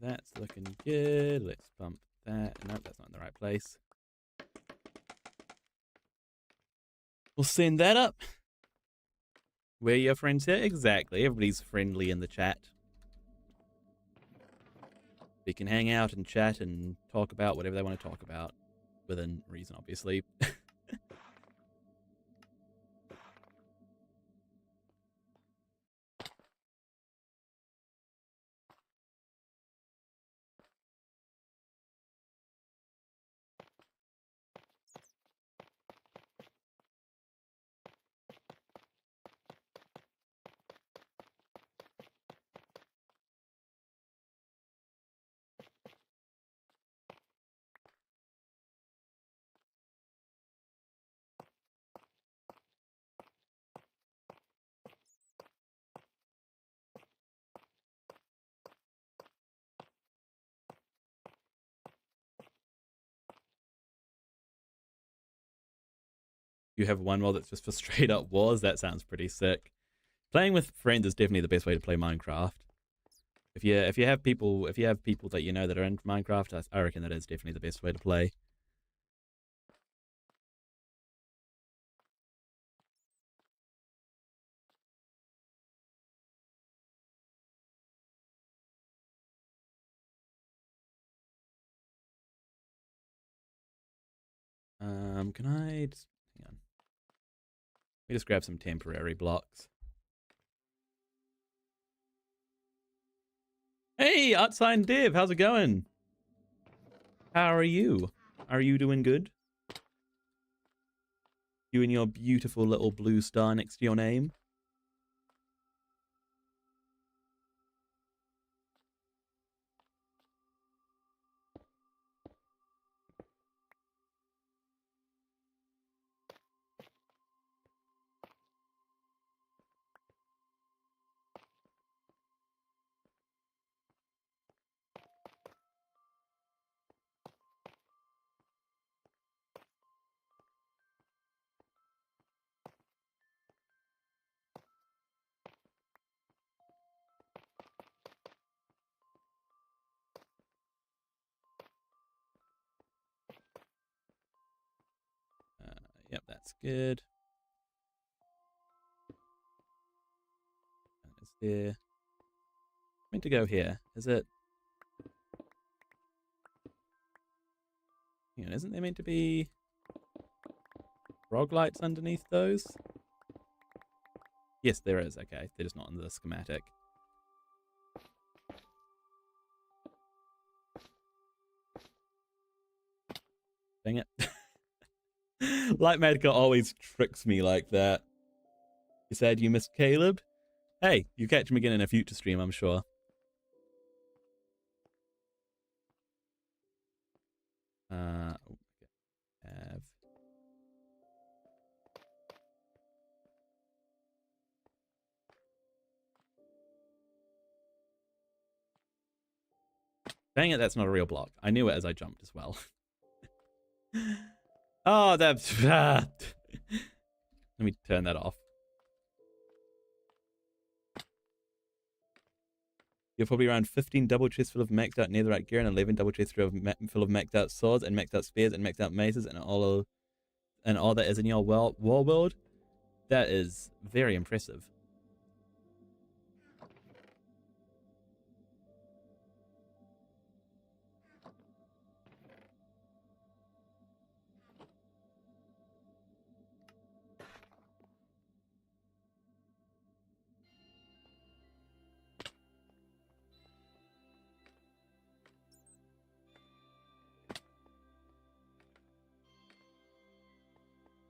That's looking good. Let's bump that. No, that's not in the right place. We'll send that up. Where your friends here? Exactly. Everybody's friendly in the chat. We can hang out and chat and talk about whatever they want to talk about. Within reason, obviously. You have one world that's just for straight up wars. That sounds pretty sick. Playing with friends is definitely the best way to play Minecraft. If you have people that you know that are into Minecraft, I reckon that is definitely the best way to play. Can I just hang on? Let me just grab some temporary blocks. Hey, Artsign Div, how's it going? How are you? Are you doing good? You and your beautiful little blue star next to your name? Yep, that's good. Is there... meant to go here. Is it... hang on, isn't there meant to be frog lights underneath those? Yes, there is. Okay, they're just not in the schematic. Dang it. Lightmatica always tricks me like that. You said you missed Caleb? Hey, you catch him again in a future stream, I'm sure. Have... dang it, that's not a real block. I knew it as I jumped as well. Oh, that's... let me turn that off. You're probably around 15 double chests full of maxed out netherite gear and 11 double chests full of maxed out swords and maxed out spears and maxed out maces and all that is in your war world. That is very impressive.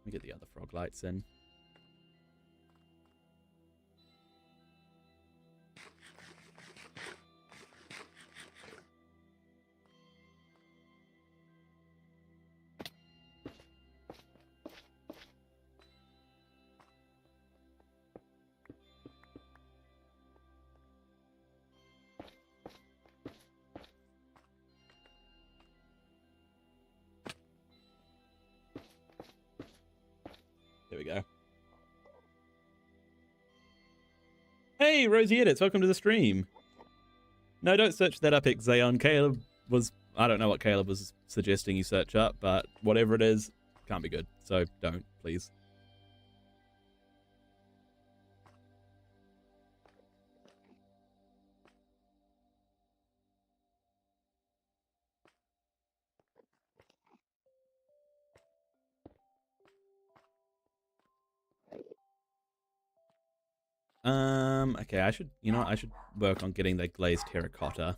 Let me get the other frog lights in. There we go. Hey, Rosie Edits, welcome to the stream. No, don't search that up, Xayon. Caleb was... I don't know what Caleb was suggesting you search up, but whatever it is, can't be good. So don't, please. Okay, I should, you know, I should work on getting the glazed terracotta.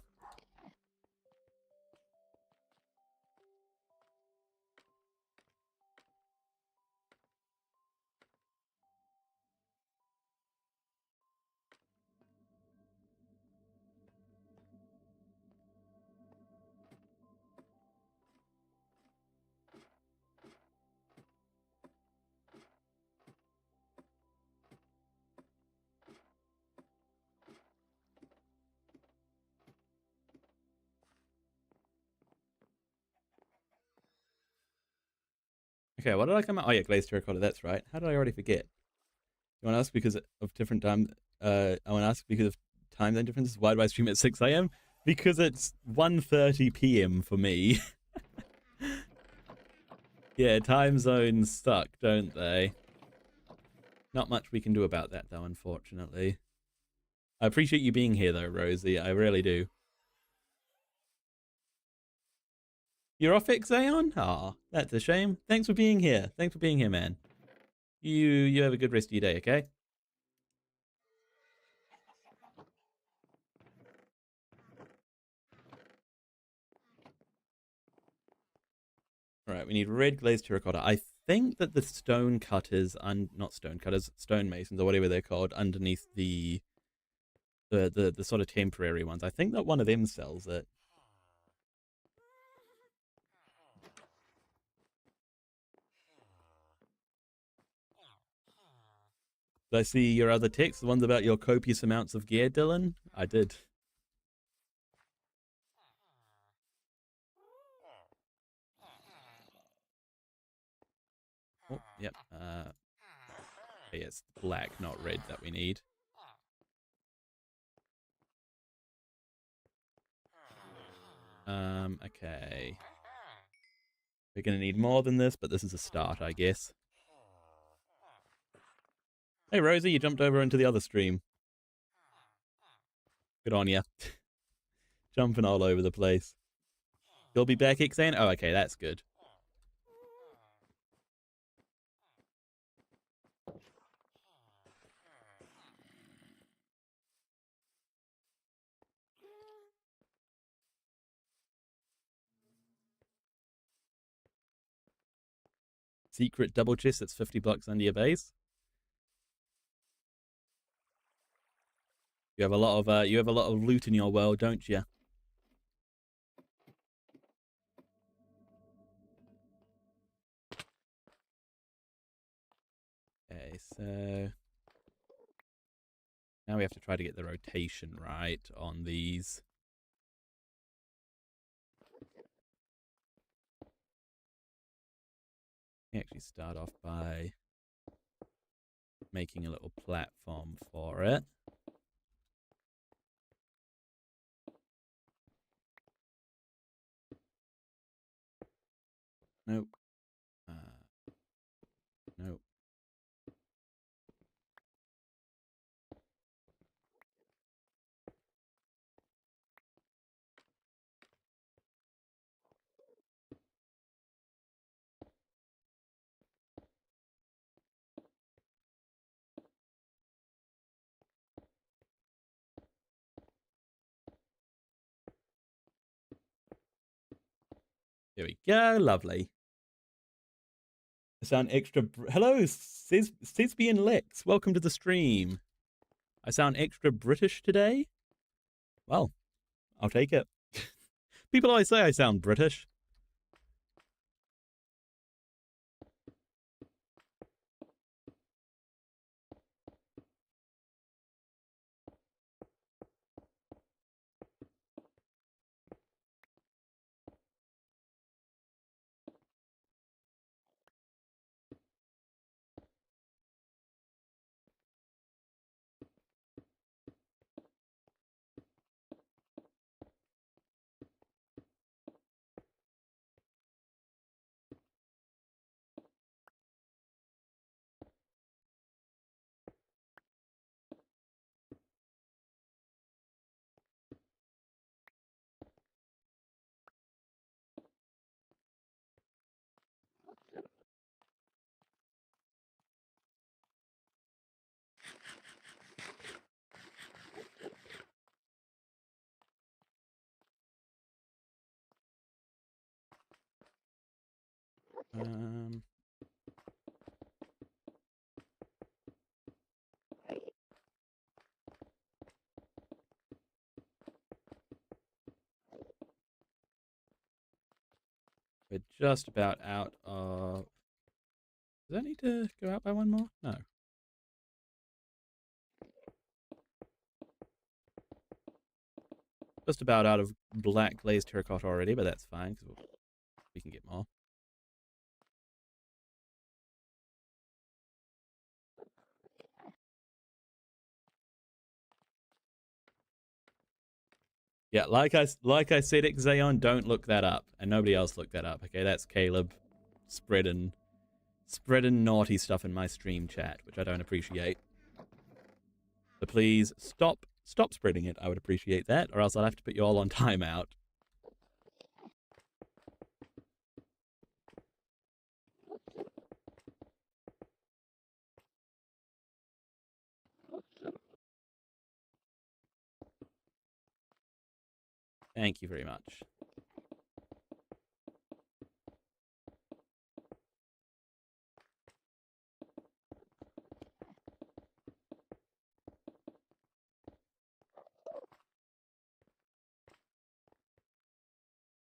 Okay, what did I come out? Oh yeah, glazed terracotta, that's right. How did I already forget? You want to ask because of different time? I want to ask because of time zone differences. Why do I stream at 6 a.m.? Because it's 1:30 p.m. for me. Yeah, time zones suck, don't they? Not much we can do about that, though, unfortunately. I appreciate you being here, though, Rosie. I really do. You're off Xaon? Aw, that's a shame. Thanks for being here. Thanks for being here, man. You have a good rest of your day, okay? Alright, we need red glazed terracotta. I think that the stone cutters, not stone cutters, stone masons, or whatever they're called, underneath the sort of temporary ones. I think that one of them sells it. Did I see your other text? The ones about your copious amounts of gear, Dylan? I did. Oh, yep. Okay, it's black, not red that we need. Okay. We're gonna need more than this, but this is a start, I guess. Hey, Rosie, you jumped over into the other stream. Good on ya. Jumping all over the place. You'll be back, Xan? Oh, okay, that's good. Secret double chest that's $50 under your base. You have a lot of loot in your world, don't you? Okay, so now we have to try to get the rotation right on these. We actually start off by making a little platform for it. Nope. Nope. Here we go. Lovely. I sound extra. Hello, Sisby and Lex. Welcome to the stream. I sound extra British today. Well, I'll take it. People always say I sound British. We're just about out of... Does that need to go out by one more? No. Just about out of black glazed terracotta already, but that's fine because we can get more. Yeah, like I said, Xaon, don't look that up, and nobody else look that up. Okay, that's Caleb spreading naughty stuff in my stream chat, which I don't appreciate. So please stop spreading it. I would appreciate that, or else I'll have to put you all on timeout. Thank you very much.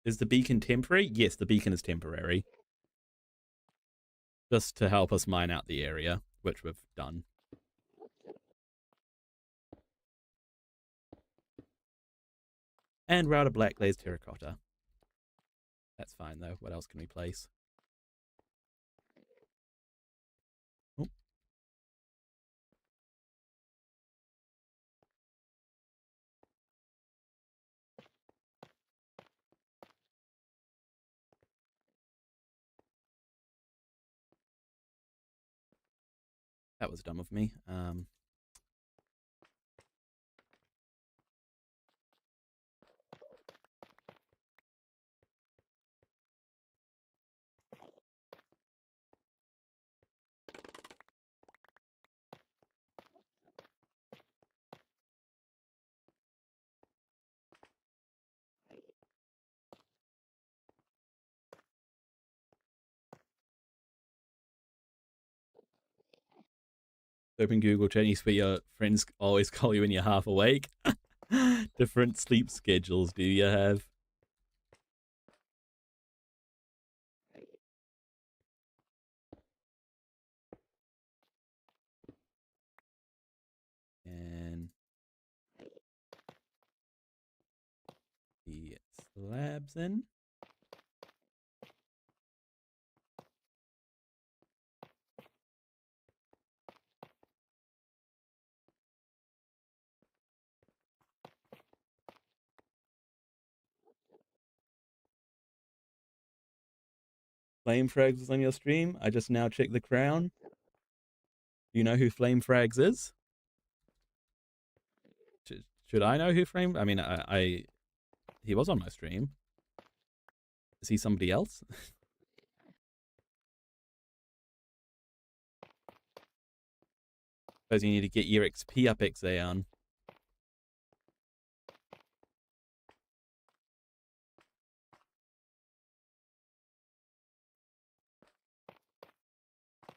Is the beacon temporary? Yes, the beacon is temporary. Just to help us mine out the area, which we've done. And we're out of black glazed terracotta. That's fine though. What else can we place? Oh. That was dumb of me. Open Google Chinese where your friends always call you when you're half awake. Different sleep schedules do you have? And the slabs in. Flame Frags was on your stream. I just now checked the crown. Do you know who Flame Frags is? Should I know who Flame? I mean, he was on my stream. Is he somebody else? Suppose you need to get your XP up, Exaon.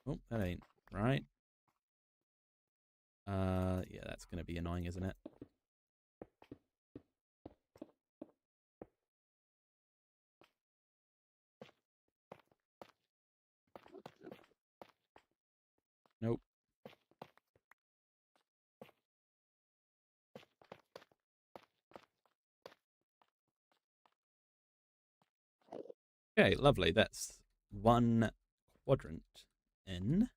Oh, that ain't right. Yeah, that's gonna be annoying, isn't it? Nope. Okay, lovely. That's one quadrant in.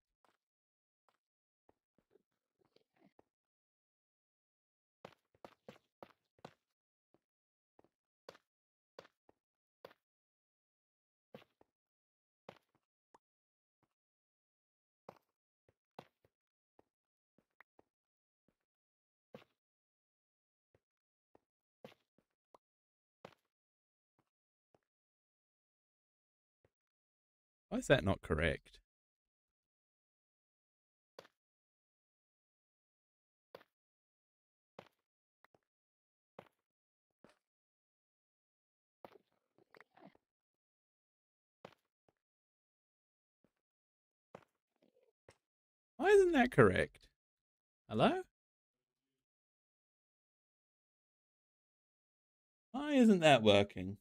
Why is that not correct? Why isn't that correct? Hello? Why isn't that working?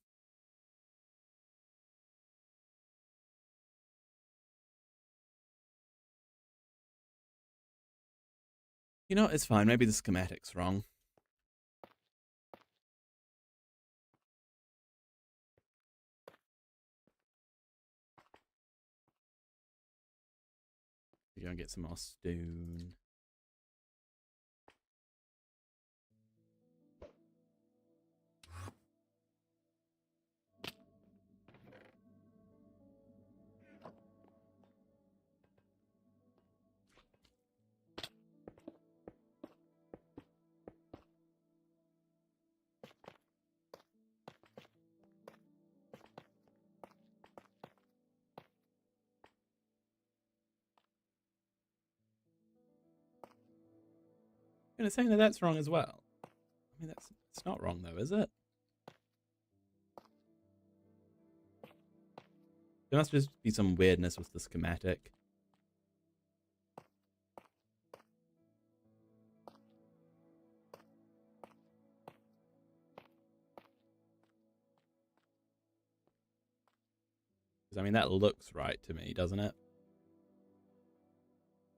You know, it's fine. Maybe the schematic's wrong. We're going to get some more stone. Gonna say that that's wrong as well. I mean, it's not wrong though, is it? There must just be some weirdness with the schematic. Because, I mean, that looks right to me, doesn't it?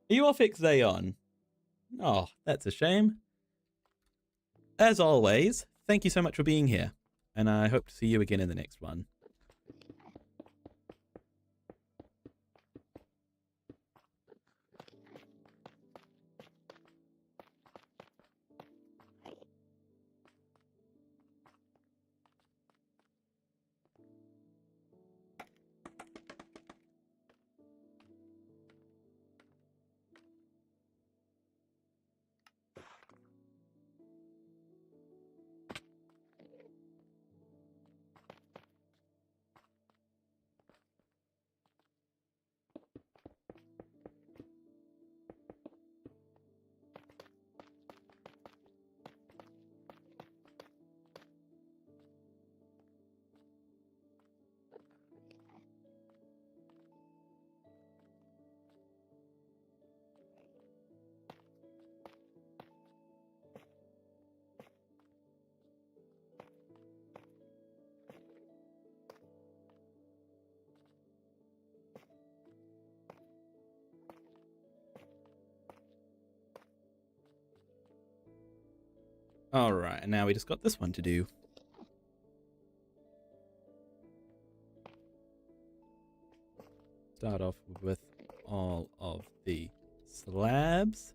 Are you off Xaeon? Oh, that's a shame. As always, thank you so much for being here, and I hope to see you again in the next one. Alright, and now we just got this one to do. Start off with all of the slabs.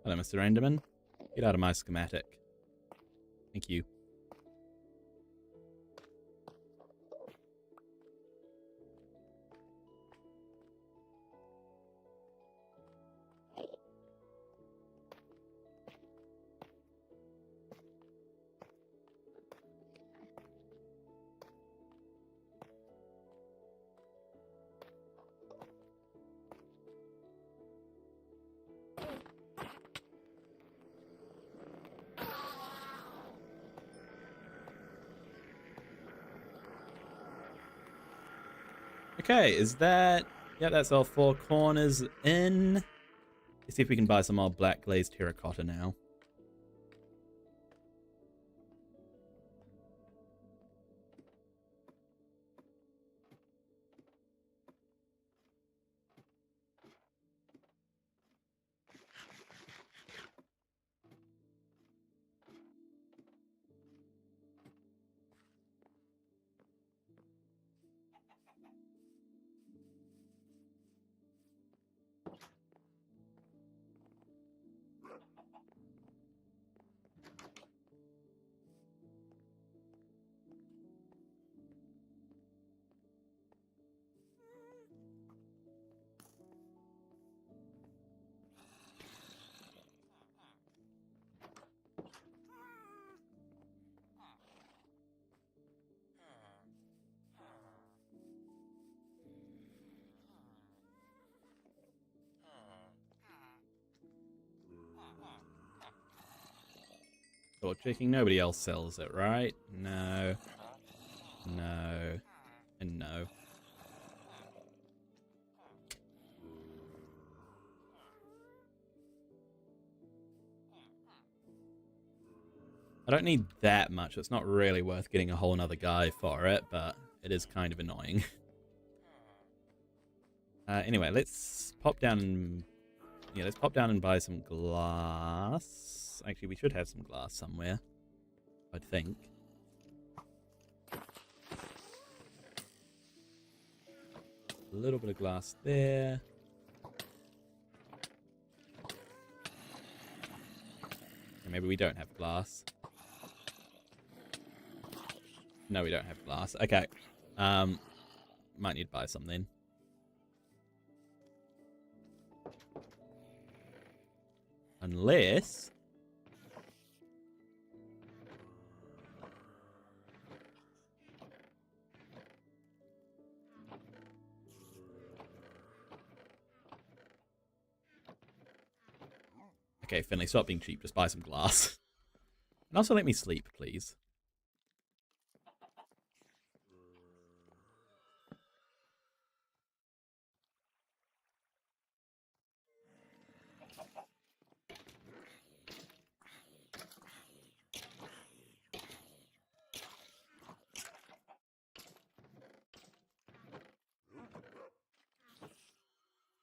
Hello, Mr. Enderman. Get out of my schematic. Thank you. Okay, is that... Yeah, that's all 4 corners in. Let's see if we can buy some more black glazed terracotta now. Thought checking, nobody else sells it, right? No. No. And no. I don't need that much. It's not really worth getting a whole nother guy for it, but it is kind of annoying. Anyway, let's pop down and... Yeah, let's pop down and buy some glass. Actually, we should have some glass somewhere, I think. A little bit of glass there. Maybe we don't have glass. No, we don't have glass. Okay. Might need to buy something. Unless... Okay, Finley, stop being cheap. Just buy some glass. And also let me sleep, please.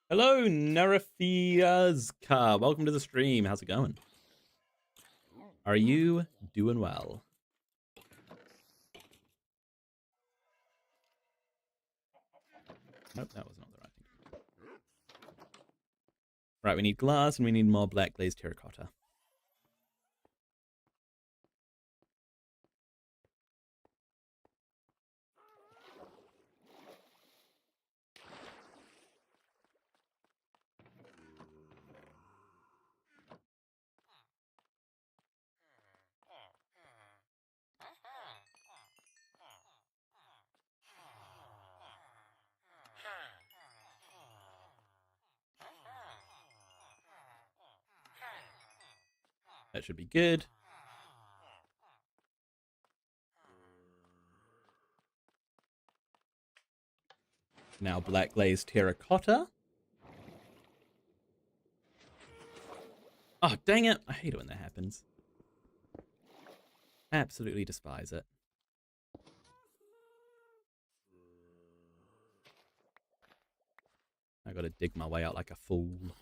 Hello, Narafiazka. Welcome to the stream. How's it going? Are you doing well? Nope, that was not the right thing. Right, we need glass and we need more black glazed terracotta. That should be good. Now black glazed terracotta. Oh, dang it. I hate it when that happens. Absolutely despise it. I gotta dig my way out like a fool.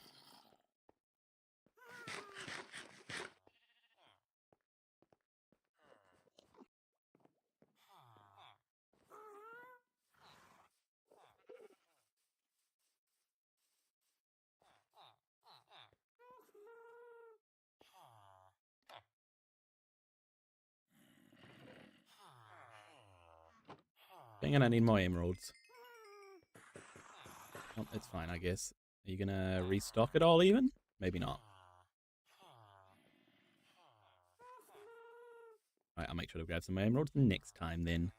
Dang it, I need more emeralds. Oh, it's fine, I guess. Are you gonna restock it all even? Maybe not. Right, I'll make sure to grab some more emeralds next time then.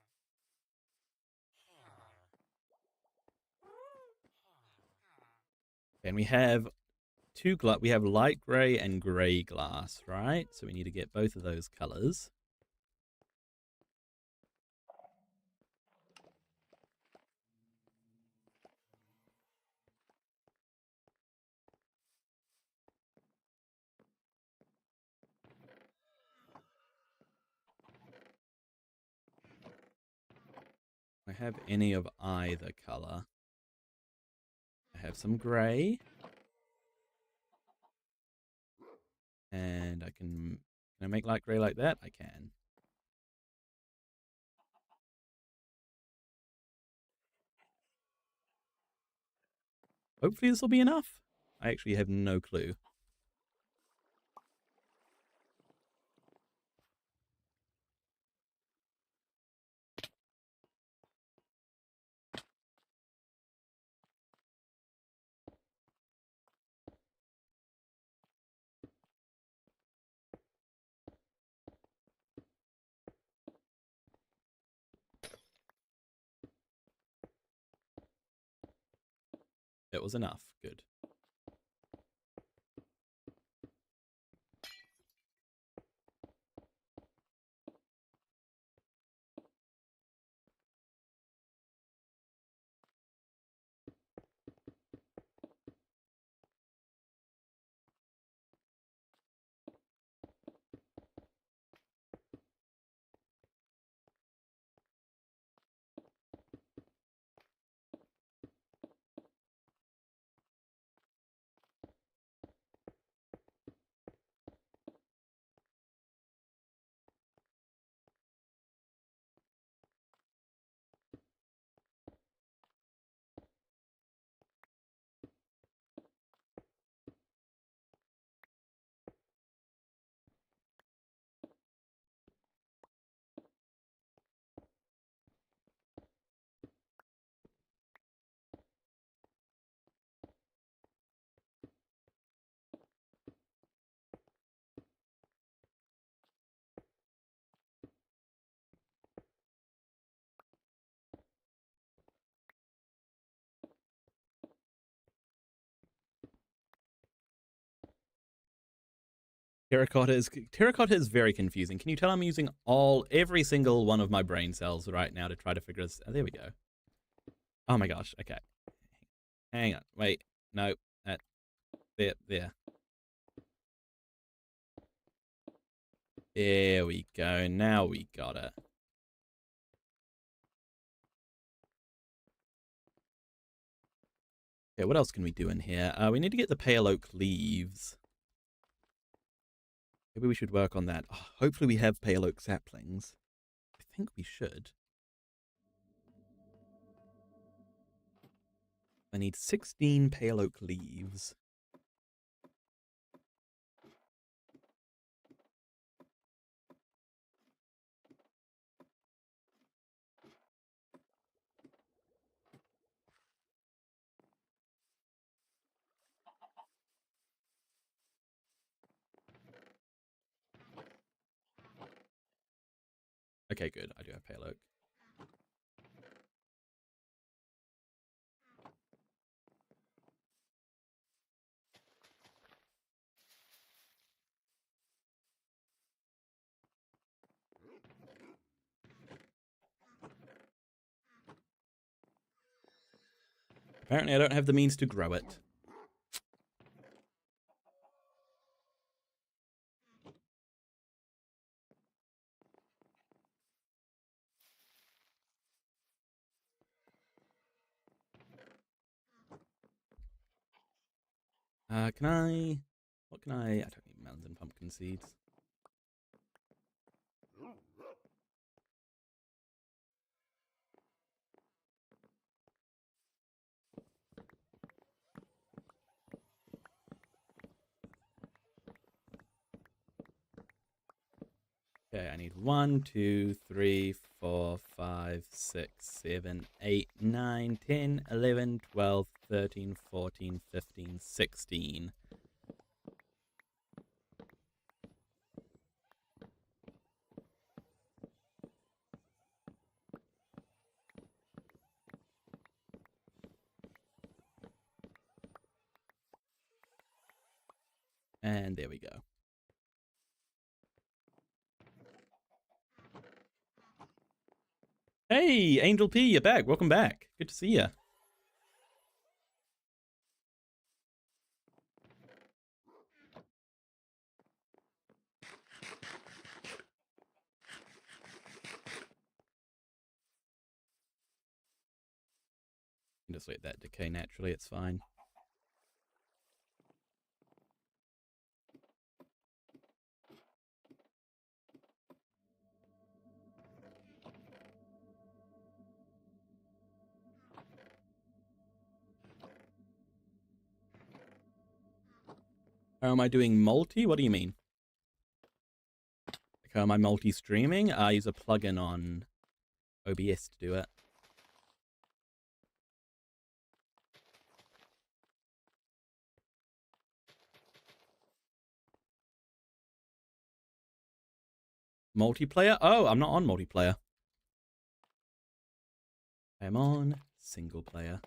And we have we have light gray and gray glass, right? So we need to get both of those colors. I have any of either color. I have some gray. And can I make light gray like that? I can. Hopefully this will be enough. I actually have no clue. It was enough. Good. Terracotta is very confusing. Can you tell I'm using every single one of my brain cells right now to try to figure this? Oh, there we go. Oh my gosh. Okay. Hang on. Wait. No. There. There we go. Now we got it. Okay, what else can we do in here? We need to get the pale oak leaves. Maybe we should work on that. Oh, hopefully we have pale oak saplings. I think we should. I need 16 pale oak leaves. Okay, good. I do have pale oak. Apparently I don't have the means to grow it. Can I... What can I... I don't need melons and pumpkin seeds. Okay, I need 1, 2, 3, 4, 5, 6, 7, 8, 9, 10, 11, 12, 13, 14, 15, 16. And there we go. Hey, Angel P, you're back. Welcome back. Good to see you. You can just let that decay naturally, it's fine. How am I doing multi? What do you mean? Like, how am I multi-streaming? I use a plugin on OBS to do it. Multiplayer? Oh, I'm not on multiplayer. I'm on single player.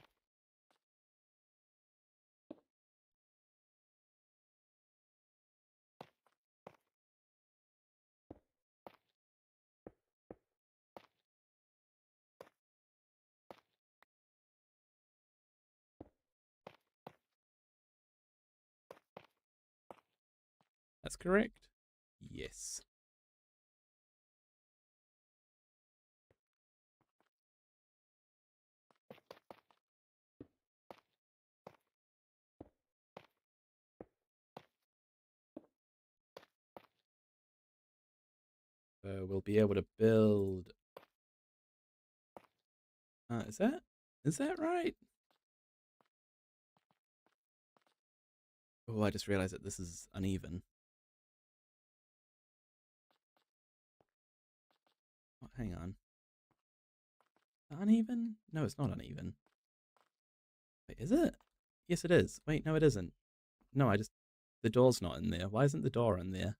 That's correct. Yes. We'll be able to build. Is that right? Oh, I just realized that this is uneven. Oh, hang on. Uneven? No, it's not uneven. Wait, is it? Yes, it is. Wait, no, it isn't. No, the door's not in there. Why isn't the door in there?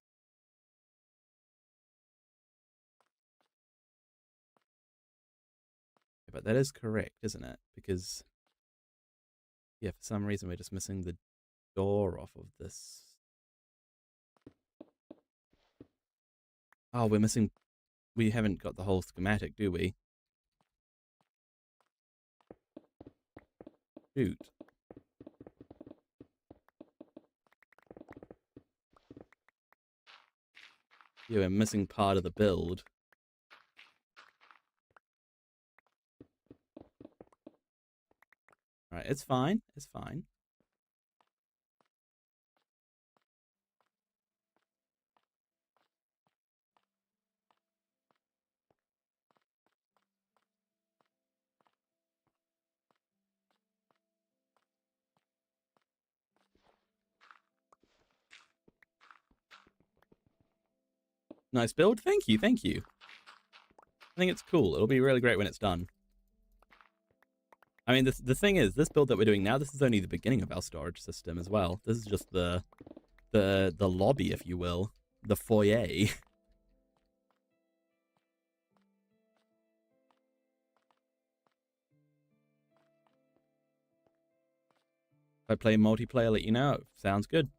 Yeah, but that is correct, isn't it? Because, yeah, for some reason we're just missing the door off of this. Oh, we're missing... We haven't got the whole schematic, do we? Shoot. Yeah, we're missing part of the build. Alright, it's fine. It's fine. Nice build. Thank you, thank you. I think it's cool. It'll be really great when it's done. I mean, the thing is, this build that we're doing now, this is only the beginning of our storage system as well. This is just the lobby, if you will. The foyer. If I play multiplayer, let you know. Sounds good.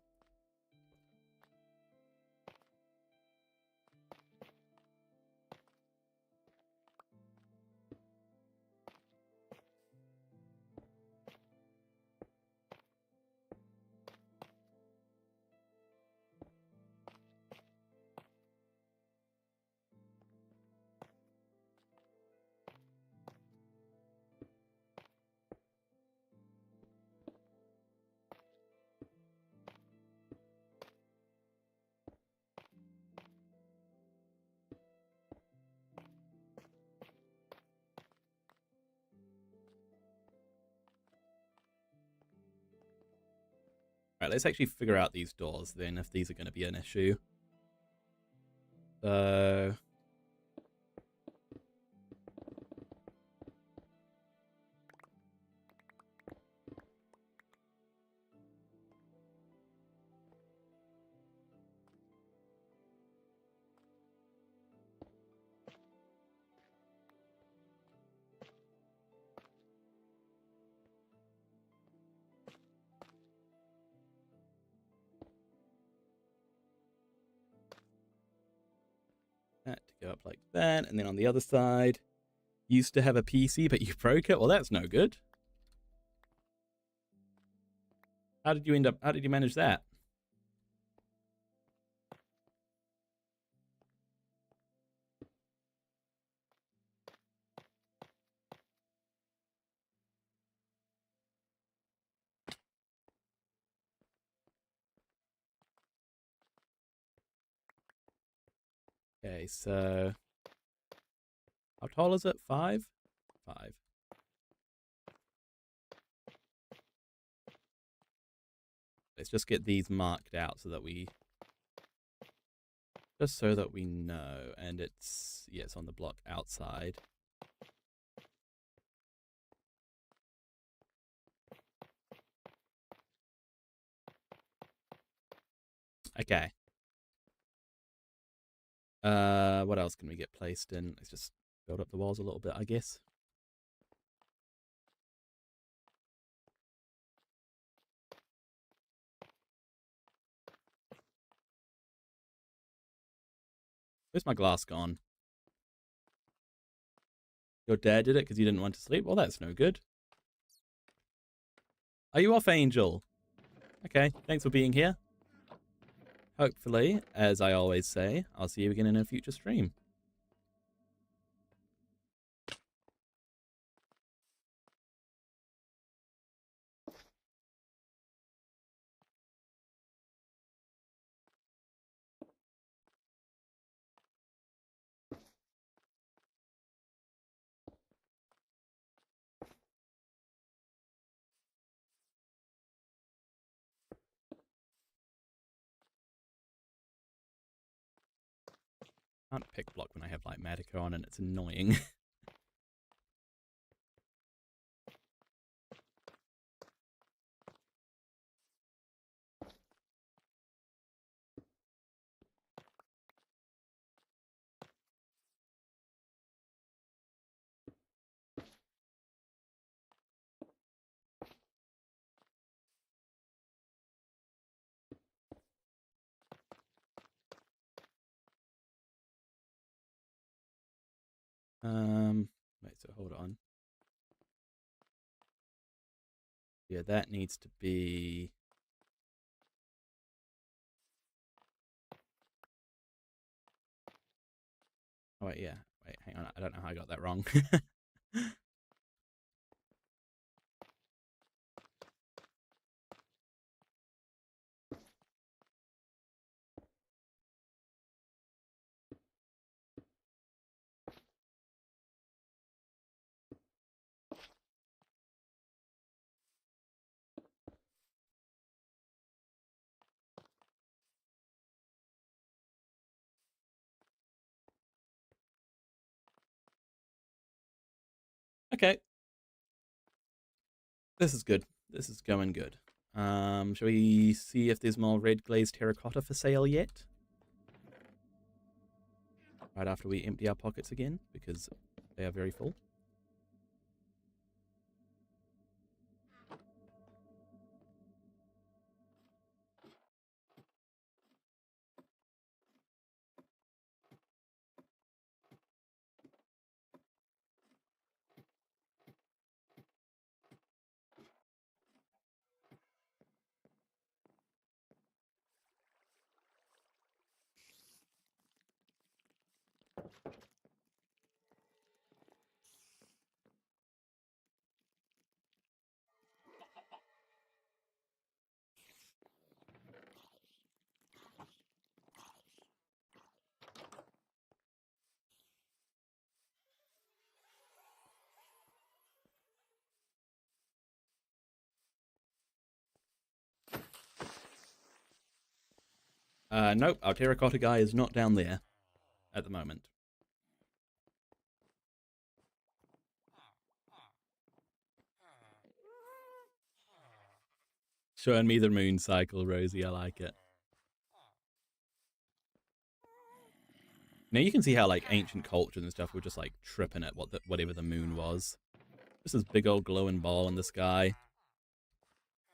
Right, let's actually figure out these doors then, if these are going to be an issue. So... that to go up like that, and then on the other side, used to have a PC, but you broke it? Well, that's no good. How did you manage that? Okay, so... How tall is it? 5? 5. Let's just get these marked out so that we... Just so that we know. And it's... Yeah, it's on the block outside. Okay. What else can we get placed in? Let's just build up the walls a little bit, I guess. Where's my glass gone? Your dad did it because you didn't want to sleep? Well, that's no good. Are you off, Angel? Okay, thanks for being here. Hopefully, as I always say, I'll see you again in a future stream. I can't pick block when I have like Medica on and it's annoying. Wait, so hold on. Yeah, that needs to be... Oh, wait, yeah. Wait, hang on. I don't know how I got that wrong. Okay. This is good. This is going good. Shall we see if there's more red glazed terracotta for sale yet? Right after we empty our pockets again, because they are very full. Nope, our terracotta guy is not down there at the moment. Showing me the moon cycle, Rosie. I like it. Now you can see how like ancient cultures and stuff were just like tripping at whatever the moon was. Just this big old glowing ball in the sky.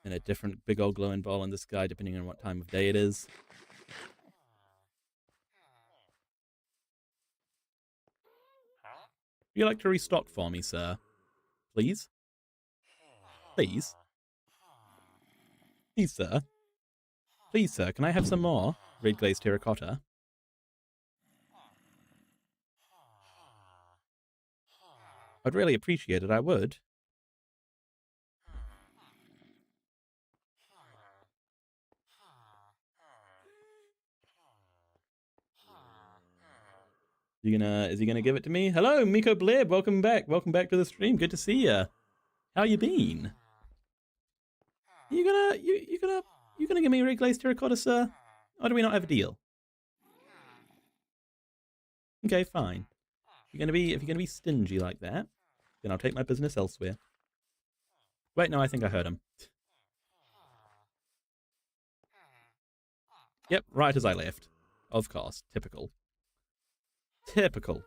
And a different big old glowing ball in the sky depending on what time of day it is. Would you like to restock for me, sir? Please? Please? Please, sir? Please, sir, can I have some more red glazed terracotta? I'd really appreciate it, I would. Is he gonna give it to me? Hello, Miko Blib, welcome back. Welcome back to the stream. Good to see ya. How you been? You gonna give me red glazed terracotta, sir? Or do we not have a deal? Okay, fine. If you're gonna be stingy like that, then I'll take my business elsewhere. Wait, no, I think I heard him. Yep, right as I left. Of course, typical. Typical.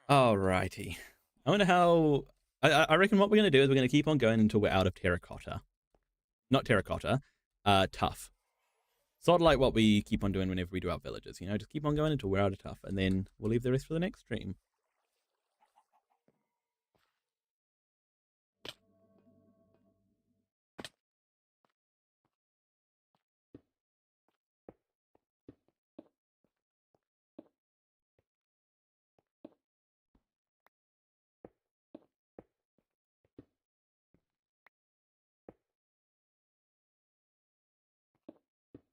Alrighty. I wonder how... I reckon what we're going to do is we're going to keep on going until we're out of terracotta. Not terracotta. Tough. Sort of like what we keep on doing whenever we do our villages, you know? Just keep on going until we're out of tough, and then we'll leave the rest for the next stream.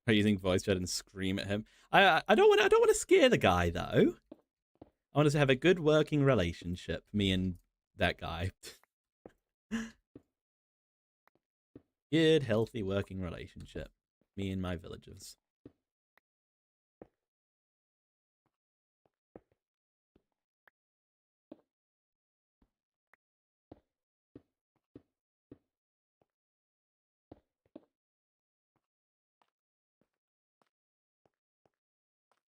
Using voice chat and scream at him. I don't want to scare the guy though. I want us to have a good working relationship, me and that guy. Good, healthy working relationship, me and my villagers.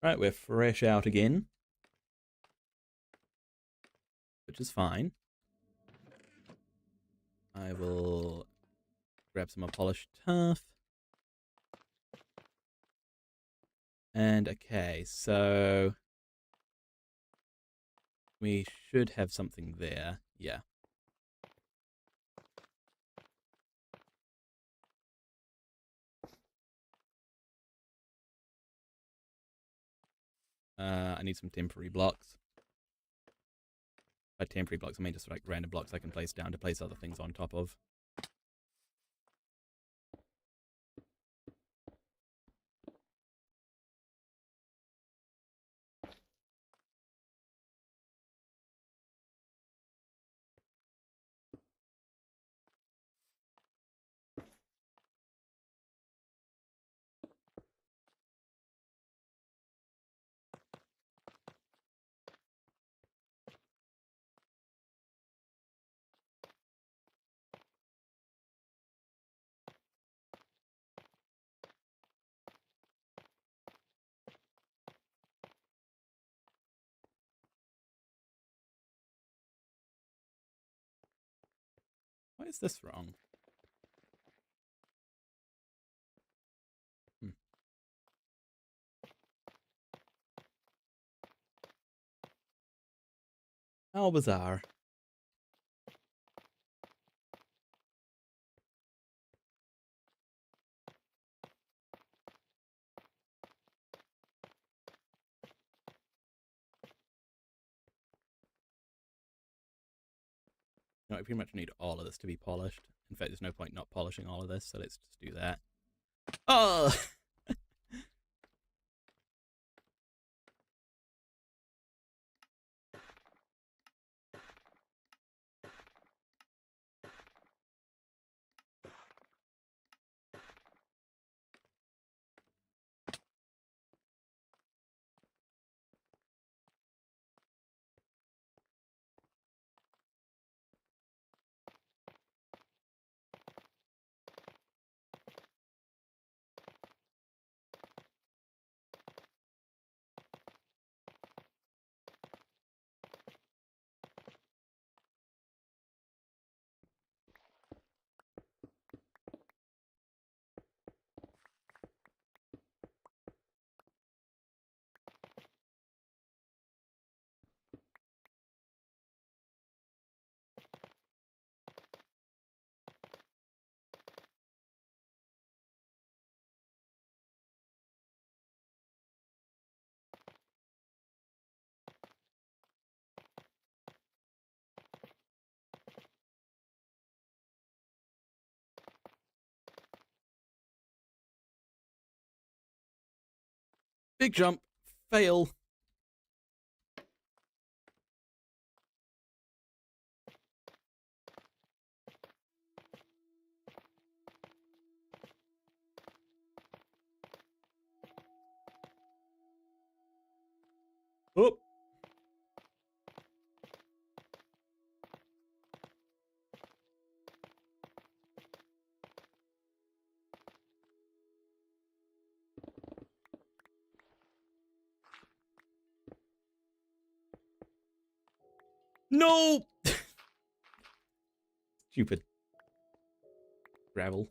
Right, we're fresh out again, which is fine. I will grab some more polished turf. And okay, so we should have something there. Yeah. I need some temporary blocks. By temporary blocks, I mean just like random blocks I can place down to place other things on top of. Why is this wrong? Hmm. How bizarre. No, I pretty much need all of this to be polished. In fact, there's no point not polishing all of this, so let's just do that. Oh! Big jump. Fail. Oh. No! Stupid. Gravel.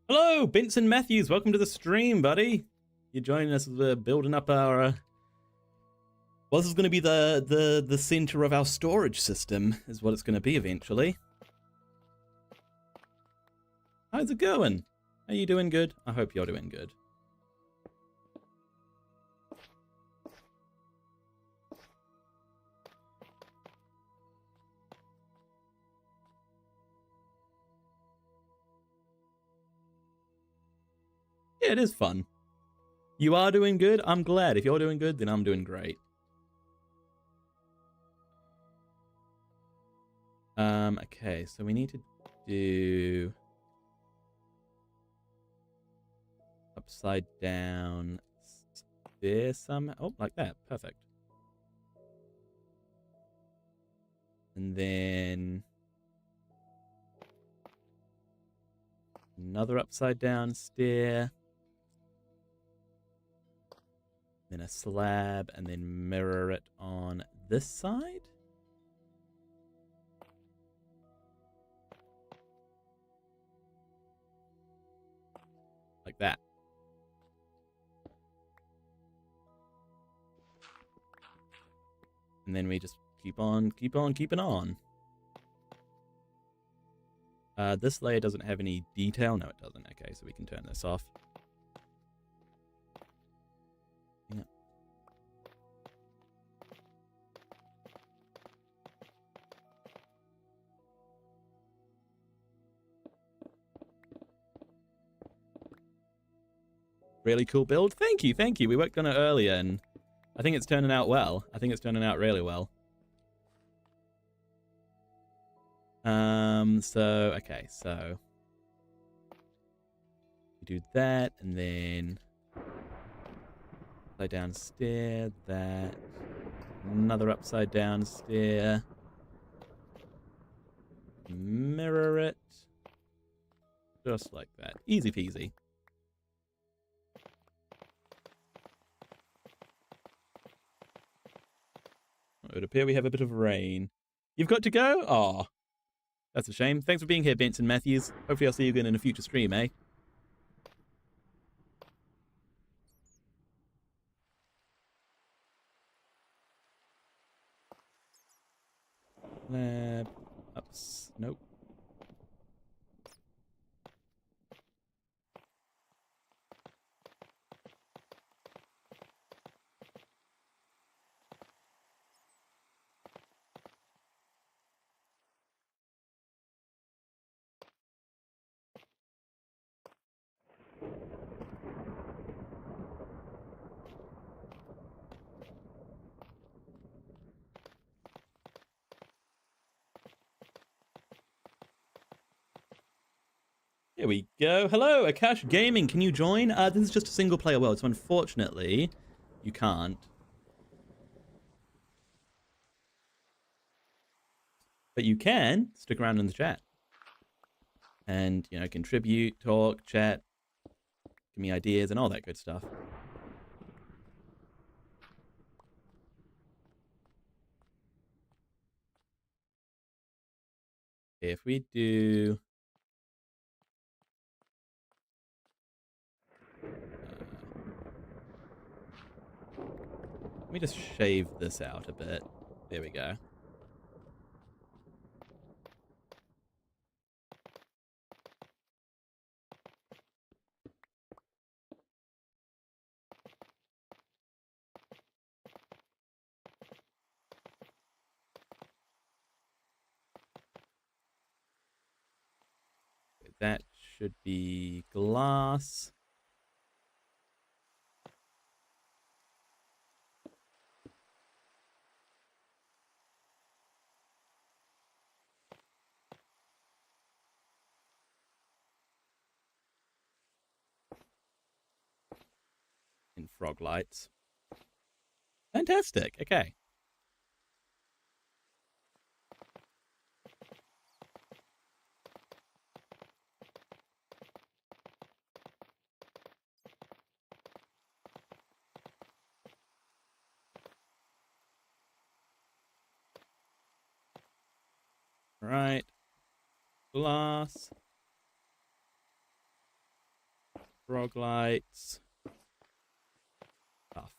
Hello, Benson Matthews. Welcome to the stream, buddy. You're joining us as we're building up our. Well, this is going to be the center of our storage system, is what it's going to be eventually. How's it going? Are you doing good? I hope you're doing good. Yeah, it is fun. You are doing good? I'm glad. If you're doing good, then I'm doing great. Okay, so we need to do upside down there somehow. Oh, like that. Perfect. And then another upside down stair. Then a slab, and then mirror it on this side. Like that. And then we just keep on keeping on. This layer doesn't have any detail. No, it doesn't. Okay, so we can turn this off. Yeah. Really cool build. Thank you, thank you. We worked on it earlier, and I think it's turning out well. I think it's turning out really well. Okay, so we do that, and then upside down stair, that, another upside down stair, mirror it, just like that. Easy peasy. It would appear we have a bit of rain. You've got to go? Aw. That's a shame. Thanks for being here, Benson Matthews. Hopefully I'll see you again in a future stream, eh? Lab. Ups. Nope. Here we go. Hello, Akash Gaming. Can you join? This is just a single player world, so unfortunately, you can't. But you can stick around in the chat. And, you know, contribute, talk, chat, give me ideas, and all that good stuff. If we do... let me just shave this out a bit. There we go. That should be glass. In frog lights. Fantastic. Okay. Right. Glass. Froglights. Tough.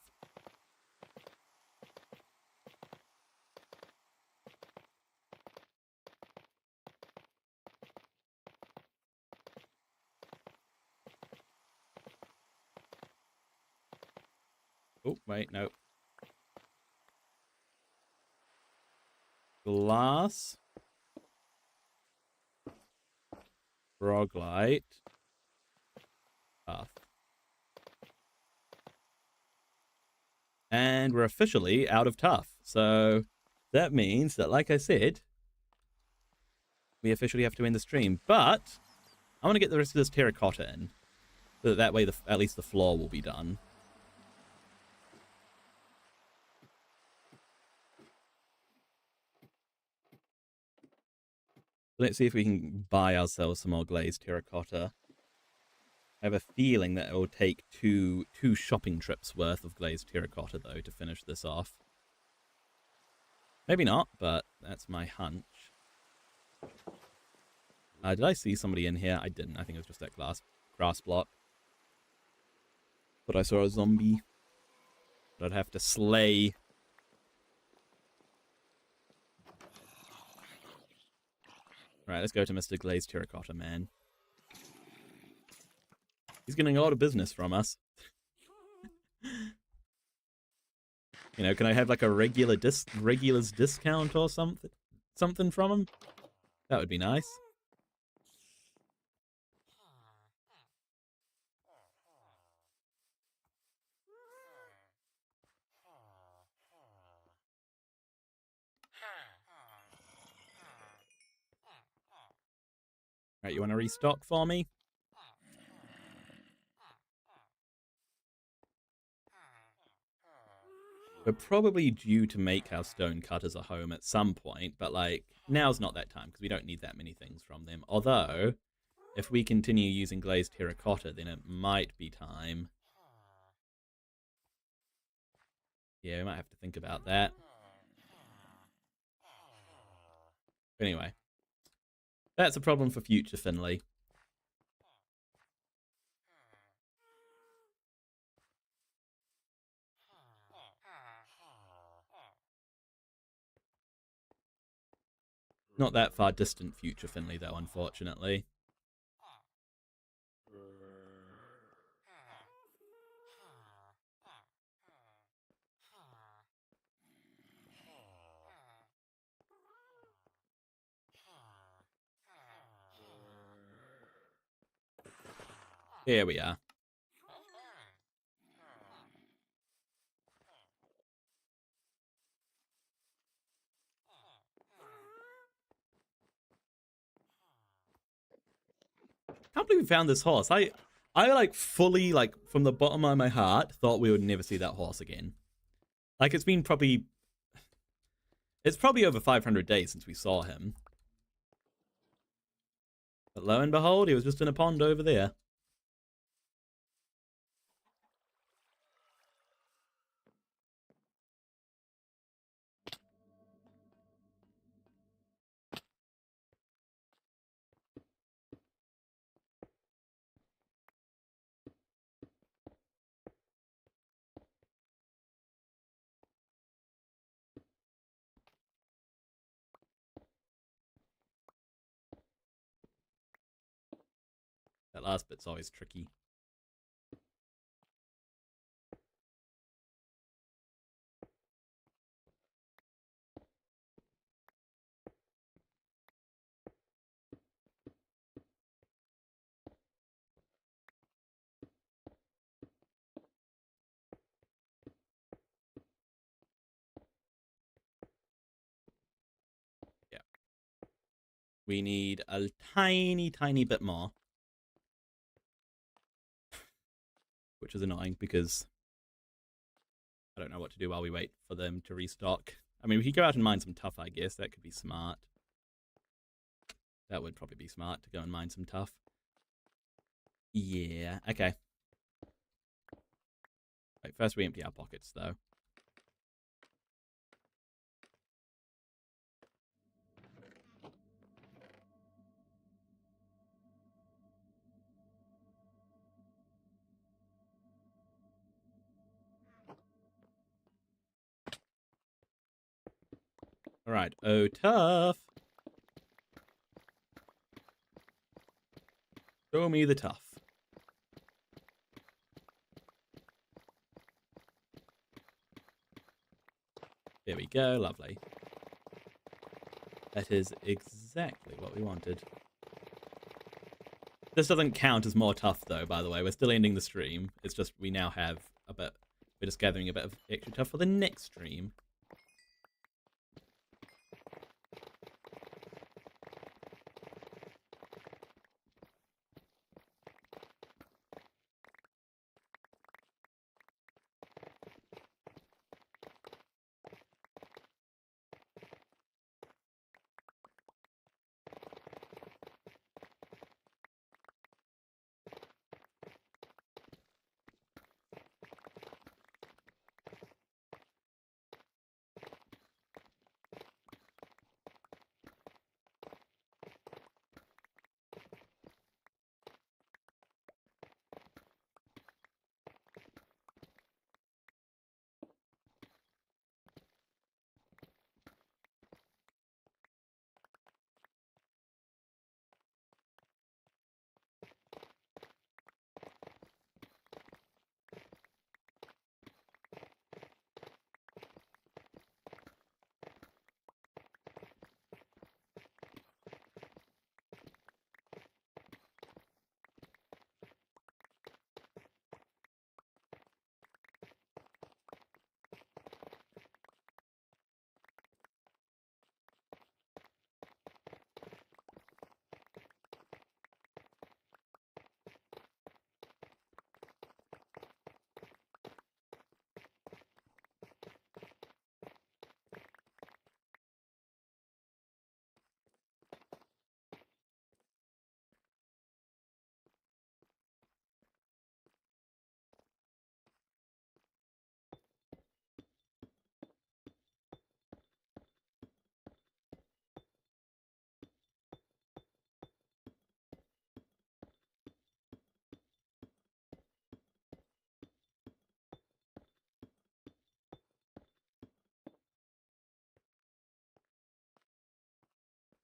Oh, wait, no. Glass. Froglight. Tough. And we're officially out of tough. So that means that, like I said, we officially have to end the stream. But I want to get the rest of this terracotta in. So that way at least the floor will be done. Let's see if we can buy ourselves some more glazed terracotta. I have a feeling that it will take two shopping trips worth of glazed terracotta, though, to finish this off. Maybe not, but that's my hunch. Did I see somebody in here? I didn't. I think it was just that grass block. But I saw a zombie that I'd have to slay. Right, let's go to Mr. Glazed Terracotta Man. He's getting a lot of business from us. You know, can I have like a regular's discount or something from him? That would be nice. Right, you want to restock for me? We're probably due to make our stone cutters a home at some point, but like now's not that time because we don't need that many things from them. Although, if we continue using glazed terracotta, then it might be time. Yeah, we might have to think about that. Anyway, that's a problem for future Finley. Not that far distant future Finley, though, unfortunately. Here we are. Can't believe we found this horse. I like fully, like, from the bottom of my heart, thought we would never see that horse again. Like, it's probably over 500 days since we saw him. But lo and behold, he was just in a pond over there. That last bit's always tricky. Yeah. We need a tiny, tiny bit more. Which is annoying because I don't know what to do while we wait for them to restock. I mean, we could go out and mine some tough, I guess. That could be smart. That would probably be smart to go and mine some tough. Yeah, okay. Right, first we empty our pockets, though. All right. Oh, tough. Show me the tough. Here we go. Lovely. That is exactly what we wanted. This doesn't count as more tough, though, by the way. We're still ending the stream. It's just we now have a bit... We're just gathering a bit of extra tough for the next stream.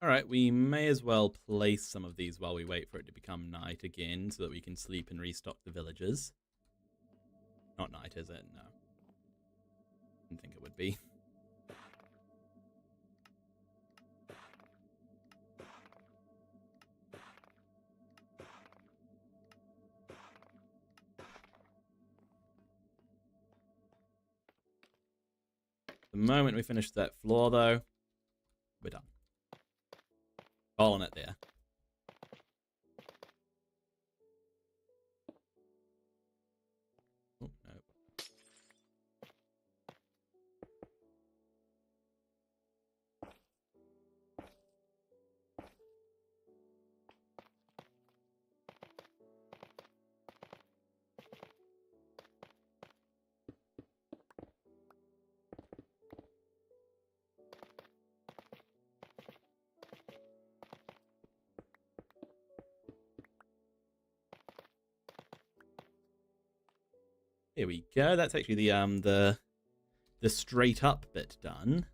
All right, we may as well place some of these while we wait for it to become night again so that we can sleep and restock the villages. Not night, is it? No. Didn't think it would be. The moment we finish that floor, though, we're done. Calling it there. Oh, no. Here we go. That's actually the straight up bit done.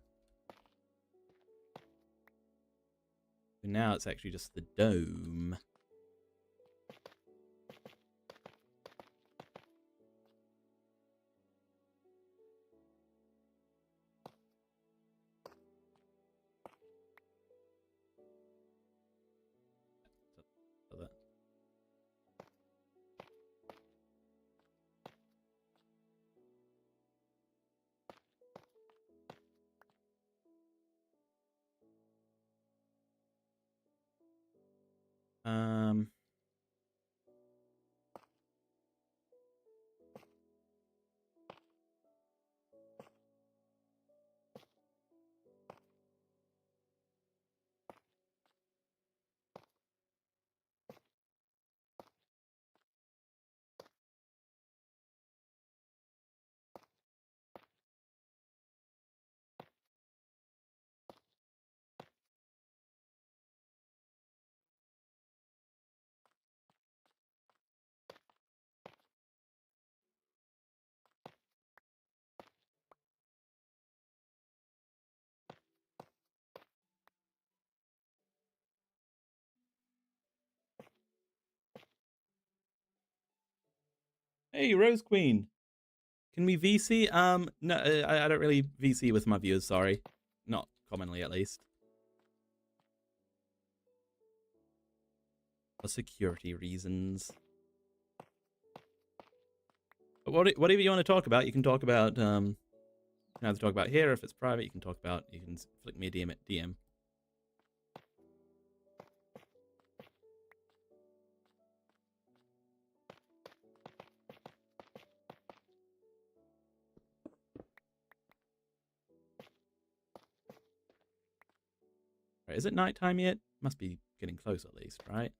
And now it's actually just the dome. Um, Hey, Rose Queen. Can we VC? No, I don't really VC with my viewers. Sorry, not commonly at least. For security reasons. But whatever you want to talk about, you can talk about. You can either talk about here. If it's private, you can talk about. You can flick me a DM at DM. Right, is it nighttime yet? Must be getting close at least, right?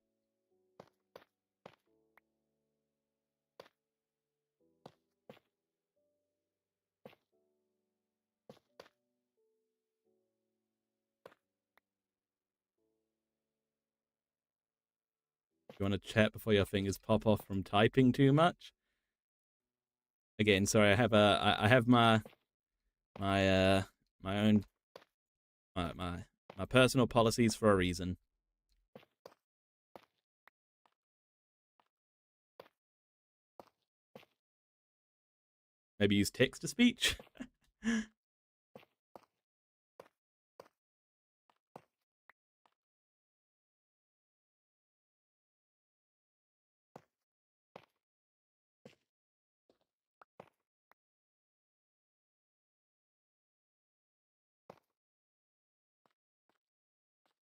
You want to chat before your fingers pop off from typing too much? Again, sorry, I have my my own my personal policies for a reason. Maybe use text to speech.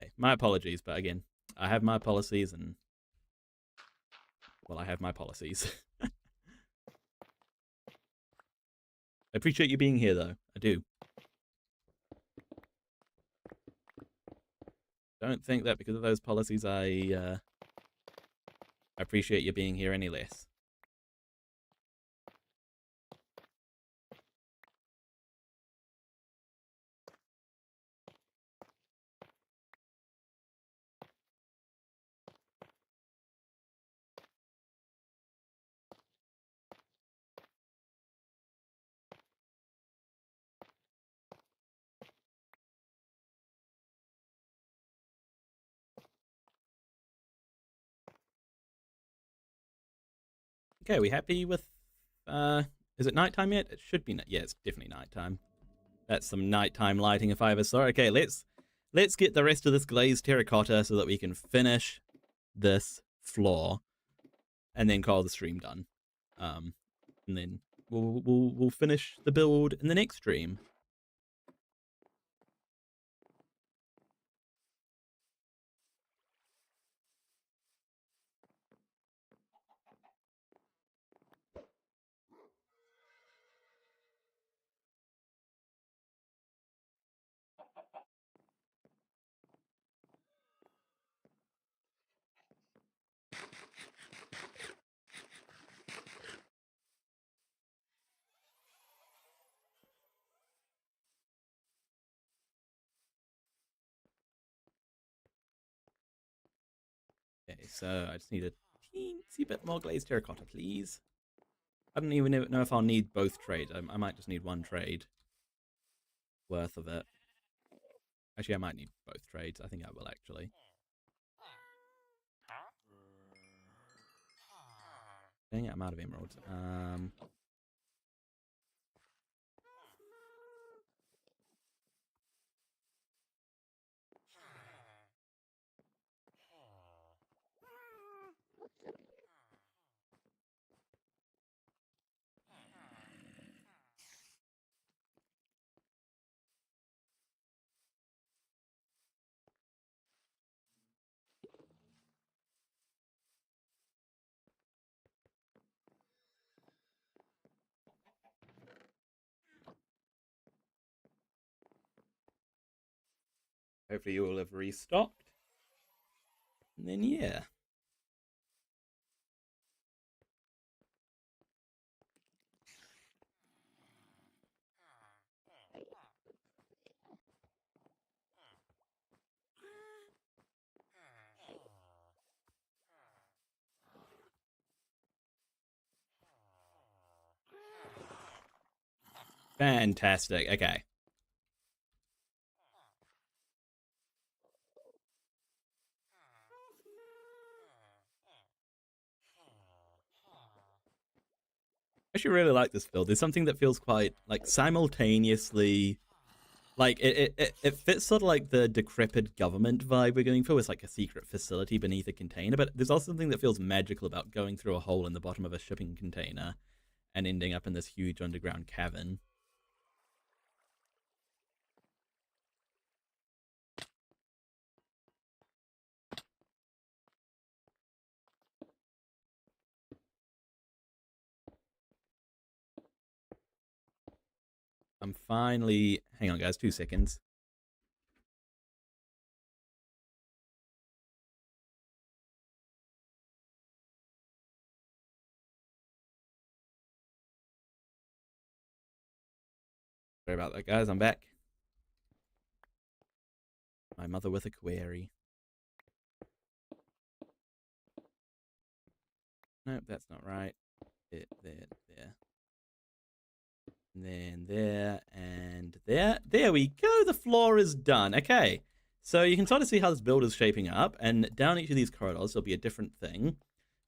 Okay, my apologies, but again, I have my policies, and well, I have my policies. I appreciate you being here, though. I do. Don't think that because of those policies, I appreciate you being here any less. Okay, we happy with? Is it nighttime yet? It should be. Yeah, it's definitely nighttime. That's some nighttime lighting if I ever saw. Okay, let's get the rest of this glazed terracotta so that we can finish this floor, and then call the stream done. And then we'll finish the build in the next stream. Okay, so I just need a teensy bit more glazed terracotta, please. I don't even know if I'll need both trades. I might just need one trade worth of it. Actually, I might need both trades. I think I will, actually. Dang it, I'm out of emeralds. Hopefully you will have restocked. And then, yeah. Fantastic. Okay. actually really like this build. There's something that feels quite like simultaneously like it fits sort of like the decrepit government vibe we're going for. It's like a secret facility beneath a container, but there's also something that feels magical about going through a hole in the bottom of a shipping container and ending up in this huge underground cavern. I'm finally, hang on guys, 2 seconds. Sorry about that, guys. I'm back. My mother with a query. Nope, that's not right. There. And then there and there. There we go. The floor is done. Okay. So you can sort of see how this build is shaping up. And down each of these corridors, there'll be a different thing.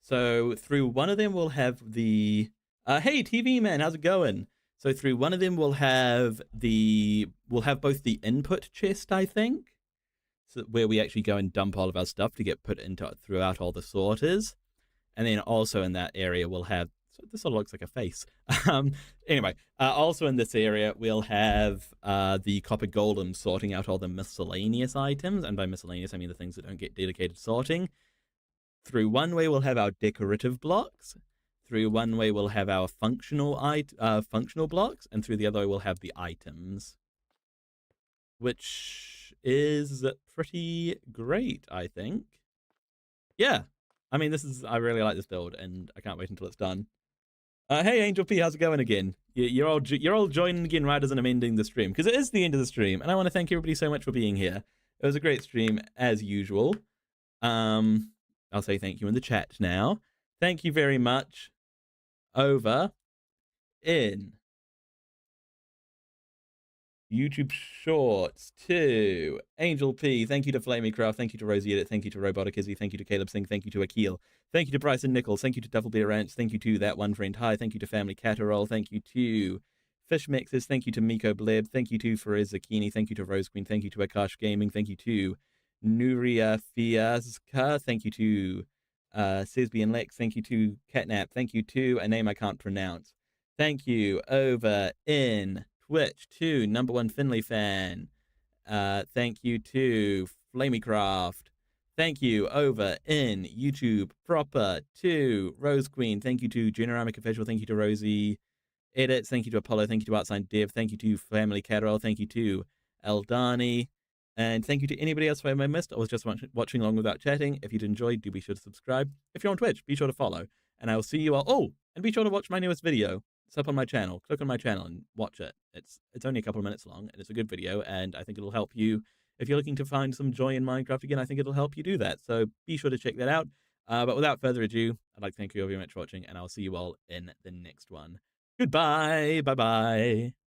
So through one of them, we'll have the... hey, TV man, how's it going? So through one of them, we'll have both the input chest, I think, so where we actually go and dump all of our stuff to get put into throughout all the sorters. And then also in that area, we'll have... So this sort of looks like a face. Anyway, also in this area, we'll have the copper golem sorting out all the miscellaneous items. And by miscellaneous, I mean the things that don't get dedicated sorting. Through one way, we'll have our decorative blocks. Through one way, we'll have our functional blocks. And through the other way, we'll have the items. Which is pretty great, I think. Yeah. I mean, I really like this build, and I can't wait until it's done. Hey, Angel P, how's it going again? You're all joining again right as I'm ending the stream, because it is the end of the stream, and I want to thank everybody so much for being here. It was a great stream, as usual. I'll say thank you in the chat now. Thank you very much. Over in YouTube Shorts to Angel P. Thank you to Flameycraft. Thank you to Rosie Edit. Thank you to Robotic Izzy. Thank you to Caleb Singh. Thank you to Akil. Thank you to Bryson Nichols. Thank you to Devil Beer Ranch. Thank you to That One Friend Hi. Thank you to Family Catterall. Thank you to Fish Mixes. Thank you to Miko Bleb. Thank you to Faraz Zakini. Thank you to Rose Queen. Thank you to Akash Gaming. Thank you to Nuria Fiazka. Thank you to Sesby and Lex. Thank you to Catnap. Thank you to a name I can't pronounce. Thank you over in Twitch to #1 Finley fan. Thank you to Flameycraft. Thank you over in YouTube proper to Rose Queen. Thank you to Generamic Official. Thank you to Rosie Edits. Thank you to Apollo. Thank you to Outside Dev. Thank you to Family Catterall. Thank you to Eldani. And thank you to anybody else who I may have missed. I was just watching along without chatting. If you'd enjoyed, do be sure to subscribe. If you're on Twitch, be sure to follow. And I will see you all. Oh, and be sure to watch my newest video. It's up on my channel. Click on my channel and watch it. It's only a couple of minutes long, and it's a good video, and I think it'll help you. If you're looking to find some joy in Minecraft again, I think it'll help you do that. So be sure to check that out. But without further ado, I'd like to thank you all very much for watching, and I'll see you all in the next one. Goodbye. Bye-bye.